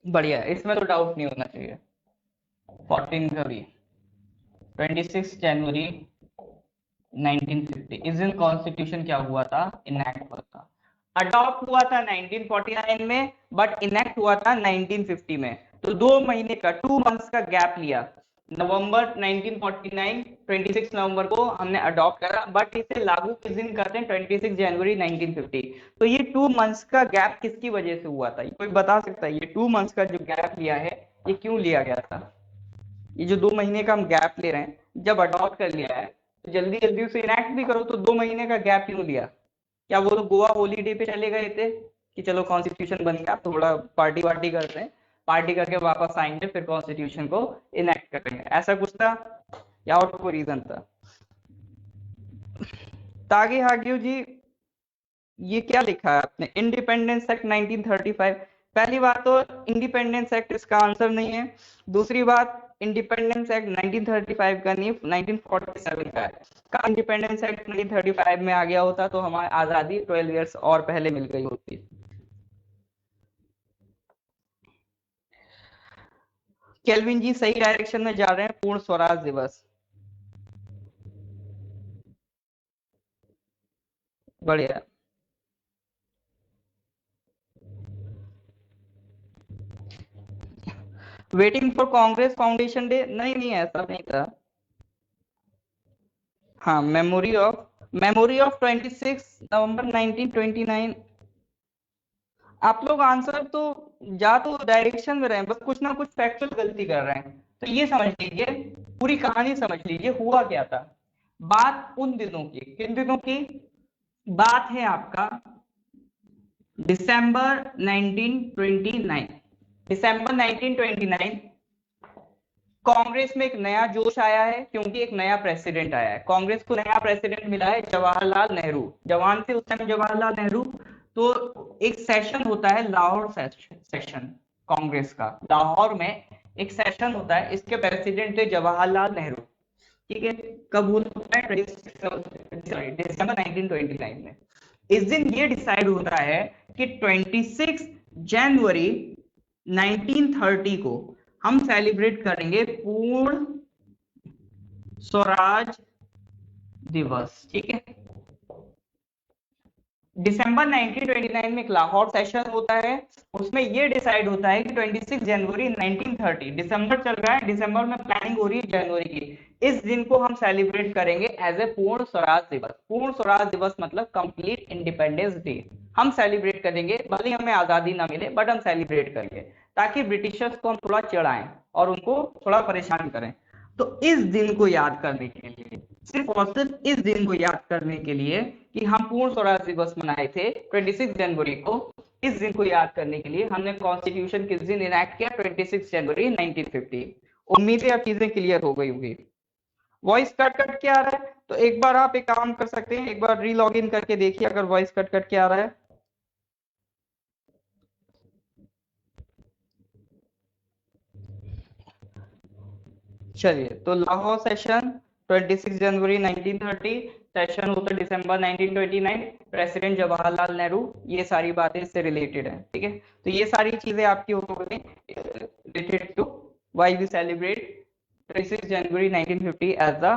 बढ़िया, इसमें तो डाउट नहीं होना चाहिए। 14 फरवरी, 26 जनवरी 1950 इस दिन कॉन्स्टिट्यूशन क्या हुआ था? इनैक्ट हुआ था। अडॉप्ट हुआ था 1949 में, बट इनैक्ट हुआ था 1950 में। तो 2 महीने का, 2 मंथ्स का गैप लिया। नवंबर 1949, 26 नवंबर को हमने अडॉप्ट करा, बट इसे लागू किस दिन करते हैं? 26 जनवरी 1950। तो ये 2 मंथ्स का गैप किसकी वजह से हुआ था? कोई बता सकता है ये 2 मंथ्स का जो गैप लिया है, ये क्यों लिया गया था? ये जो 2 महीने का हम गैप ले रहे हैं, जब अडॉप्ट कर लिया है तो जल्दी जल्दी उसे इनैक्ट भी करो, तो 2 महीने का गैप क्यों लिया? क्या वो लोग गोवा हॉलीडे पे चले गए थे कि चलो कॉन्स्टिट्यूशन बन गया, थोड़ा पार्टी वार्टी करते हैं, पार्टी करके वापस आएंगे फिर कॉन्स्टिट्यूशन को इनैक्ट करेंगे, ऐसा कुछ था या और कोई रीजन था? तागे हाग्यू जी, ये क्या लिखा है आपने? Independence act 1935। पहली बात तो इंडिपेंडेंस एक्ट इसका आंसर नहीं है। दूसरी बात, इंडिपेंडेंस एक्ट 1935 का नहीं, 1947 का है। का इंडिपेंडेंस एक्ट 1935 में आ गया होता तो हमारी आजादी 12 इयर्स और पहले मिल गई होती। केल्विन जी सही डायरेक्शन में जा रहे हैं। पूर्ण स्वराज दिवस, बढ़िया। Waiting for Congress foundation day, नहीं नहीं ऐसा नहीं था। हाँ, मेमोरी ऑफ 26 नवंबर 1929। आप लोग आंसर तो जा तो डायरेक्शन में रहे हैं, बस कुछ ना कुछ फैक्चुअल गलती कर रहे हैं। तो ये समझ लीजिए, पूरी कहानी समझ लीजिए हुआ क्या था। बात उन दिनों की, किन दिनों की बात है? आपका दिसंबर 1929। दिसंबर 1929 कांग्रेस में एक नया जोश आया है, क्योंकि एक नया प्रेसिडेंट आया है। कांग्रेस को नया प्रेसिडेंट मिला है, जवाहरलाल नेहरू। जवान थे उस टाइम जवाहरलाल नेहरू। तो एक सेशन होता है, लाहौर सेशन, कांग्रेस का लाहौर में एक सेशन होता है। इसके प्रेसिडेंट थे जवाहरलाल नेहरू। ठीक है, कब होता है? दिसंबर 1929 में। इस दिन ये डिसाइड होता है कि 26 जनवरी 1930 को हम सेलिब्रेट करेंगे पूर्ण स्वराज दिवस। ठीक है, दिसंबर 1929 में एक लाहौर सेशन होता है। उसमें ये डिसाइड होता है कि 26 जनवरी 1930, दिसंबर चल रहा है, दिसंबर में प्लानिंग हो रही है जनवरी की, इस दिन को हम सेलिब्रेट करेंगे एज ए पूर्ण स्वराज दिवस। पूर्ण स्वराज दिवस मतलब कंप्लीट इंडिपेंडेंस डे। हम सेलिब्रेट करेंगे, भले हमें आजादी ना मिले, बट हम सेलिब्रेट करेंगे, ताकि ब्रिटिशर्स को हम थोड़ा चिढ़ाएं और उनको थोड़ा परेशान करें। तो इस दिन को याद करने के लिए, सिर्फ और सिर्फ इस दिन को याद करने के लिए कि हम पूर्ण स्वराज दिवस मनाए थे 26 जनवरी को, इस दिन को याद करने के लिए हमने कॉन्स्टिट्यूशन किस दिन इनैक्ट किया? 26 जनवरी 1950। उम्मीद है अब चीजें क्लियर हो गई होगी। वॉइस कट कट के आ रहा है तो एक बार आप एक काम कर सकते हैं, एक बार री लॉग इन करके देखिए अगर वॉइस कट कट के आ रहा है। चलिए, तो लाहौर सेशन 26 जनवरी 1930, सेशन होता दिसंबर 1929, प्रेसिडेंट जवाहरलाल नेहरू। ये सारी बातें इससे रिलेटेड हैं। ठीक है, तो ये सारी चीजें आपकी हो गई related to why we celebrate 26 January 1950 as the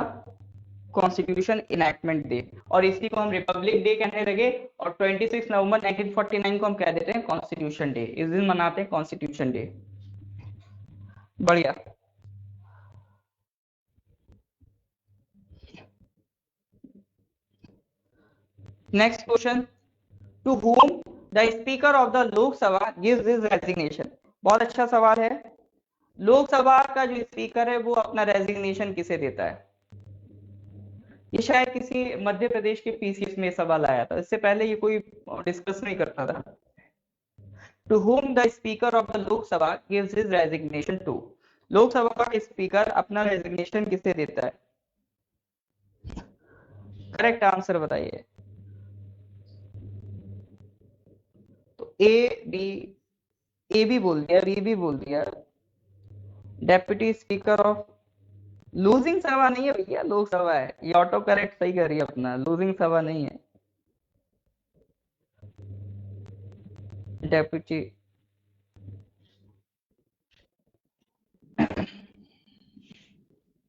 constitution enactment day, और इसी को हम रिपब्लिक डे कहने लगे। और 26 नवंबर 1949 को हम कह देते हैं कॉन्स्टिट्यूशन डे। इस दिन मनाते हैं कॉन्स्टिट्यूशन डे। बढ़िया। Next question, to whom the speaker of the Lok Sabha gives his resignation. बहुत अच्छा सवाल है। लोकसभा का जो स्पीकर है वो अपना रेजिग्नेशन किसे देता है? ये शायद किसी मध्य प्रदेश के पीसीएस में सवाल आया था, इससे पहले ये कोई डिस्कस नहीं करता था। To whom the speaker of the Lok Sabha gives his resignation to. Lok Sabha का स्पीकर अपना रेजिग्नेशन किसे देता है? करेक्ट आंसर बताइए। तो ए भी बोल दिया, बी भी बोल दिया। डेप्यूटी स्पीकर ऑफ, लूजिंग सभा नहीं है भैया, लोकसभा है ये, ऑटो करेक्ट सही करिए अपना, लूजिंग सभा नहीं है। डेप्यूटी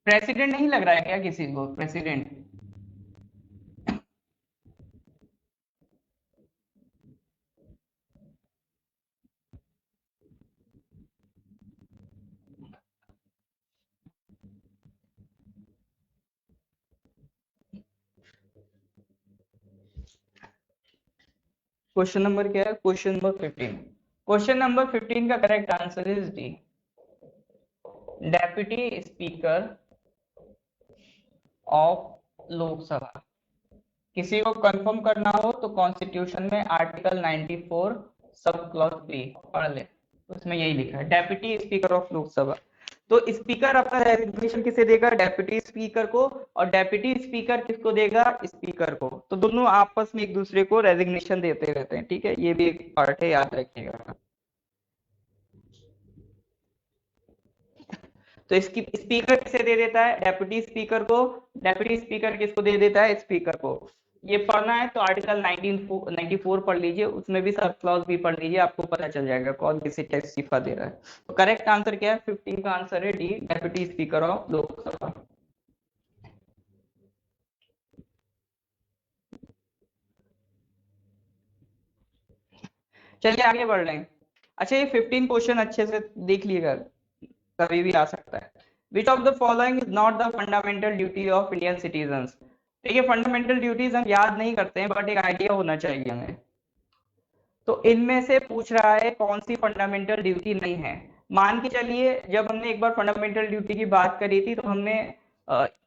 प्रेसिडेंट नहीं लग रहा है क्या किसी को प्रेसिडेंट? क्वेश्चन नंबर क्या है? Question number 15। क्वेश्चन नंबर 15 का correct answer is D, deputy speaker of Lok Sabha. किसी को कंफर्म करना हो तो कॉन्स्टिट्यूशन में आर्टिकल 94 सब क्लॉज बी पढ़ ले, उसमें यही लिखा है, डेप्यूटी स्पीकर ऑफ लोकसभा। तो स्पीकर अपना रेजिग्नेशन किसे देगा? डेप्यूटी स्पीकर को। और डेप्यूटी स्पीकर किसको देगा? स्पीकर को। तो दोनों आपस में एक दूसरे को रेजिग्नेशन देते रहते हैं, ठीक है, ये भी एक पार्ट है, याद रखिएगा। तो इसकी स्पीकर किसे दे देता है? डेप्यूटी स्पीकर को। डेप्यूटी स्पीकर किसको दे देता है? स्पीकर को। ये पढ़ना है तो आर्टिकल 1994 पढ़ लीजिए, उसमें भी सब क्लॉज भी पढ़ लीजिए, आपको पता चल जाएगा कौन किसे क्या इस्तीफा दे रहा है। तो करेक्ट आंसर क्या है? 15 का आंसर है D, deputy speaker of Lok Sabha. चलिए आगे बढ़ रहे हैं। अच्छा, ये 15 क्वेश्चन अच्छे से देख लीजिएगा, कभी भी आ सकता है। विच of the following is not the fundamental duty of Indian citizens? देखिए फंडामेंटल ड्यूटीज हम याद नहीं करते हैं, बट एक आइडिया होना चाहिए हमें। तो इनमें से पूछ रहा है कौन सी फंडामेंटल ड्यूटी नहीं है। मान के चलिए जब हमने एक बार फंडामेंटल ड्यूटी की बात करी थी तो हमने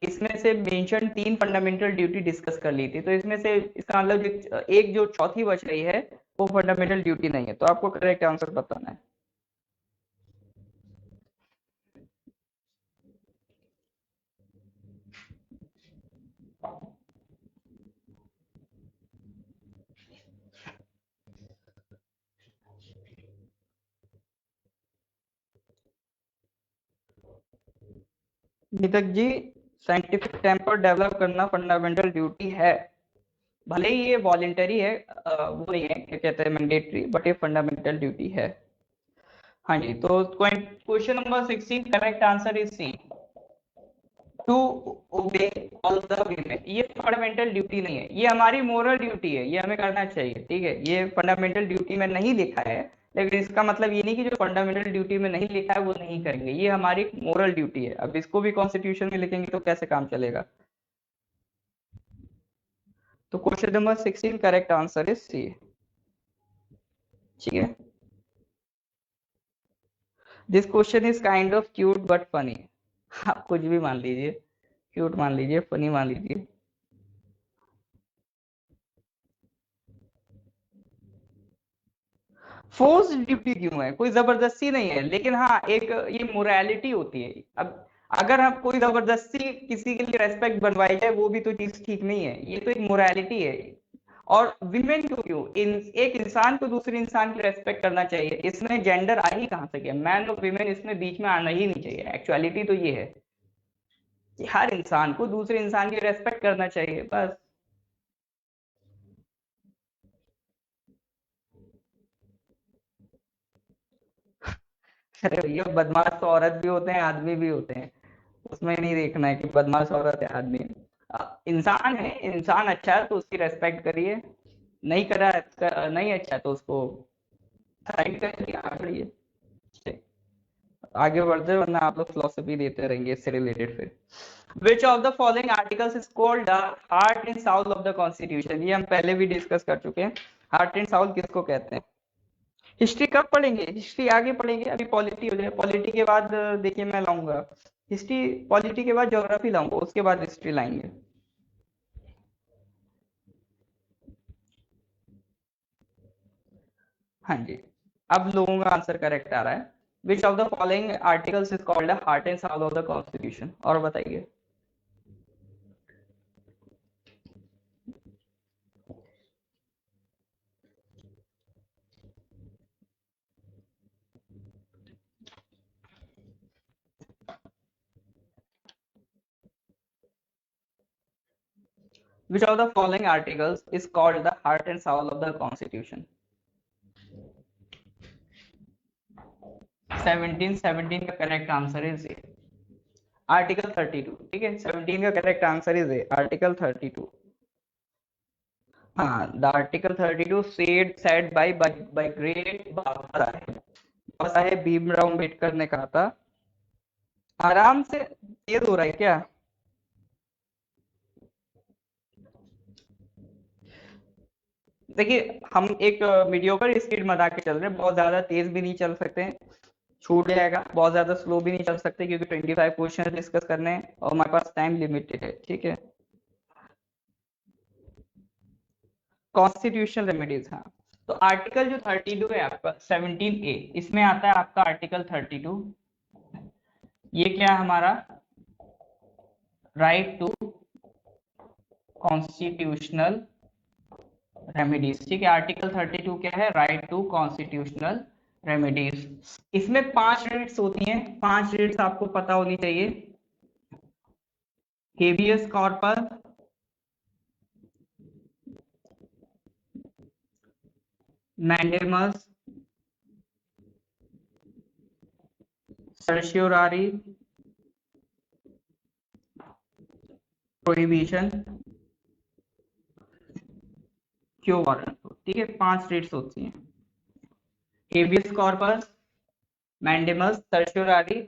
इसमें से मेंशन 3 फंडामेंटल ड्यूटी डिस्कस कर ली थी, तो इसमें से इसका मतलब एक जो चौथी बच रही है वो फंडामेंटल ड्यूटी नहीं है। तो आपको करेक्ट आंसर बताना है। नितक जी, साइंटिफिक टेम्पर डेवलप करना फंडामेंटल ड्यूटी है, भले ही ये वॉलेंटरी है, वो नहीं है क्या कहते हैं मैंडेटरी, बट ये फंडामेंटल ड्यूटी है। हाँ जी, तो question number 16 correct answer is C, to obey all the women. ये फंडामेंटल ड्यूटी नहीं है, ये हमारी मोरल ड्यूटी है, ये हमें करना चाहिए, ठीक है। ये फंडामेंटल ड्यूटी में नहीं लिखा है, लेकिन इसका मतलब ये नहीं कि जो फंडामेंटल ड्यूटी में नहीं लिखा है वो नहीं करेंगे, ये हमारी मोरल ड्यूटी है। अब इसको भी कॉन्स्टिट्यूशन में लिखेंगे तो कैसे काम चलेगा? तो question number 16 correct answer is C, ठीक है। This question is kind of cute but funny. आप कुछ भी मान लीजिए, क्यूट मान लीजिए, फनी मान लीजिए। फोर्स ड्यूटी क्यों है? कोई जबरदस्ती नहीं है, लेकिन हाँ एक ये मोरालिटी होती है। अब अगर हम कोई जबरदस्ती किसी के लिए रेस्पेक्ट बनवाई जाए वो भी तो चीज ठीक नहीं है, ये तो एक मोरालिटी है। और विमेन क्यों एक इंसान को दूसरे इंसान की रेस्पेक्ट करना चाहिए, इसमें जेंडर आ ही कहाँ से गया? मैन और विमेन इसमें बीच में आना ही नहीं चाहिए। एक्चुअलिटी तो ये है कि हर इंसान को दूसरे इंसान की रेस्पेक्ट करना चाहिए, बस। अरे भैया बदमाश तो औरत भी होते हैं आदमी भी होते हैं, उसमें नहीं देखना है कि बदमाश औरत है आदमी है। इंसान है, इंसान अच्छा है तो उसकी रेस्पेक्ट करिए, नहीं करा नहीं अच्छा तो उसको साइड करिए, आगे बढ़िए। आगे बढ़ते वरना आप लोग फिलोसफी देते रहेंगे इससे रिलेटेड फिर। विच of the following articles is called the heart and Saul of the constitution? ये हम पहले भी डिस्कस कर चुके हैं। हार्ट एंड साउल किसको कहते हैं? हिस्ट्री कब पढ़ेंगे? हिस्ट्री आगे पढ़ेंगे, अभी पॉलिटी हो जाए, पॉलिटी के बाद देखिए मैं लाऊंगा हिस्ट्री, पॉलिटी के बाद ज्योग्राफी लाऊंगा, उसके बाद हिस्ट्री लाएंगे। हाँ जी। अब लोगों का आंसर करेक्ट आ रहा है। विच of the following articles is called heart and Saul of the constitution, और बताइए। Which of the following articles is called the heart and soul of the Constitution? 17 का correct answer is A, article 32। ठीक है, 17 का correct answer is A, article 32। हाँ, the article 32 said by great Baba Saheb, Baba Saheb Bhimrao Ambedkar ने कहा था। आराम से, तेज हो रहा है क्या? देखिए हम एक मीडियोकर स्पीड में के चल रहे हैं, बहुत ज्यादा तेज भी नहीं चल सकते हैं, छूट जाएगा, बहुत ज्यादा स्लो भी नहीं चल सकते, क्योंकि 25 क्वेश्चन डिस्कस करने हैं और हमारे पास टाइम लिमिटेड है। ठीक है, कॉन्स्टिट्यूशनल रेमेडीज, हाँ। तो आर्टिकल जो 32 है आपका 17A, इसमें आता है आपका आर्टिकल 32, ये क्या है हमारा, राइट टू कॉन्स्टिट्यूशनल रेमेडीज। ठीक है, आर्टिकल 32 क्या है, राइट टू कॉन्स्टिट्यूशनल रेमेडीज। इसमें 5 रेट्स होती हैं, 5 रेट्स आपको पता होनी चाहिए। हेबियस कॉर्पस, मैंडेमस, सर्शियोरारी, प्रोहिबिशन, क्यो वारंट। ठीक है, 5 रेट्स होती हैं, हेबियस कॉर्पस, मैंडेमस, सर्शियोरारी,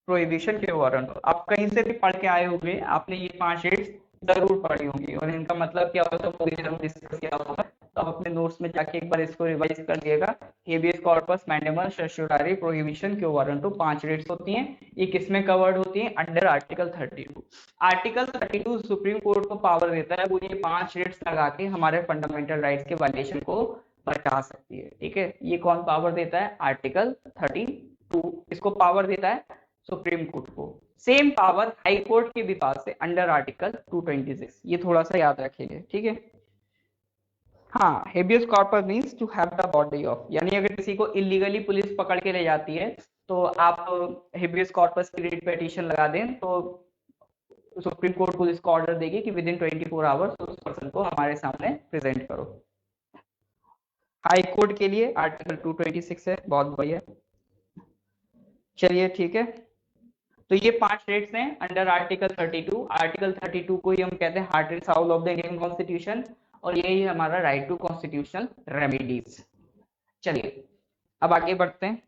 प्रोहिबिशन, क्यो वारंट। आप कहीं से भी पढ़ के आए होंगे, आपने ये 5 रेट्स जरूर पढ़ी होंगी, और इनका मतलब क्या होता है पूरी तरह डिस्कस किया होगा, तो आप अपने नोट्स में जाके एक बार इसको रिवाइज कर दिएगा। हेबियस कॉर्पस, मैंडेमस, सर्शियोरारी, प्रोहिबिशन, क्यो वारंट, 5 रेट्स होती हैं। ये किसमें कवर्ड होती हैं, under article 32। Article 32 supreme court को पावर देता है, वो ये 5 रेट्स लगा के हमारे फंडामेंटल राइट्स के वायलेशन को बचा सकती है। ठीक है, ये कौन पावर देता है, आर्टिकल 32 इसको पावर देता है सुप्रीम कोर्ट को। सेम पावर हाई कोर्ट के भी पास है अंडर आर्टिकल 226, ये थोड़ा सा याद रखेंगे। ठीक है, हाँ, habeas corpus means to have the body of, यानी अगर किसी को इलीगली पुलिस पकड़ के ले जाती है, तो आप हेबियस कॉर्पस की रिट पिटीशन लगा दें, तो सुप्रीम कोर्ट पुलिस को ऑर्डर देगी कि विद इन 24 आवर्स उस पर्सन को हमारे सामने प्रेजेंट करो। हाई कोर्ट के लिए आर्टिकल 226 है, बहुत बढ़िया। चलिए ठीक है, तो ये 5 रेट्स हैं अंडर आर्टिकल 32। आर्टिकल 32 को ही हम कहते हैं heart and Saul of the Indian constitution, और यही है हमारा राइट टू कॉन्स्टिट्यूशनल रेमेडीज। चलिए अब आगे बढ़ते हैं।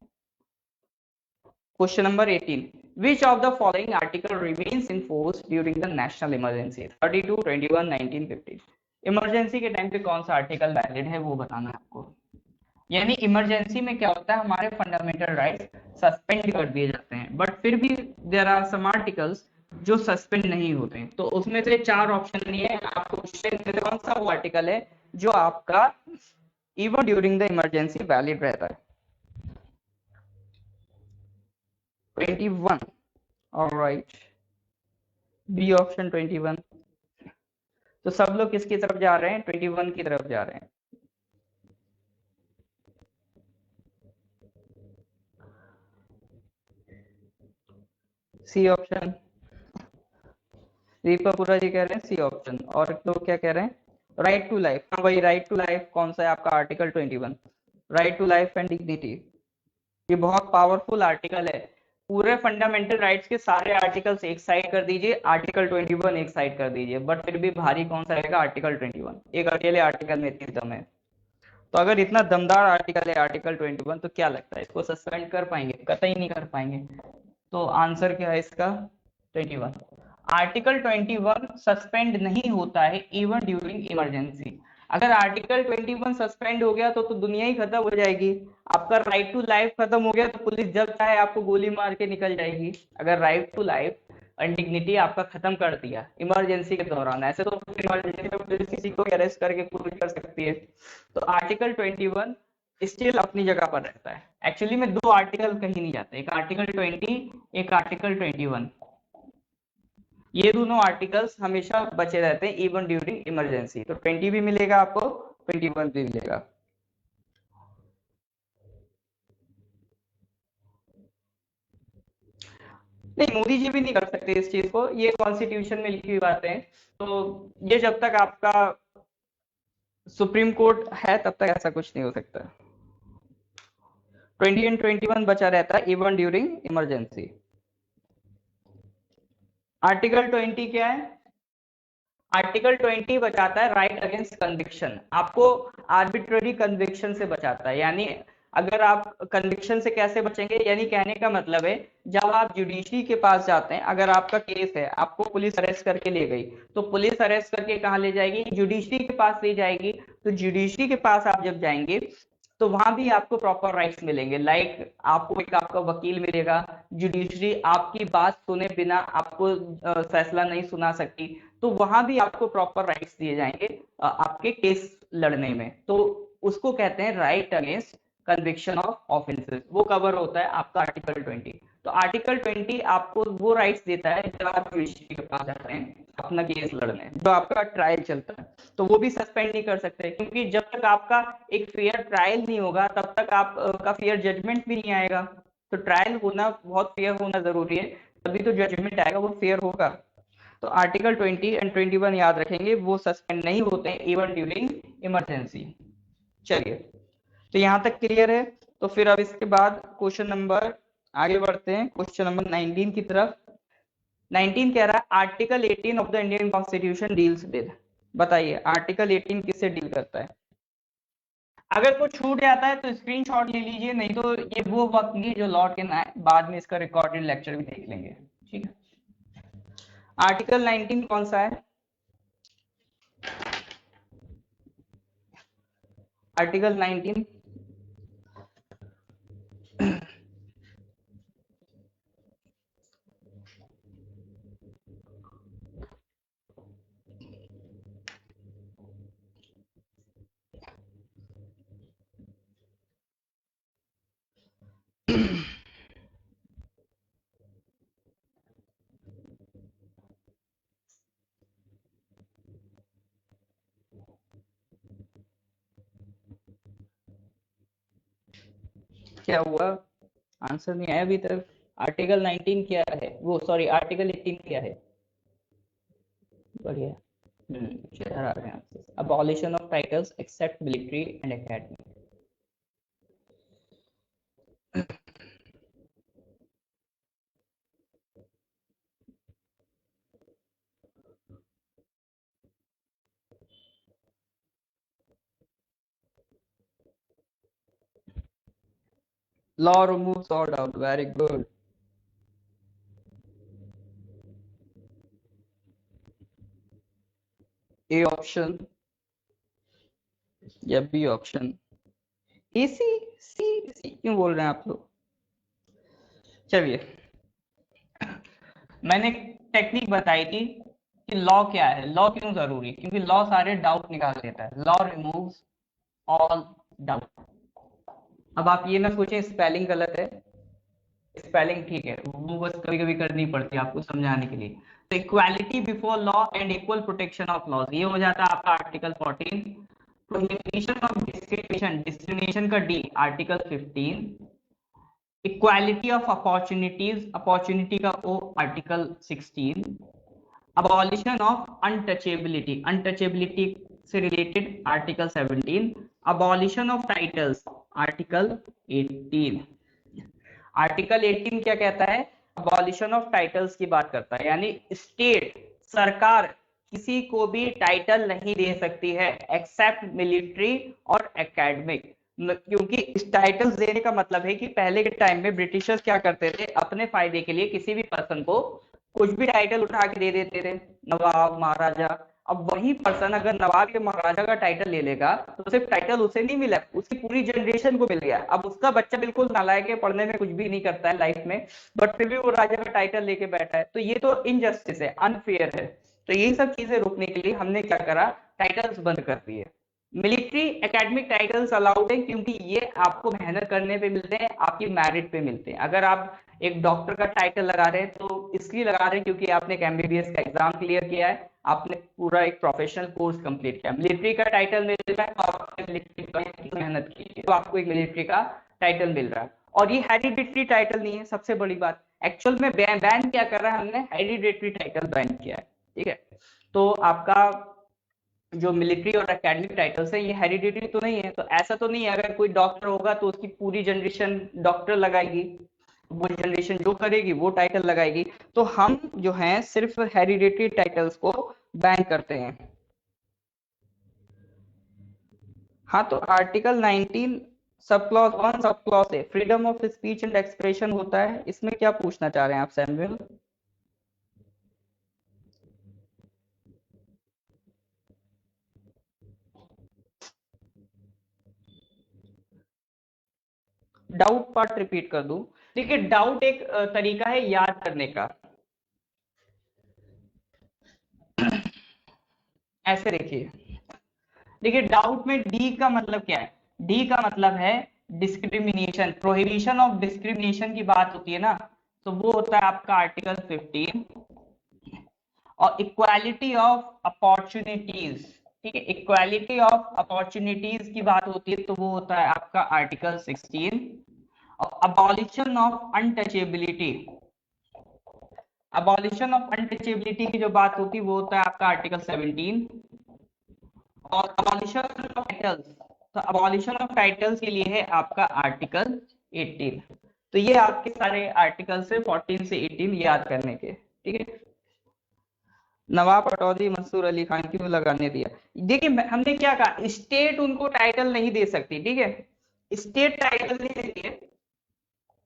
Question number 18, which of the following article remains in force during the national emergency? 32, 21, 19, 15। Emergency के टाइम पे कौन सा आर्टिकल वैलिड है वो बताना है आपको। यानी इमरजेंसी में क्या होता है, हमारे फंडामेंटल राइट्स सस्पेंड कर दिए जाते हैं, बट फिर भी देयर आर सम आर्टिकल्स जो सस्पेंड नहीं होते हैं। तो उसमें से 4 ऑप्शन लिए आपको, कौन सा वो आर्टिकल है जो आपका even during the emergency valid रहता है। 21, ऑलराइट, बी ऑप्शन 21। तो सब लोग किसकी तरफ जा रहे हैं, 21 की तरफ जा रहे हैं। सी ऑप्शन, दीपकपुरा जी कह रहे हैं सी ऑप्शन, और लोग क्या कह रहे हैं, राइट टू लाइफ। हाँ भाई, राइट टू लाइफ कौन सा है आपका, article 21, right to life and dignity. ये बहुत पावरफुल आर्टिकल है। पूरे फंडामेंटल राइट्स के सारे आर्टिकल्स एक साइड कर दीजिए, आर्टिकल 21 एक साइड कर दीजिए, बट फिर भी भारी कौन सा रहेगा, आर्टिकल 21। एक अकेले आर्टिकल में इतनी दम है। तो अगर इतना दमदार आर्टिकल है आर्टिकल 21, तो क्या लगता है इसको सस्पेंड कर पाएंगे, कतई नहीं कर पाएंगे। तो आंसर क्या है इसका, 21। आर्टिकल 21 सस्पेंड नहीं होता है इवन ड्यूरिंग इमरजेंसी। अगर आर्टिकल 21 सस्पेंड हो गया तो दुनिया ही खत्म हो जाएगी। आपका राइट टू लाइफ खत्म हो गया तो पुलिस जब चाहे आपको गोली मार के निकल जाएगी। अगर राइट टू लाइफ और डिग्निटी आपका खत्म कर दिया इमरजेंसी के दौरान, ऐसे तो इमरजेंसी में पुलिस किसी को अरेस्ट करके कुछ कर सकती है। तो आर्टिकल 21 स्टिल अपनी जगह पर रहता है। एक्चुअली में दो आर्टिकल कहीं नहीं जाते, एक आर्टिकल 20, एक आर्टिकल 21। ये दोनों आर्टिकल्स हमेशा बचे रहते हैं इवन ड्यूरिंग इमरजेंसी। तो 20 भी मिलेगा आपको, 21 भी मिलेगा। नहीं, मोदी जी भी नहीं कर सकते इस चीज को, ये कॉन्स्टिट्यूशन में लिखी हुई बातें हैं। तो ये जब तक आपका सुप्रीम कोर्ट है तब तक ऐसा कुछ नहीं हो सकता। 20 एंड 21 बचा रहता है इवन ड्यूरिंग इमरजेंसी। आर्टिकल 20 क्या है? आर्टिकल 20 बचाता है राइट अगेंस्ट कन्विक्शन। आपको आर्बिट्ररी कन्विक्शन से बचाता है। यानी अगर आप कन्विक्शन से कैसे बचेंगे, यानी कहने का मतलब है जब आप जुडिशरी के पास जाते हैं, अगर आपका केस है, आपको पुलिस अरेस्ट करके ले गई, तो पुलिस अरेस्ट करके कहाँ ले जाएगी? जुडिशरी के पास ले जाएगी। तो जुडिशरी के पास आप जब जाएंगे तो वहां भी आपको प्रॉपर राइट्स मिलेंगे। लाइक आपको एक आपका वकील मिलेगा, जुडिशरी आपकी बात सुने बिना आपको फैसला नहीं सुना सकती। तो वहां भी आपको प्रॉपर राइट्स दिए जाएंगे आपके केस लड़ने में। तो उसको कहते हैं right against conviction of offences. वो कवर होता है आपका आर्टिकल 20। तो आर्टिकल 20 आपको वो राइट्स देता है जब आप जुडिशरी के पास जाते हैं अपना केस लड़ने, जो आपका ट्रायल चलता है। तो वो भी सस्पेंड नहीं कर सकते, क्योंकि जब तक आपका एक फेयर ट्रायल नहीं होगा तब तक आपका फेयर जजमेंट भी नहीं आएगा। तो ट्रायल होना, बहुत फेयर होना जरूरी है, तभी तो जजमेंट आएगा, वो फेयर होगा। तो आर्टिकल 20 एंड 21 याद रखेंगे, वो सस्पेंड नहीं होते हैं इवन ड्यूरिंग इमरजेंसी। चलिए, तो यहां तक क्लियर है। तो फिर अब इसके बाद क्वेश्चन नंबर, आगे बढ़ते हैं क्वेश्चन नंबर 19 की तरफ। 19 कह रहा है article 18 of the Indian constitution deals with. बताइए आर्टिकल 18 किससे डील करता है? अगर कुछ छूट जाता है तो स्क्रीनशॉट ले लीजिए, नहीं तो ये वो वक्त नहीं जो लौट के ना आए, बाद में इसका रिकॉर्डेड लेक्चर भी देख लेंगे। ठीक है, आर्टिकल 19 कौन सा है? आर्टिकल 19 क्या हुआ? आंसर नहीं आया अभी तक। आर्टिकल 19 क्या है, वो सॉरी आर्टिकल 18 क्या है? बढ़िया। आ रहे हैं। Abolition of titles except military and academy. Law removes all doubt. Very good. A option या B option? A C, C क्यों बोल रहे हैं आप लोग? चलिए, मैंने टेक्निक बताई थी कि लॉ क्या है, लॉ क्यों जरूरी, क्योंकि लॉ सारे डाउट निकाल देता है। Law removes all doubt. अब आप ये ना सोचें स्पेलिंग गलत है, स्पेलिंग ठीक है, वो बस कभी कभी करनी पड़ती है आपको समझाने के लिए। तो equality before law and equal protection of laws, ये हो जाता है आपका article 14। Prohibition of discrimination, discrimination का D article 15। Equality of opportunities, opportunity का O article 16। Abolition of untouchability, untouchability से related article 17। Abolition of titles article 18। Article 18 क्या कहता है? अबॉलिशन ऑफ टाइटल्स की बात करता है, यानी स्टेट, सरकार किसी को भी टाइटल नहीं दे सकती है एक्सेप्ट मिलिट्री और एकेडमिक। क्योंकि इस टाइटल्स देने का मतलब है कि पहले के टाइम में ब्रिटिशर्स क्या करते थे, अपने फायदे के लिए किसी भी पर्सन को कुछ भी टाइटल उठा के दे देते थे, नवाब, महाराजा। अब वही पर्सन अगर नवाब के महाराजा का टाइटल ले लेगा तो सिर्फ टाइटल उसे नहीं मिला, उसकी पूरी जनरेशन को मिल गया। अब उसका बच्चा बिल्कुल नालायक है, पढ़ने में कुछ भी नहीं करता है लाइफ में, बट फिर भी वो राजा का टाइटल लेके बैठा है, तो ये तो इनजस्टिस है, अनफेयर है। तो यही सब चीजें रोकने के लिए हमने क्या करा, टाइटल्स बंद कर दिए। मिलिट्री एकेडमिक टाइटल्स अलाउड है क्योंकि ये आपको मेहनत करने पे मिलते हैं, आपकी मेरिट पे मिलते हैं। अगर आप एक डॉक्टर का टाइटल लगा रहे हैं तो इसलिए लगा रहे हैं क्योंकि आपने एक एमबीबीएस का एग्जाम क्लियर किया है, आपने पूरा एक प्रोफेशनल कोर्स कंप्लीट किया। मिलिट्री का टाइटल मिल रहा है तो आपने मिलिट्री की मेहनत की है, तो आपको एक मिलिट्री का टाइटल मिल रहा है। और ये हेरिडिटरी टाइटल नहीं है, सबसे बड़ी बात। एक्चुअल में बैन क्या कर रहा है, हमने हेरिडिटरी टाइटल बैन किया है, ठीक है। तो आपका जो मिलिट्री और एकेडमिक टाइटल्स है ये हेरिडिटरी तो नहीं है, तो ऐसा तो नहीं है अगर कोई डॉक्टर होगा तो उसकी पूरी जनरेशन डॉक्टर लगाएगी, वो जनरेशन जो करेगी वो टाइटल लगाएगी। तो हम जो है सिर्फ हेरिडिटरी टाइटल्स को बैन करते हैं। हाँ, तो article 19 sub clause 1 sub clause A freedom of speech and expression होता है। इसमें क्या पूछना चाह रहे हैं आप सैमुअल? डाउट पार्ट रिपीट कर दूं? देखिए, डाउट एक तरीका है याद करने का। ऐसे देखिए, देखिए डाउट में डी का मतलब क्या है? डी का मतलब है डिस्क्रिमिनेशन, प्रोहिबिशन ऑफ डिस्क्रिमिनेशन की बात होती है ना, तो वो होता है आपका आर्टिकल 15। और इक्वालिटी ऑफ अपॉर्चुनिटीज, ठीक है, इक्वालिटी ऑफ अपॉर्चुनिटीज की बात होती है तो वो होता है आपका आर्टिकल 16। और abolition of untouchability, abolition of untouchability की जो बात होती है वो होता है आपका आर्टिकल 17। और अबॉलिशन ऑफ टाइटल्स, तो अबॉलिशन ऑफ टाइटल्स के लिए है आपका आर्टिकल 18। तो ये आपके सारे आर्टिकल से 14 से 18 याद करने के, ठीक है। नवाब पटौदी मंसूर अली खान क्यों लगाने दिया? देखिए हमने क्या कहा, स्टेट उनको टाइटल नहीं दे सकती, ठीक है, स्टेट टाइटल नहीं देती है।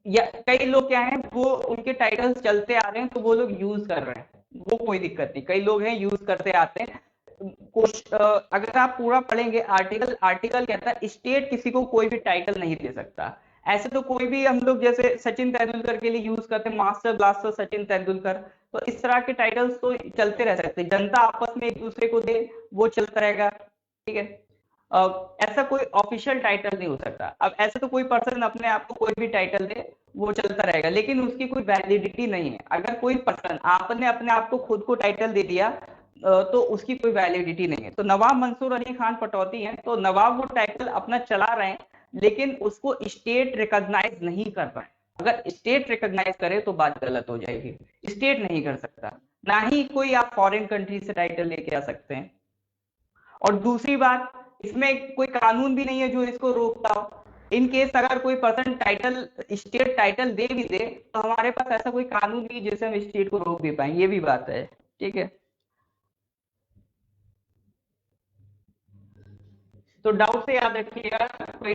या कई लोग क्या है, वो उनके टाइटल्स चलते आ रहे हैं तो वो लोग यूज कर रहे हैं, वो कोई दिक्कत नहीं, कई लोग हैं यूज करते आते हैं। अगर आप पूरा पढ़ेंगे आर्टिकल, आर्टिकल कहता है स्टेट किसी को कोई भी टाइटल नहीं दे सकता। ऐसे तो कोई भी, हम लोग जैसे सचिन तेंदुलकर के लिए यूज करते हैं मास्टर ब्लास्टर सचिन तेंदुलकर, तो इस तरह के टाइटल्स तो चलते रह सकते हैं, जनता आपस में एक दूसरे को दे वो चलता रहेगा, ठीक है। ऐसा कोई ऑफिशियल टाइटल नहीं हो सकता। अब ऐसा तो कोई पर्सन अपने आप को कोई भी टाइटल दे वो चलता रहेगा, लेकिन उसकी कोई वैलिडिटी नहीं है। अगर कोई पर्सन, आपने अपने आप को खुद को टाइटल दे दिया तो उसकी कोई वैलिडिटी नहीं है। तो नवाब मंसूर अली खान पटौदी हैं तो नवाब वो टाइटल अपना चला रहे हैं, लेकिन उसको स्टेट रिकॉग्नाइज नहीं कर रहा है। अगर स्टेट रिकॉग्नाइज करे तो बात गलत हो जाएगी, स्टेट नहीं कर सकता, ना ही कोई आप फॉरेन कंट्री से टाइटल लेके आ सकते हैं। और दूसरी बात, इसमें कोई कानून भी नहीं है जो इसको रोकता हो। इन केस अगर कोई पर्सन टाइटल, स्टेट टाइटल दे भी दे तो हमारे पास ऐसा कोई कानून नहीं जिससे हम स्टेट को रोक भी पाए, ये भी बात है, ठीक है। तो डाउट से याद रखिएगा, कोई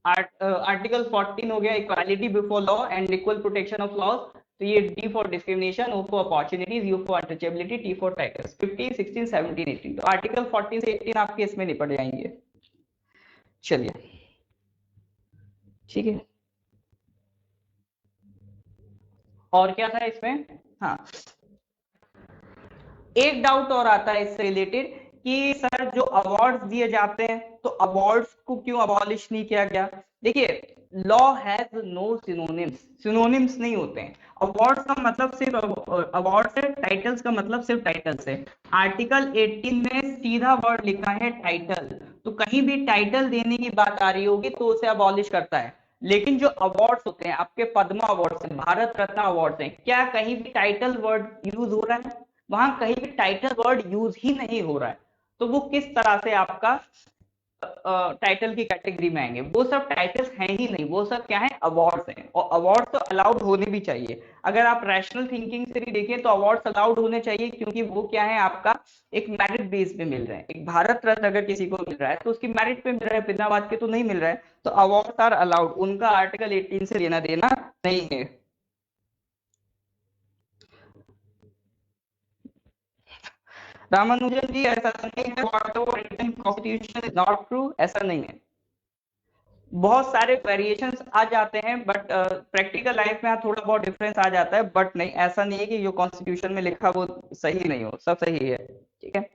आर्टिकल 14 हो गया equality before law and equal protection of laws, तो ये D for discrimination, O for opportunities, U for untouchability, T for titles. 15 16 17 18, तो आर्टिकल 14 से 18 आपके इसमें निपट जाएंगे। चलिए, ठीक है। और क्या था इसमें? हाँ, एक डाउट और आता है इससे रिलेटेड कि सर जो अवार्ड्स दिए जाते हैं तो अवार्ड्स को क्यों अबॉलिश नहीं किया गया? देखिए, law has no synonyms, synonyms नहीं होते हैं। अवार्ड्स का मतलब सिर्फ अवार्ड है, टाइटल्स का मतलब सिर्फ टाइटल्स है। आर्टिकल 18 में सीधा वर्ड लिखा है टाइटल, तो कहीं भी टाइटल देने की बात आ रही होगी तो उसे अबॉलिश करता है। लेकिन जो अवार्ड्स होते हैं आपके, पद्मा अवार्ड्स हैं, भारत रत्न अवार्ड्स हैं, क्या कहीं भी टाइटल वर्ड यूज हो रहा है? वहां कहीं भी टाइटल वर्ड यूज ही नहीं हो रहा है, तो वो किस तरह से आपका टाइटल की कैटेगरी में आएंगे? वो सब टाइटल्स हैं ही नहीं, वो सब क्या है, अवार्ड्स हैं। और अवार्ड तो अलाउड होने भी चाहिए। अगर आप रैशनल थिंकिंग से भी देखें तो अवार्ड्स अलाउड होने चाहिए, क्योंकि वो क्या है आपका एक मेरिट बेस पे मिल रहे हैं। एक भारत रत्न अगर किसी को मिल रहा है तो उसकी मेरिट पे मिल रहा है, बिना बात के तो नहीं मिल रहा है। तो अवार्ड्स आर अलाउड, उनका आर्टिकल 18 से लेना देना नहीं है। रामानुजन जी ऐसा नहीं है, whatever written constitution is not true, ऐसा नहीं है। बहुत सारे वेरिएशंस आ जाते हैं, बट प्रैक्टिकल लाइफ में थोड़ा बहुत डिफरेंस आ जाता है, बट नहीं, ऐसा नहीं है कि जो कॉन्स्टिट्यूशन में लिखा वो सही नहीं हो, सब सही है। ठीक है,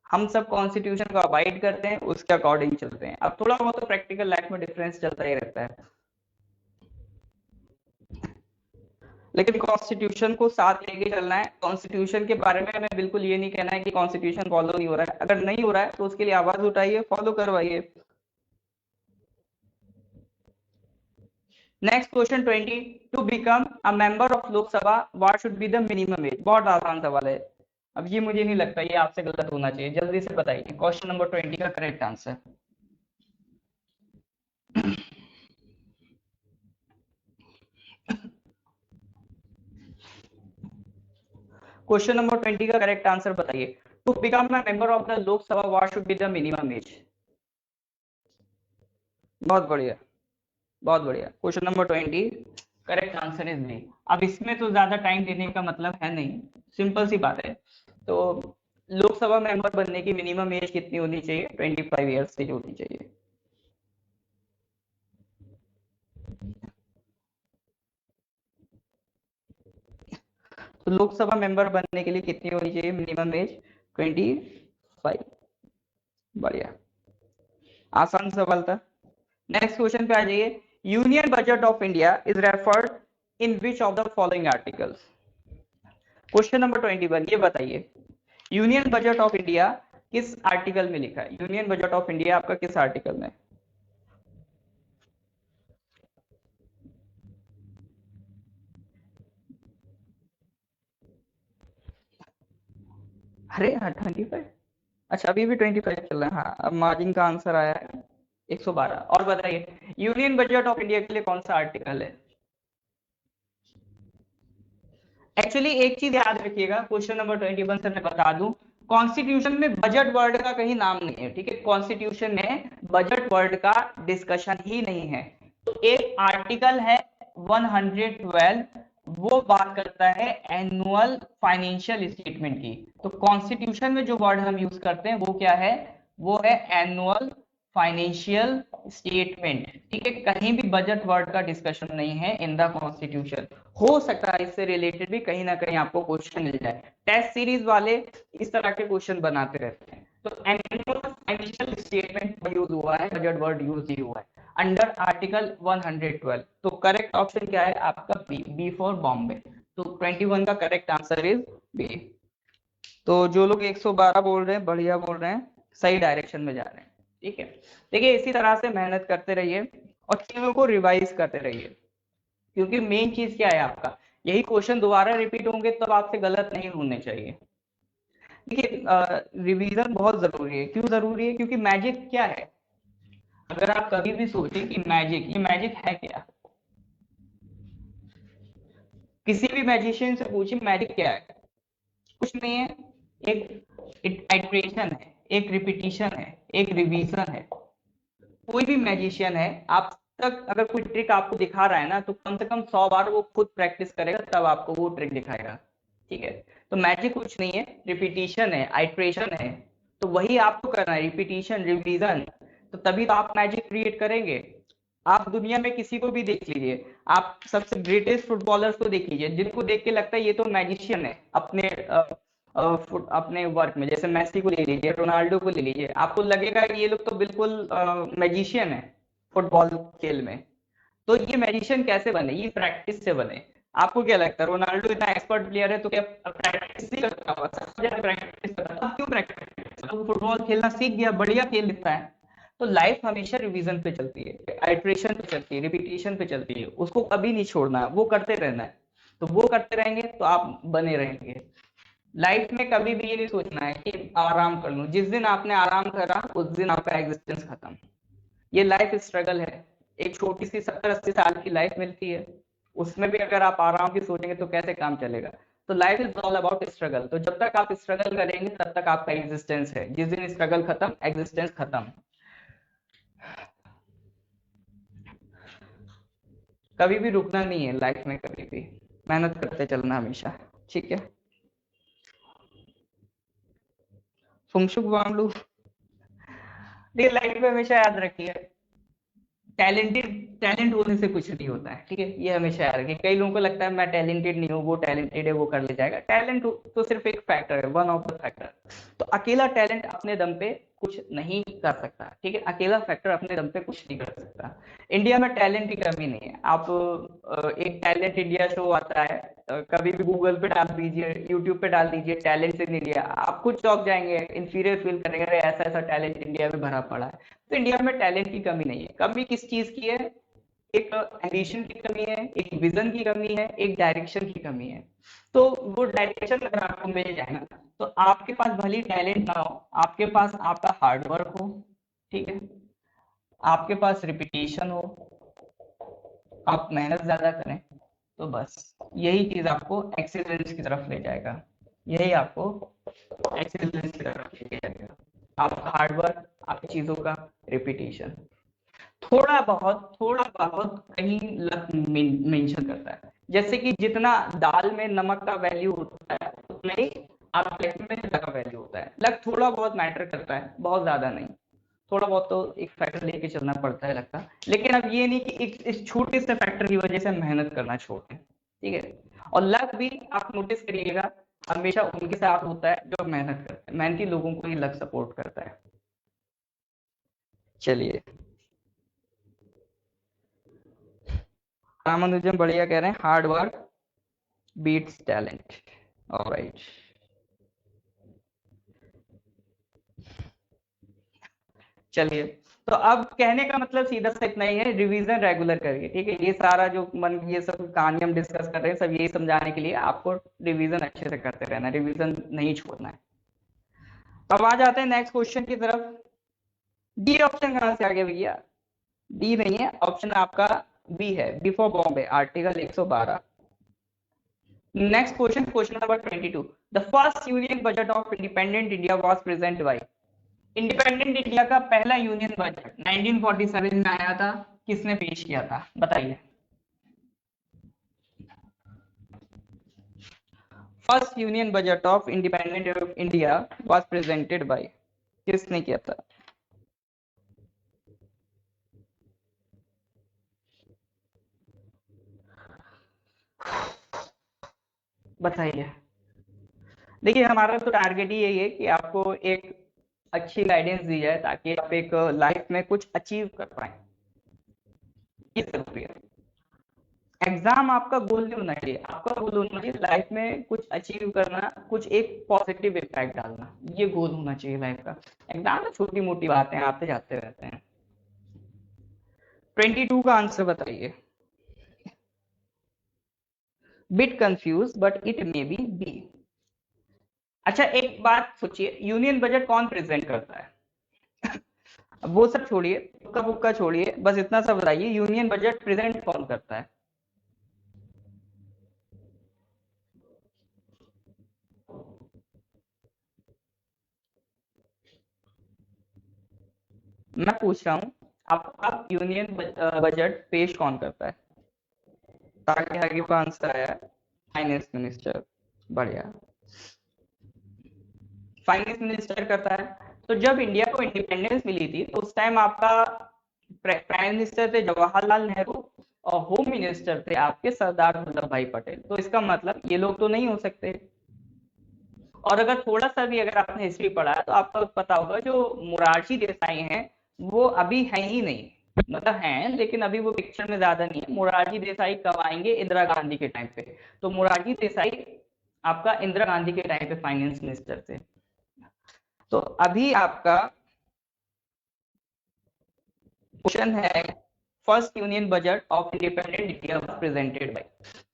हम सब कॉन्स्टिट्यूशन को अवॉइड करते हैं, उसके अकॉर्डिंग चलते हैं। अब थोड़ा बहुत तो प्रैक्टिकल लाइफ में डिफरेंस चलता ही रहता है, लेकिन कॉन्स्टिट्यूशन को साथ लेके चलना है। कॉन्स्टिट्यूशन के बारे में हमें बिल्कुल ये नहीं कहना है कि कॉन्स्टिट्यूशन फॉलो नहीं हो रहा है। अगर नहीं हो रहा है तो उसके लिए आवाज उठाइए, फॉलो करवाइए। Next question 20, to become a member of Lok Sabha what should be the minimum age. बहुत आसान सवाल है। अब ये मुझे नहीं लगता ये आपसे गलत होना चाहिए, जल्दी से बताइए क्वेश्चन नंबर 20 का करेक्ट आंसर। क्वेश्चन नंबर 20 का करेक्ट आंसर बताइए। To become a member of the Lok Sabha what should be the minimum age. बहुत बढ़िया, बहुत बढ़िया। Question number 20 correct answer is B. अब इसमें तो ज्यादा टाइम देने का मतलब है नहीं, सिंपल सी बात है। तो लोकसभा मेंबर बनने की मिनिमम एज कितनी होनी चाहिए? 25 ईयर्स की होनी चाहिए। तो लोकसभा मेंबर बनने के लिए कितनी होनी चाहिए मिनिमम एज? 25। बढ़िया, आसान सवाल था। नेक्स्ट क्वेश्चन पे आ जाइए। Union budget of India is referred in which of the following articles. Question number 21, ये बताइए यूनियन बजट ऑफ इंडिया किस आर्टिकल में लिखा है? यूनियन बजट ऑफ इंडिया आपका किस आर्टिकल में? अरे हाँ 25। अच्छा अभी भी 25 चल रहा है। हाँ अब मार्जिन का आंसर आया है 112। और बताइए यूनियन बजट ऑफ इंडिया के लिए कौन सा आर्टिकल है? एक्चुअली एक चीज याद रखिएगा, क्वेश्चन नंबर 21 से मैं बता दूं, कॉन्स्टिट्यूशन में बजट वर्ड का कहीं नाम नहीं है। ठीक है, कॉन्स्टिट्यूशन में बजट वर्ड का डिस्कशन ही नहीं है। तो एक आर्टिकल है 112, वो बात करता है एनुअल फाइनेंशियल स्टेटमेंट की। तो कॉन्स्टिट्यूशन में जो वर्ड हम यूज करते हैं वो क्या है? वो है एनुअल फाइनेंशियल स्टेटमेंट। ठीक है, कहीं भी बजट वर्ड का डिस्कशन नहीं है इन द कॉन्स्टिट्यूशन। हो सकता है इससे रिलेटेड भी कहीं ना कहीं आपको क्वेश्चन मिल जाए, टेस्ट सीरीज वाले इस तरह के क्वेश्चन बनाते रहते हैं। तो एनुअल फाइनेंशियल स्टेटमेंट यूज हुआ है, बजट वर्ड यूज ही हुआ है अंडर आर्टिकल 112। तो करेक्ट ऑप्शन क्या है आपका? B, B for Bombay. तो 21 का करेक्ट आंसर इज बी। तो जो लोग 112 बोल रहे हैं, बढ़िया बोल रहे हैं, सही डायरेक्शन में जा रहे हैं। ठीक है, देखिए इसी तरह से मेहनत करते रहिए और चीजों को रिवाइज करते रहिए, क्योंकि मेन चीज क्या है आपका, यही क्वेश्चन दोबारा रिपीट होंगे तब आपसे गलत नहीं होने चाहिए। देखिए रिवीजन बहुत जरूरी है। क्यों जरूरी है? क्योंकि मैजिक क्या है, अगर आप कभी भी सोचें कि मैजिक, ये मैजिक है क्या, किसी भी मैजिशियन से पूछिए मैजिक क्या है, कुछ नहीं है। एक इटरेशन है, एक रिपीटिशन है, एक रिवीजन है। कोई भी मैजिशियन है, आप तक अगर कोई ट्रिक आपको दिखा रहा है ना, तो कम से कम 100 बार वो खुद प्रैक्टिस करेगा तब आपको वो ट्रिक दिखाएगा। ठीक है, तो मैजिक कुछ नहीं है, रिपीटिशन है, आइट्रेशन है। तो वही आपको करना है, रिपीटिशन, रिवीजन। तो तभी तो आप मैजिक क्रिएट करेंगे। आप दुनिया में किसी को भी देख लीजिए, आप सबसे ग्रेटेस्ट फुटबॉलर्स को देख लीजिए, जिनको देख के लगता है ये तो मैजिशियन है अपने अपने वर्क में। जैसे मैसी को ले लीजिए, रोनाल्डो को ले लीजिए, आपको लगेगा कि ये लोग तो बिल्कुल मैजिशियन है फुटबॉल खेल में। तो ये मैजिशियन कैसे बने? ये प्रैक्टिस से बने। आपको क्या लगता है रोनाल्डो इतना एक्सपर्ट प्लेयर है तो क्या प्रैक्टिस नहीं करता होगा? सबसे ज्यादा प्रैक्टिस करता है। अब क्यों प्रैक्टिस? तो फुटबॉल खेलना सीख गया, बढ़िया खेल लेता है। तो लाइफ हमेशा रिवीजन पे चलती है, आइट्रेशन पे चलती है, रिपीटिशन पे चलती है, उसको कभी नहीं छोड़ना है, वो करते रहना है। तो वो करते रहेंगे तो आप बने रहेंगे। लाइफ में कभी भी ये नहीं सोचना है कि आराम कर लूं। जिस दिन आपने आराम करा उस दिन आपका एग्जिस्टेंस खत्म। ये लाइफ स्ट्रगल है। एक छोटी सी 70-80 साल की लाइफ मिलती है, उसमें भी अगर आप आराम की सोचेंगे तो कैसे काम चलेगा? तो life is all about struggle. तो जब तक आप स्ट्रगल करेंगे तब तक आपका एग्जिस्टेंस है, जिस दिन स्ट्रगल खत्म एग्जिस्टेंस खत्म। कभी भी रुकना नहीं है लाइफ में, कभी भी मेहनत करते चलना हमेशा। ठीक है, फुंगशुक वांगडू। देखिए लाइफ में हमेशा याद रखिए, टैलेंटेड, टैलेंट होने से कुछ नहीं होता है, ठीक है, ये हमेशा याद रखिए। कई लोगों को लगता है मैं टैलेंटेड नहीं हूँ, वो टैलेंटेड है, वो कर ले जाएगा। टैलेंट तो सिर्फ एक फैक्टर है, वन ऑफ द फैक्टर। तो अकेला टैलेंट अपने दम पे कुछ नहीं कर सकता, ठीक है, अकेला फैक्टर अपने दम पे कुछ नहीं कर सकता। इंडिया में टैलेंट की कमी नहीं है। आप एक टैलेंट इंडिया शो आता है, कभी भी गूगल पे डाल दीजिए, यूट्यूब पे डाल दीजिए, टैलेंट इन इंडिया, आप खुद चौंक जाएंगे, इंफीरियर फील करेंगे, अरे ऐसा ऐसा टैलेंट इंडिया में भरा पड़ा है। तो इंडिया में टैलेंट की कमी नहीं है। कमी किस चीज की है? एक एम्बिशन की कमी है, एक विजन की कमी है, एक डायरेक्शन की कमी है। तो वो डायरेक्शन अगर आपको मिल जाए ना, तो आपके पास भले टैलेंट ना हो, आपके पास आपका हार्ड वर्क हो, ठीक है, आपके पास रिपीटेशन हो, आप मेहनत ज्यादा करें, तो बस यही चीज आपको एक्सीलेंस की तरफ ले जाएगा। यही आपको एक्सीलेंस की तरफ ले जाएगा। आपका हार्ड वर्क, आपकी चीजों का रिपीटेशन, थोड़ा बहुत कहीं लक मेंशन करता है। जैसे कि जितना दाल में नमक का वैल्यू होता है, उतना ही आपकी लाइफ में लक का वैल्यू होता है। लक थोड़ा बहुत मैटर करता है, बहुत ज्यादा नहीं। थोड़ा बहुत तो एक फैक्टर लेके चलना पड़ता है लगता, लेकिन अब ये नहीं कि इस छोटे से फैक्टर की वजह से मेहनत करना छोड़ दें, ठीक है। और लक भी आप नोटिस करिएगा, हमेशा उनके साथ होता है जो मेहनत करते हैं। मेहनती लोगों को ही लक सपोर्ट करता है। चलिए, रामानुजन बढ़िया कह रहे हैं, hard work beats talent. Alright, चलिए। तो अब कहने का मतलब सीधा सा इतना ही है, रिवीजन रेगुलर करिए, ठीक है। ये सारा जो मन ये सब कहानी हम डिस्कस कर रहे हैं, सब यही समझाने के लिए आपको रिवीजन अच्छे से करते रहना, रिवीजन नहीं छोड़ना है। अब आ जाते हैं नेक्स्ट क्वेश्चन की तरफ। डी ऑप्शन कहां से आ गया भैया? डी नहीं है ऑप्शन, आपका बी है, B for Bombay, article 112। Next question, question number 22। The first union budget of independent India was present by. Independent India का पहला यूनियन बजट 1947 में आया था, किसने पेश किया था बताइए? First union budget of independent India was presented by, किसने किया था? बताइए। देखिए हमारा तो टारगेट ही यही है कि आपको एक अच्छी गाइडेंस दी जाए, ताकि आप एक लाइफ में कुछ अचीव कर पाए। ये जरूरी है। एग्जाम आपका गोल नहीं होना चाहिए, आपका गोल होना चाहिए लाइफ में कुछ अचीव करना, कुछ एक पॉजिटिव इम्पैक्ट डालना, ये गोल होना चाहिए लाइफ का। एग्जाम में छोटी मोटी बातें आते जाते रहते हैं। 22 का आंसर बताइए। Bit confuse but it may be B. अच्छा एक बात सोचिए, यूनियन बजट कौन प्रेजेंट करता है? अब वो सब छोड़िए, तुक्का बुक्का छोड़िए, बस इतना सा बताइए, यूनियन बजट प्रेजेंट कौन करता है? मैं पूछ रहा हूँ, आपका यूनियन बजट पेश कौन करता है? ताकि आगे का आंसर आया, फाइनेंस मिनिस्टर। बढ़िया, फाइनेंस मिनिस्टर करता है। तो जब इंडिया को इंडिपेंडेंस मिली थी, तो उस टाइम आपका प्राइम मिनिस्टर थे जवाहरलाल नेहरू, और होम मिनिस्टर थे आपके सरदार वल्लभ भाई पटेल। तो इसका मतलब ये लोग तो नहीं हो सकते। और अगर थोड़ा सा भी अगर आपने हिस्ट्री पढ़ा है, तो आपको पता होगा जो मोरारजी देसाई हैं, वो अभी है ही नहीं। मतलब हैं, लेकिन अभी वो पिक्चर में ज्यादा नहीं है। मोरारजी देसाई कब आएंगे? इंदिरा गांधी के टाइम पे। तो मोरारजी देसाई आपका इंदिरा गांधी के टाइम पे फाइनेंस मिनिस्टर थे। तो अभी आपका क्वेश्चन है, first union budget of independent India was presented by.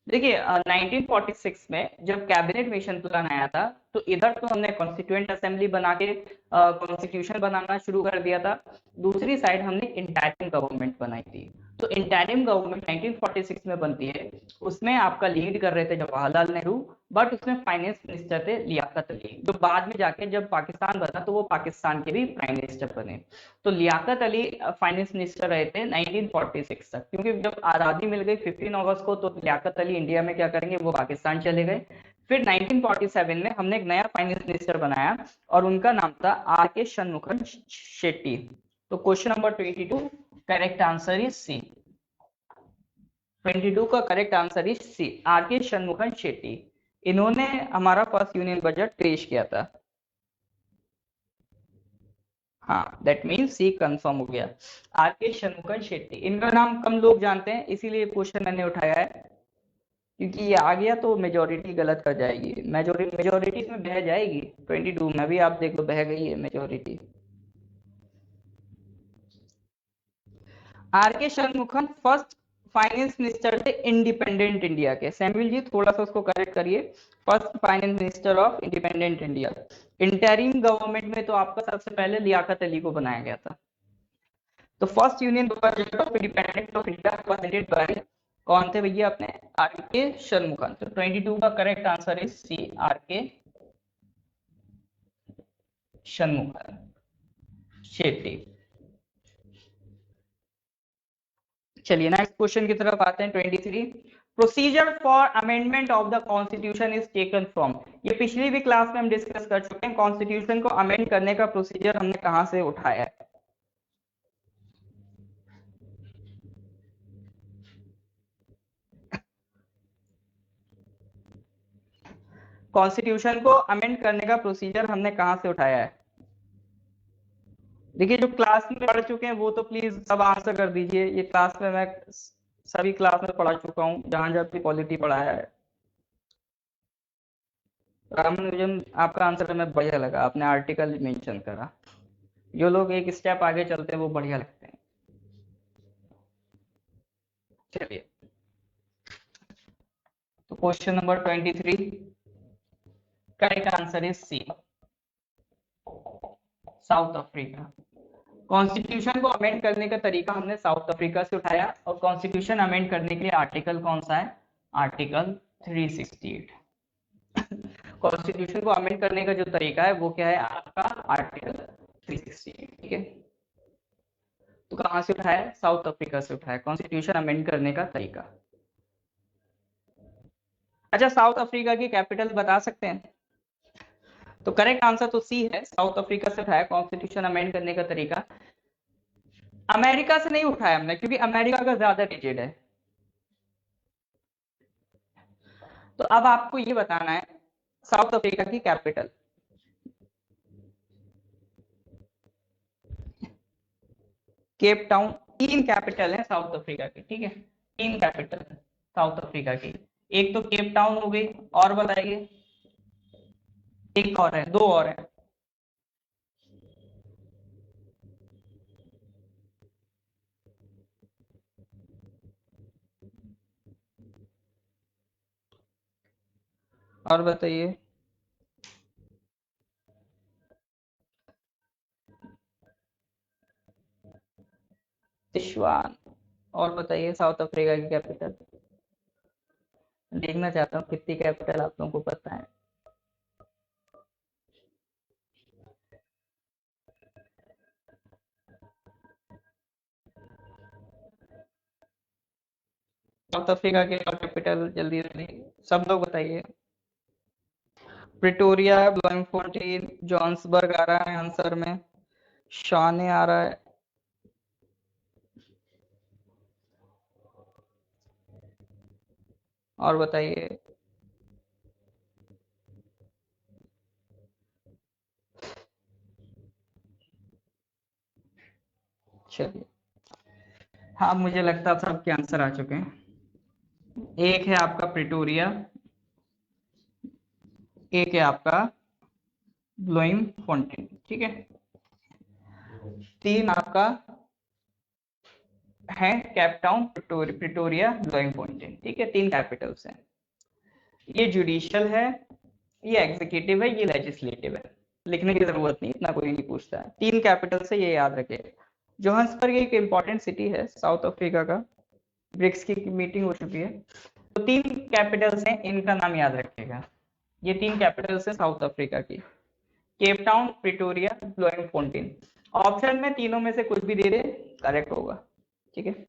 देखिए 1946 में जब कैबिनेट मिशन प्लान आया था, तो इधर तो हमने कॉन्स्टिट्यूएंट असेंबली बना के कॉन्स्टिट्यूशन बनाना शुरू कर दिया था। दूसरी साइड हमने इंटरिम गवर्नमेंट बनाई थी। तो इंटरिम गवर्नमेंट 1946 में बनती है, उसमें आपका लीड कर रहे थे जवाहरलाल नेहरू, बट उसमें फाइनेंस मिनिस्टर थे लियाकत अली, जो बाद में जाके जब पाकिस्तान बना तो वो पाकिस्तान के भी प्राइम मिनिस्टर बने। तो लियाकत अली फाइनेंस मिनिस्टर रहे थे 1946 तक, क्योंकि जब आज़ादी मिल गई 15 अगस्त को, तो लियाकत अली इंडिया में क्या करेंगे, वो पाकिस्तान चले गए। फिर 1947 में हमने एक नया फाइनेंस मिनिस्टर बनाया और उनका नाम था आर के शनमुखन शेट्टी। तो question number 22 correct answer is C. 22 का correct answer is C, R K Shanmukham Shetty. इन्होंने हमारा फर्स्ट यूनियन बजट पेश किया था। हाँ, दैट मीन्स सी कंफर्म हो गया। आर के शनमुखन शेट्टी, इनका नाम कम लोग जानते हैं, इसीलिए क्वेश्चन मैंने उठाया है, क्योंकि ये आ गया तो मेजोरिटी गलत कर जाएगी, मेजोरिटी इसमें बह जाएगी। 22 में भी आप देख लो बह गई है majority. Are K शनमुखन first finance minister थे इंडिपेंडेंट इंडिया के। सैमुअल जी थोड़ा सा उसको करेक्ट करिए, first finance minister of independent India. Interim government में तो आपका सबसे पहले लियाकत अली को बनाया गया था। तो first union budget of independent of India presented by कौन थे भैया अपने? Are K शनमुखन। तो 22 का correct answer is C, R K Shanmukham Shetty. चलिए नेक्स्ट क्वेश्चन की तरफ आते हैं। 23 procedure for amendment of the constitution is taken from. ये पिछली भी क्लास में हम डिस्कस कर चुके हैं, कॉन्स्टिट्यूशन को अमेंड करने का प्रोसीजर हमने कहां से उठाया है। कॉन्स्टिट्यूशन को अमेंड करने का प्रोसीजर हमने कहां से उठाया है? देखिए जो क्लास में पढ़ चुके हैं वो तो प्लीज सब आंसर कर दीजिए। ये क्लास में मैं सभी क्लास में पढ़ा चुका हूँ, जहां जहां भी पॉलिटी पढ़ाया है। रामानुजन आपका आंसर हमें बढ़िया लगा, आपने आर्टिकल मेंशन करा। जो लोग एक स्टेप आगे चलते हैं वो बढ़िया लगते हैं। चलिए तो question number 23 correct answer is C, South Africa. Constitution को अमेंड करने का तरीका हमने साउथ अफ्रीका से उठाया, और कॉन्स्टिट्यूशन अमेंड करने के लिए आर्टिकल कौन सा है? आर्टिकल 368। कॉन्स्टिट्यूशन को अमेंड करने का जो तरीका है वो क्या है आपका? आर्टिकल 368। ठीक है, तो कहां से उठाया? साउथ अफ्रीका से उठाया कॉन्स्टिट्यूशन अमेंड करने का तरीका। अच्छा, साउथ अफ्रीका की कैपिटल बता सकते हैं? तो करेक्ट आंसर तो सी है, साउथ अफ्रीका से उठाया कॉन्स्टिट्यूशन अमेंड करने का तरीका। अमेरिका से नहीं उठाया हमने, क्योंकि अमेरिका का ज्यादा रिजिड है। तो अब आपको ये बताना है साउथ अफ्रीका की कैपिटल। Cape Town. तीन कैपिटल है साउथ अफ्रीका की, ठीक है, तीन कैपिटल साउथ अफ्रीका की। एक तो केप टाउन हो गई, और बताइए एक और है, दो और है। और बताइए। तिश्वान। और बताइए साउथ अफ्रीका की कैपिटल। देखना चाहता हूँ कितनी कैपिटल आप लोगों को पता है। साउथ अफ्रीका के कैपिटल जल्दी जल्दी सब लोग बताइए। प्रिटोरिया, ब्लूमफोंटेन, जोहान्सबर्ग आ रहा है आंसर में, शाने आ रहा है। और बताइए। चलिए, हाँ मुझे लगता है सबके आंसर आ चुके हैं। एक है आपका प्रिटोरिया, एक है आपका ब्लूमफोंटेन, ठीक है। तीन आपका है केप टाउन, प्रिटोरिया, ब्लूमफोंटेन, ठीक है, तीन कैपिटल्स हैं। ये जुडिशियल है, ये एग्जीक्यूटिव है, ये लेजिस्लेटिव है। लिखने की जरूरत नहीं, इतना कोई नहीं पूछता है। तीन कैपिटल से ये याद रखे। जोहान्सबर्ग एक इंपॉर्टेंट सिटी है साउथ अफ्रीका का, ब्रिक्स की मीटिंग हो चुकी है। तो तीन कैपिटल्स हैं, इनका नाम याद रखिएगा। ये तीन कैपिटल्स है साउथ अफ्रीका की, केप टाउन, प्रिटोरिया, ब्लूमफोंटेन। ऑप्शन में तीनों में से कुछ भी दे दे करेक्ट होगा, ठीक है।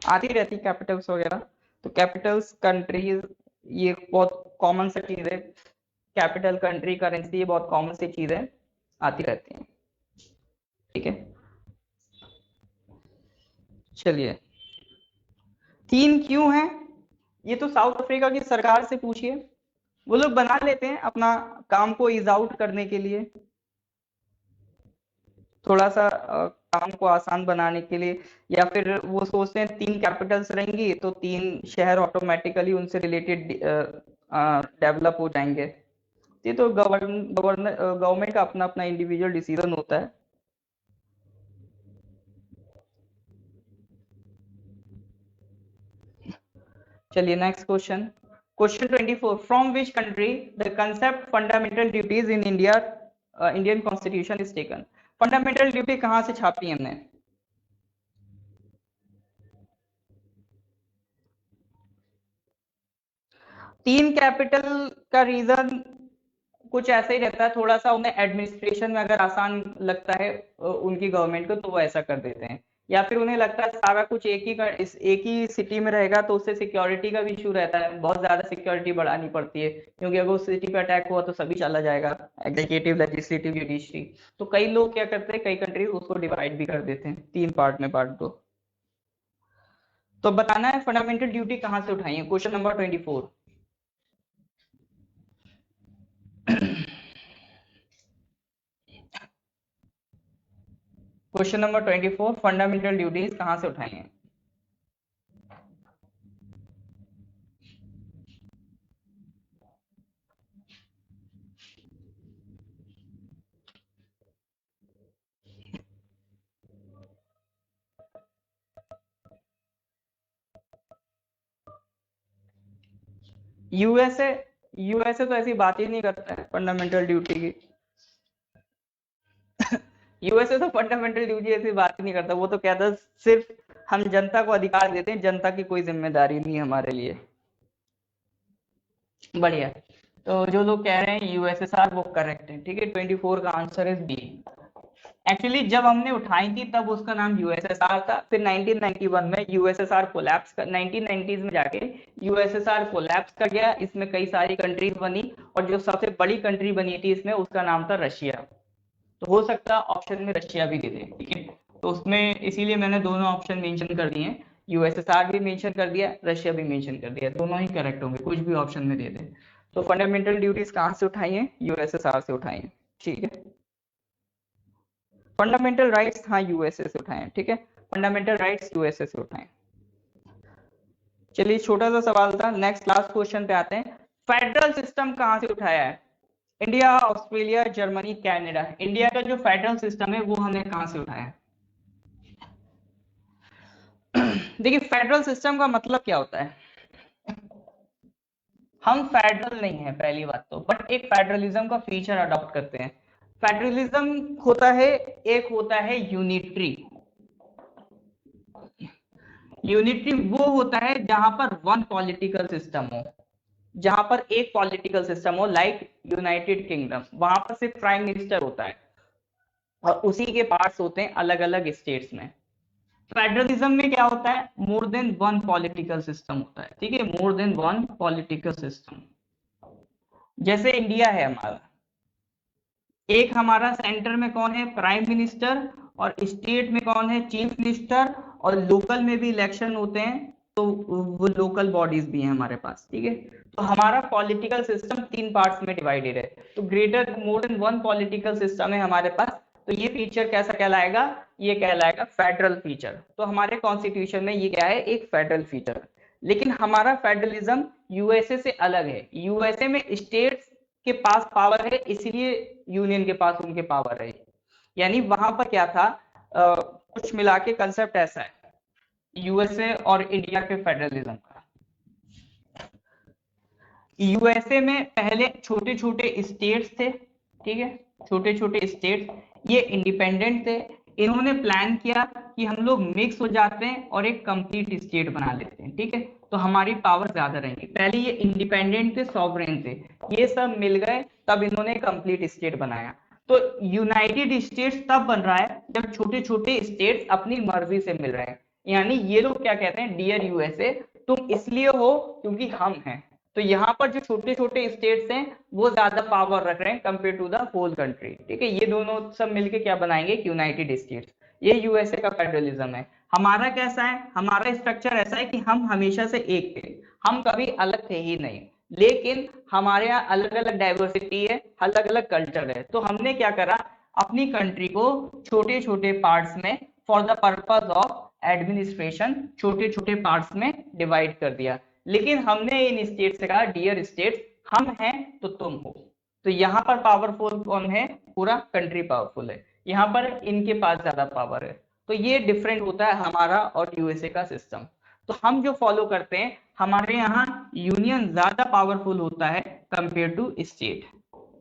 आती रहती कैपिटल्स वगैरह। तो कैपिटल्स कंट्रीज ये बहुत कॉमन सा चीज है, कैपिटल, कंट्री, करेंसी, ये बहुत कॉमन सी चीज है, आती रहती है। ठीक है, चलिए। 3 क्यों है, ये तो साउथ अफ्रीका की सरकार से पूछिए, वो लोग बना लेते हैं अपना काम को इज आउट करने के लिए, थोड़ा सा काम को आसान बनाने के लिए, या फिर वो सोचते हैं 3 कैपिटल्स रहेंगी तो 3 शहर ऑटोमेटिकली उनसे रिलेटेड डेवलप हो जाएंगे। ये तो गवर्नमेंट का अपना अपना इंडिविजुअल डिसीजन होता है। चलिए next question, question 24, from which country the concept fundamental duties in India, Indian constitution is taken. Fundamental duty कहाँ से छापी हमने? तीन कैपिटल का रीजन कुछ ऐसा ही रहता है, थोड़ा सा उन्हें एडमिनिस्ट्रेशन में अगर आसान लगता है उनकी गवर्नमेंट को, तो वो ऐसा कर देते हैं। या फिर उन्हें लगता है सारा कुछ एक ही सिटी में रहेगा तो उससे सिक्योरिटी का भी इशू रहता है, बहुत ज्यादा सिक्योरिटी बढ़ानी पड़ती है, क्योंकि अगर उस सिटी पे अटैक हुआ तो सभी चला जाएगा, एग्जीक्यूटिव, लेजिस्लेटिव, जुडिशरी। तो कई लोग क्या करते हैं, कई कंट्रीज उसको डिवाइड भी कर देते हैं, 3 पार्ट में बांट दो। तो बताना है फंडामेंटल ड्यूटी कहाँ से उठाई है, question number 24। Question number 24, fundamental duties कहाँ से उठाई हैं? यूएसए, यूएसए तो ऐसी बात ही नहीं करता है फंडामेंटल ड्यूटी की। यूएसए तो फंडामेंटल ड्यूटी ऐसी बात ही नहीं करता, वो तो कहता है सिर्फ हम जनता को अधिकार देते हैं, जनता की कोई जिम्मेदारी नहीं है हमारे लिए। बढ़िया। तो जो लोग कह रहे हैं यूएसएसआर, वो करेक्ट है। ठीक है, 24 का आंसर इज बी। एक्चुअली जब हमने उठाई थी तब उसका नाम यूएसएसआर था, फिर 1991 में यूएसएसआर कोलैप्स कर, 1990s में जाके यूएसएसआर कोलैप्स कर गया, इसमें कई सारी कंट्रीज बनी, और जो सबसे बड़ी कंट्री बनी थी इसमें, उसका नाम था रशिया। तो हो सकता है ऑप्शन में रशिया भी दे दे। ठीक है, तो उसमें इसीलिए मैंने दोनों ऑप्शन मेंशन कर दिए हैं, यूएसएसआर भी मेंशन कर दिया, रशिया भी मेंशन कर दिया, दोनों ही करेक्ट होंगे, कुछ भी ऑप्शन में दे दे। तो फंडामेंटल ड्यूटीज कहाँ से उठाई है? यूएसएसआर से उठाई है। ठीक है, फंडामेंटल राइट्स हाँ यूएसए से उठाए हैं। ठीक है, फंडामेंटल राइट्स यूएसए से उठाए। चलिए छोटा सा सवाल था, नेक्स्ट लास्ट क्वेश्चन पे आते हैं। फेडरल सिस्टम कहाँ से उठाया है? India, Australia, Germany, Canada. India का जो फेडरल सिस्टम है वो हमने कहाँ से उठाया है? देखिए फेडरल सिस्टम का मतलब क्या होता है, हम फेडरल नहीं है पहली बात तो, बट एक फेडरलिज्म का फीचर अडॉप्ट करते हैं। फेडरलिज्म होता है, एक होता है यूनिटरी। यूनिटरी वो होता है जहां पर वन पॉलिटिकल सिस्टम हो, जहां पर एक पॉलिटिकल सिस्टम हो, लाइक यूनाइटेड किंगडम, वहां पर सिर्फ प्राइम मिनिस्टर होता है और उसी के पार्ट्स होते हैं अलग अलग स्टेट्स में। फेडरलिज्म में क्या होता है, more than one political system होता है। ठीक है, more than one political system. जैसे इंडिया है हमारा, एक हमारा सेंटर में कौन है, प्राइम मिनिस्टर, और स्टेट में कौन है, चीफ मिनिस्टर, और लोकल में भी इलेक्शन होते हैं, तो वो लोकल बॉडीज भी हैं हमारे पास। ठीक है, तो हमारा पॉलिटिकल सिस्टम 3 पार्ट्स में डिवाइडेड है, तो greater more than one political system है हमारे पास। तो ये फीचर कैसा कहलाएगा, ये कहलाएगा फेडरल फीचर। तो हमारे कॉन्स्टिट्यूशन में ये क्या है, एक फेडरल फीचर। लेकिन हमारा फेडरलिज्म यूएसए से अलग है, यूएसए में स्टेट्स के पास पावर है, इसलिए यूनियन के पास उनके पावर है। यानी वहां पर क्या था, कुछ मिला के कंसेप्ट ऐसा है यूएसए और इंडिया के फेडरलिज्म का। यूएसए में पहले छोटे छोटे स्टेट्स थे, ठीक है, छोटे छोटे स्टेट्स, ये इंडिपेंडेंट थे। इन्होंने प्लान किया कि हम लोग मिक्स हो जाते हैं और एक कंप्लीट स्टेट बना लेते हैं। ठीक है, तो हमारी पावर ज्यादा रहेंगी। पहले ये इंडिपेंडेंट थे, सॉवरेन थे, ये सब मिल गए, तब इन्होंने कंप्लीट स्टेट बनाया। तो यूनाइटेड स्टेट्स तब बन रहा है जब छोटे छोटे स्टेट्स अपनी मर्जी से मिल रहे हैं। यानी ये लोग क्या कहते हैं, डियर यूएसए, तुम इसलिए हो क्योंकि हम हैं, तो यहाँ पर जो छोटे छोटे स्टेट्स हैं वो ज्यादा पावर रख रहे हैं compare to the whole country, ठीक है। ये दोनों सब मिलके क्या बनाएंगे, यूनाइटेड स्टेट्स। ये यूएसए का फेडरलिज्म है। हमारा कैसा है, हमारा स्ट्रक्चर ऐसा है कि हम हमेशा से एक थे, हम कभी अलग थे ही नहीं, लेकिन हमारे यहाँ अलग अलग डाइवर्सिटी है, अलग अलग कल्चर है। तो हमने क्या करा, अपनी कंट्री को छोटे छोटे पार्ट्स में for the purpose of administration छोटे छोटे पार्ट्स में डिवाइड कर दिया। लेकिन हमने इन स्टेट से कहा डियर स्टेट्स, हम हैं तो तुम हो। तो यहाँ पर पावरफुल कौन है, पूरा कंट्री पावरफुल है, यहाँ पर इनके पास ज्यादा पावर है। तो ये डिफरेंट होता है हमारा और यूएसए का सिस्टम। तो हम जो फॉलो करते हैं, हमारे यहाँ यूनियन ज्यादा पावरफुल होता है कंपेयर टू स्टेट।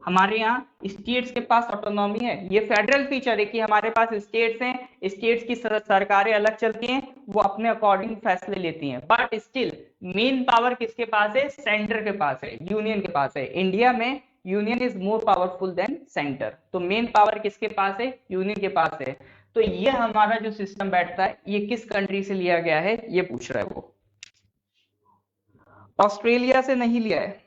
हमारे यहाँ स्टेट्स के पास ऑटोनॉमी है, ये फेडरल फीचर है कि हमारे पास स्टेट्स हैं, स्टेट्स की सरकारें अलग चलती हैं, वो अपने अकॉर्डिंग फैसले लेती हैं, बट स्टिल मेन पावर किसके पास है, सेंटर के पास है, यूनियन के पास है। इंडिया में union is more powerful than centre, तो मेन पावर किसके पास है, यूनियन के पास है। तो ये हमारा जो सिस्टम बैठता है, ये किस कंट्री से लिया गया है, ये पूछ रहा है वो। ऑस्ट्रेलिया से नहीं लिया है।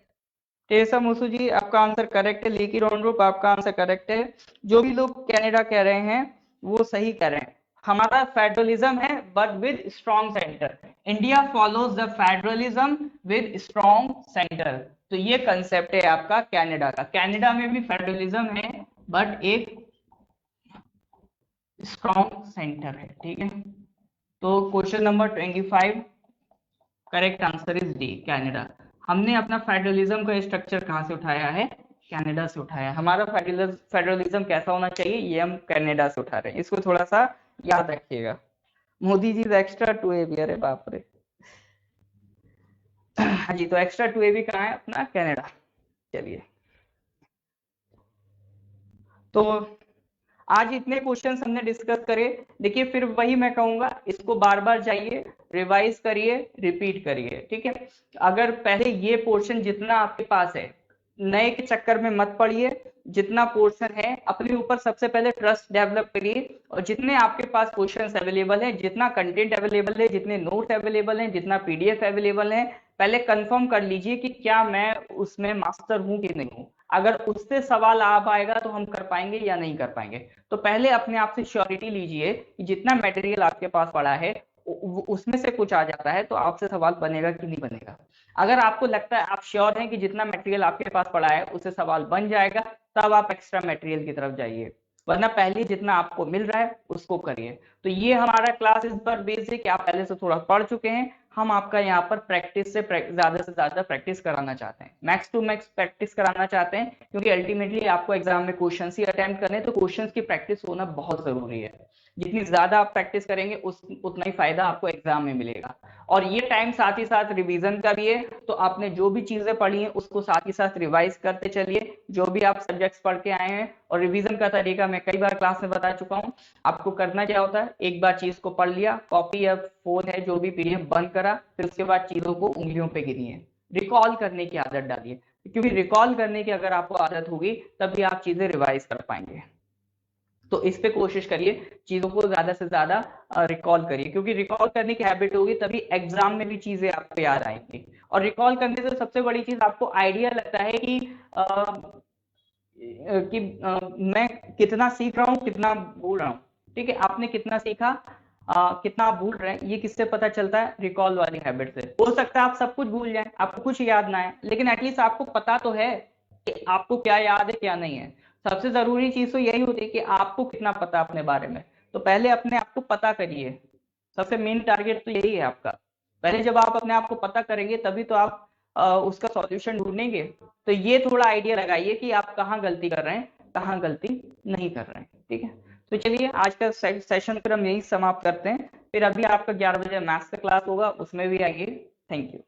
टेसा मुसु जी आपका आंसर करेक्ट है, लेकी रॉन्ड्रुप आपका आंसर करेक्ट है। जो भी लोग कनाडा कह रहे हैं वो सही कह रहे हैं। हमारा फेडरलिज्म है but with strong centre. India follows the federalism with strong centre. तो ये कंसेप्ट है आपका कनाडा का। कनाडा में भी फेडरलिज्म है बट एक स्ट्रॉन्ग सेंटर है, ठीक है। तो question number 25 correct answer is D, Canada. हमने अपना फेडरलिज्म का स्ट्रक्चर कहां से उठाया है, कनाडा से उठाया है। हमारा फेडरलिज्म कैसा होना चाहिए, ये हम कनाडा से उठा रहे हैं, इसको थोड़ा सा याद रखिएगा। मोदी जी एक्स्ट्रा 2AB, अरे बाप रे। हाँ जी, तो एक्स्ट्रा 2AB कहाँ है, अपना कनाडा। चलिए, तो आज इतने क्वेश्चंस हमने डिस्कस करे। देखिए फिर वही मैं कहूंगा, इसको बार बार जाइए, रिवाइज करिए, रिपीट करिए, ठीक है। अगर पहले ये पोर्शन जितना आपके पास है, नए के चक्कर में मत पड़िए। जितना पोर्शन है अपने ऊपर सबसे पहले ट्रस्ट डेवलप करिए, और जितने आपके पास क्वेश्चंस अवेलेबल है, जितना कंटेंट अवेलेबल है, जितने नोट्स अवेलेबल हैं, जितना PDF अवेलेबल है, पहले कंफर्म कर लीजिए कि क्या मैं उसमें मास्टर हूं कि नहीं हूं। अगर उससे सवाल आ पाएगा तो हम कर पाएंगे या नहीं कर पाएंगे। तो पहले अपने आप से श्योरिटी लीजिए कि जितना मटेरियल आपके पास पड़ा है उसमें से कुछ आ जाता है तो आपसे सवाल बनेगा कि नहीं बनेगा। अगर आपको लगता है, आप श्योर हैं कि जितना मटेरियल आपके पास पड़ा है उससे सवाल बन जाएगा, तब आप एक्स्ट्रा मटेरियल की तरफ जाइए, वरना पहले जितना आपको मिल रहा है उसको करिए। तो ये हमारा क्लास इस पर बेस्ड है कि आप पहले से थोड़ा पढ़ चुके हैं। हम आपका यहाँ पर प्रैक्टिस से ज्यादा प्रैक्टिस कराना चाहते हैं, मैक्स टू मैक्स प्रैक्टिस कराना चाहते हैं, क्योंकि अल्टीमेटली आपको एग्जाम में क्वेश्चंस ही अटेम्प्ट करने हैं, तो क्वेश्चंस की प्रैक्टिस होना बहुत जरूरी है। जितनी ज्यादा आप प्रैक्टिस करेंगे उतना ही फायदा आपको एग्जाम में मिलेगा। और ये टाइम साथ ही साथ रिवीजन का भी है, तो आपने जो भी चीजें पढ़ी हैं उसको साथ ही साथ रिवाइज करते चलिए, जो भी आप सब्जेक्ट्स पढ़ के आए हैं। और रिवीजन का तरीका मैं कई बार क्लास में बता चुका हूँ। आपको करना क्या होता है, एक बार चीज को पढ़ लिया, कॉपी या फोन है जो भी PDF बंद करा, फिर उसके बाद चीजों को उंगलियों पे गिनिए, रिकॉल करने की आदत डालिए, क्योंकि रिकॉल करने की अगर आपको आदत होगी तभी आप चीजें रिवाइज कर पाएंगे। तो इस पे कोशिश करिए, चीजों को ज्यादा से ज्यादा रिकॉल करिए, क्योंकि रिकॉल करने की हैबिट होगी तभी एग्जाम में भी चीजें आपको याद आएंगी। और रिकॉल करने से सबसे बड़ी चीज आपको आइडिया लगता है कि मैं कितना सीख रहा हूँ, कितना भूल रहा हूँ, ठीक है। आपने कितना सीखा, कितना आप भूल रहे हैं, ये किससे पता चलता है, रिकॉल वाली हैबिट से। हो सकता है आप सब कुछ भूल जाएं, आपको कुछ याद ना आए, लेकिन एटलीस्ट आपको पता तो है कि आपको क्या याद है क्या नहीं है। सबसे जरूरी चीज तो यही होती है कि आपको कितना पता अपने बारे में। तो पहले अपने आप को पता करिए, सबसे मेन टारगेट तो यही है आपका। पहले जब आप अपने आप को पता करेंगे तभी तो आप उसका सॉल्यूशन ढूंढेंगे। तो ये थोड़ा आइडिया लगाइए कि आप कहाँ गलती कर रहे हैं, कहाँ गलती नहीं कर रहे हैं, ठीक है। तो चलिए आज का सेशन फिर हम यही समाप्त करते हैं। फिर अभी आपका 11 बजे मैथ्स का क्लास होगा, उसमें भी आइए। Thank you.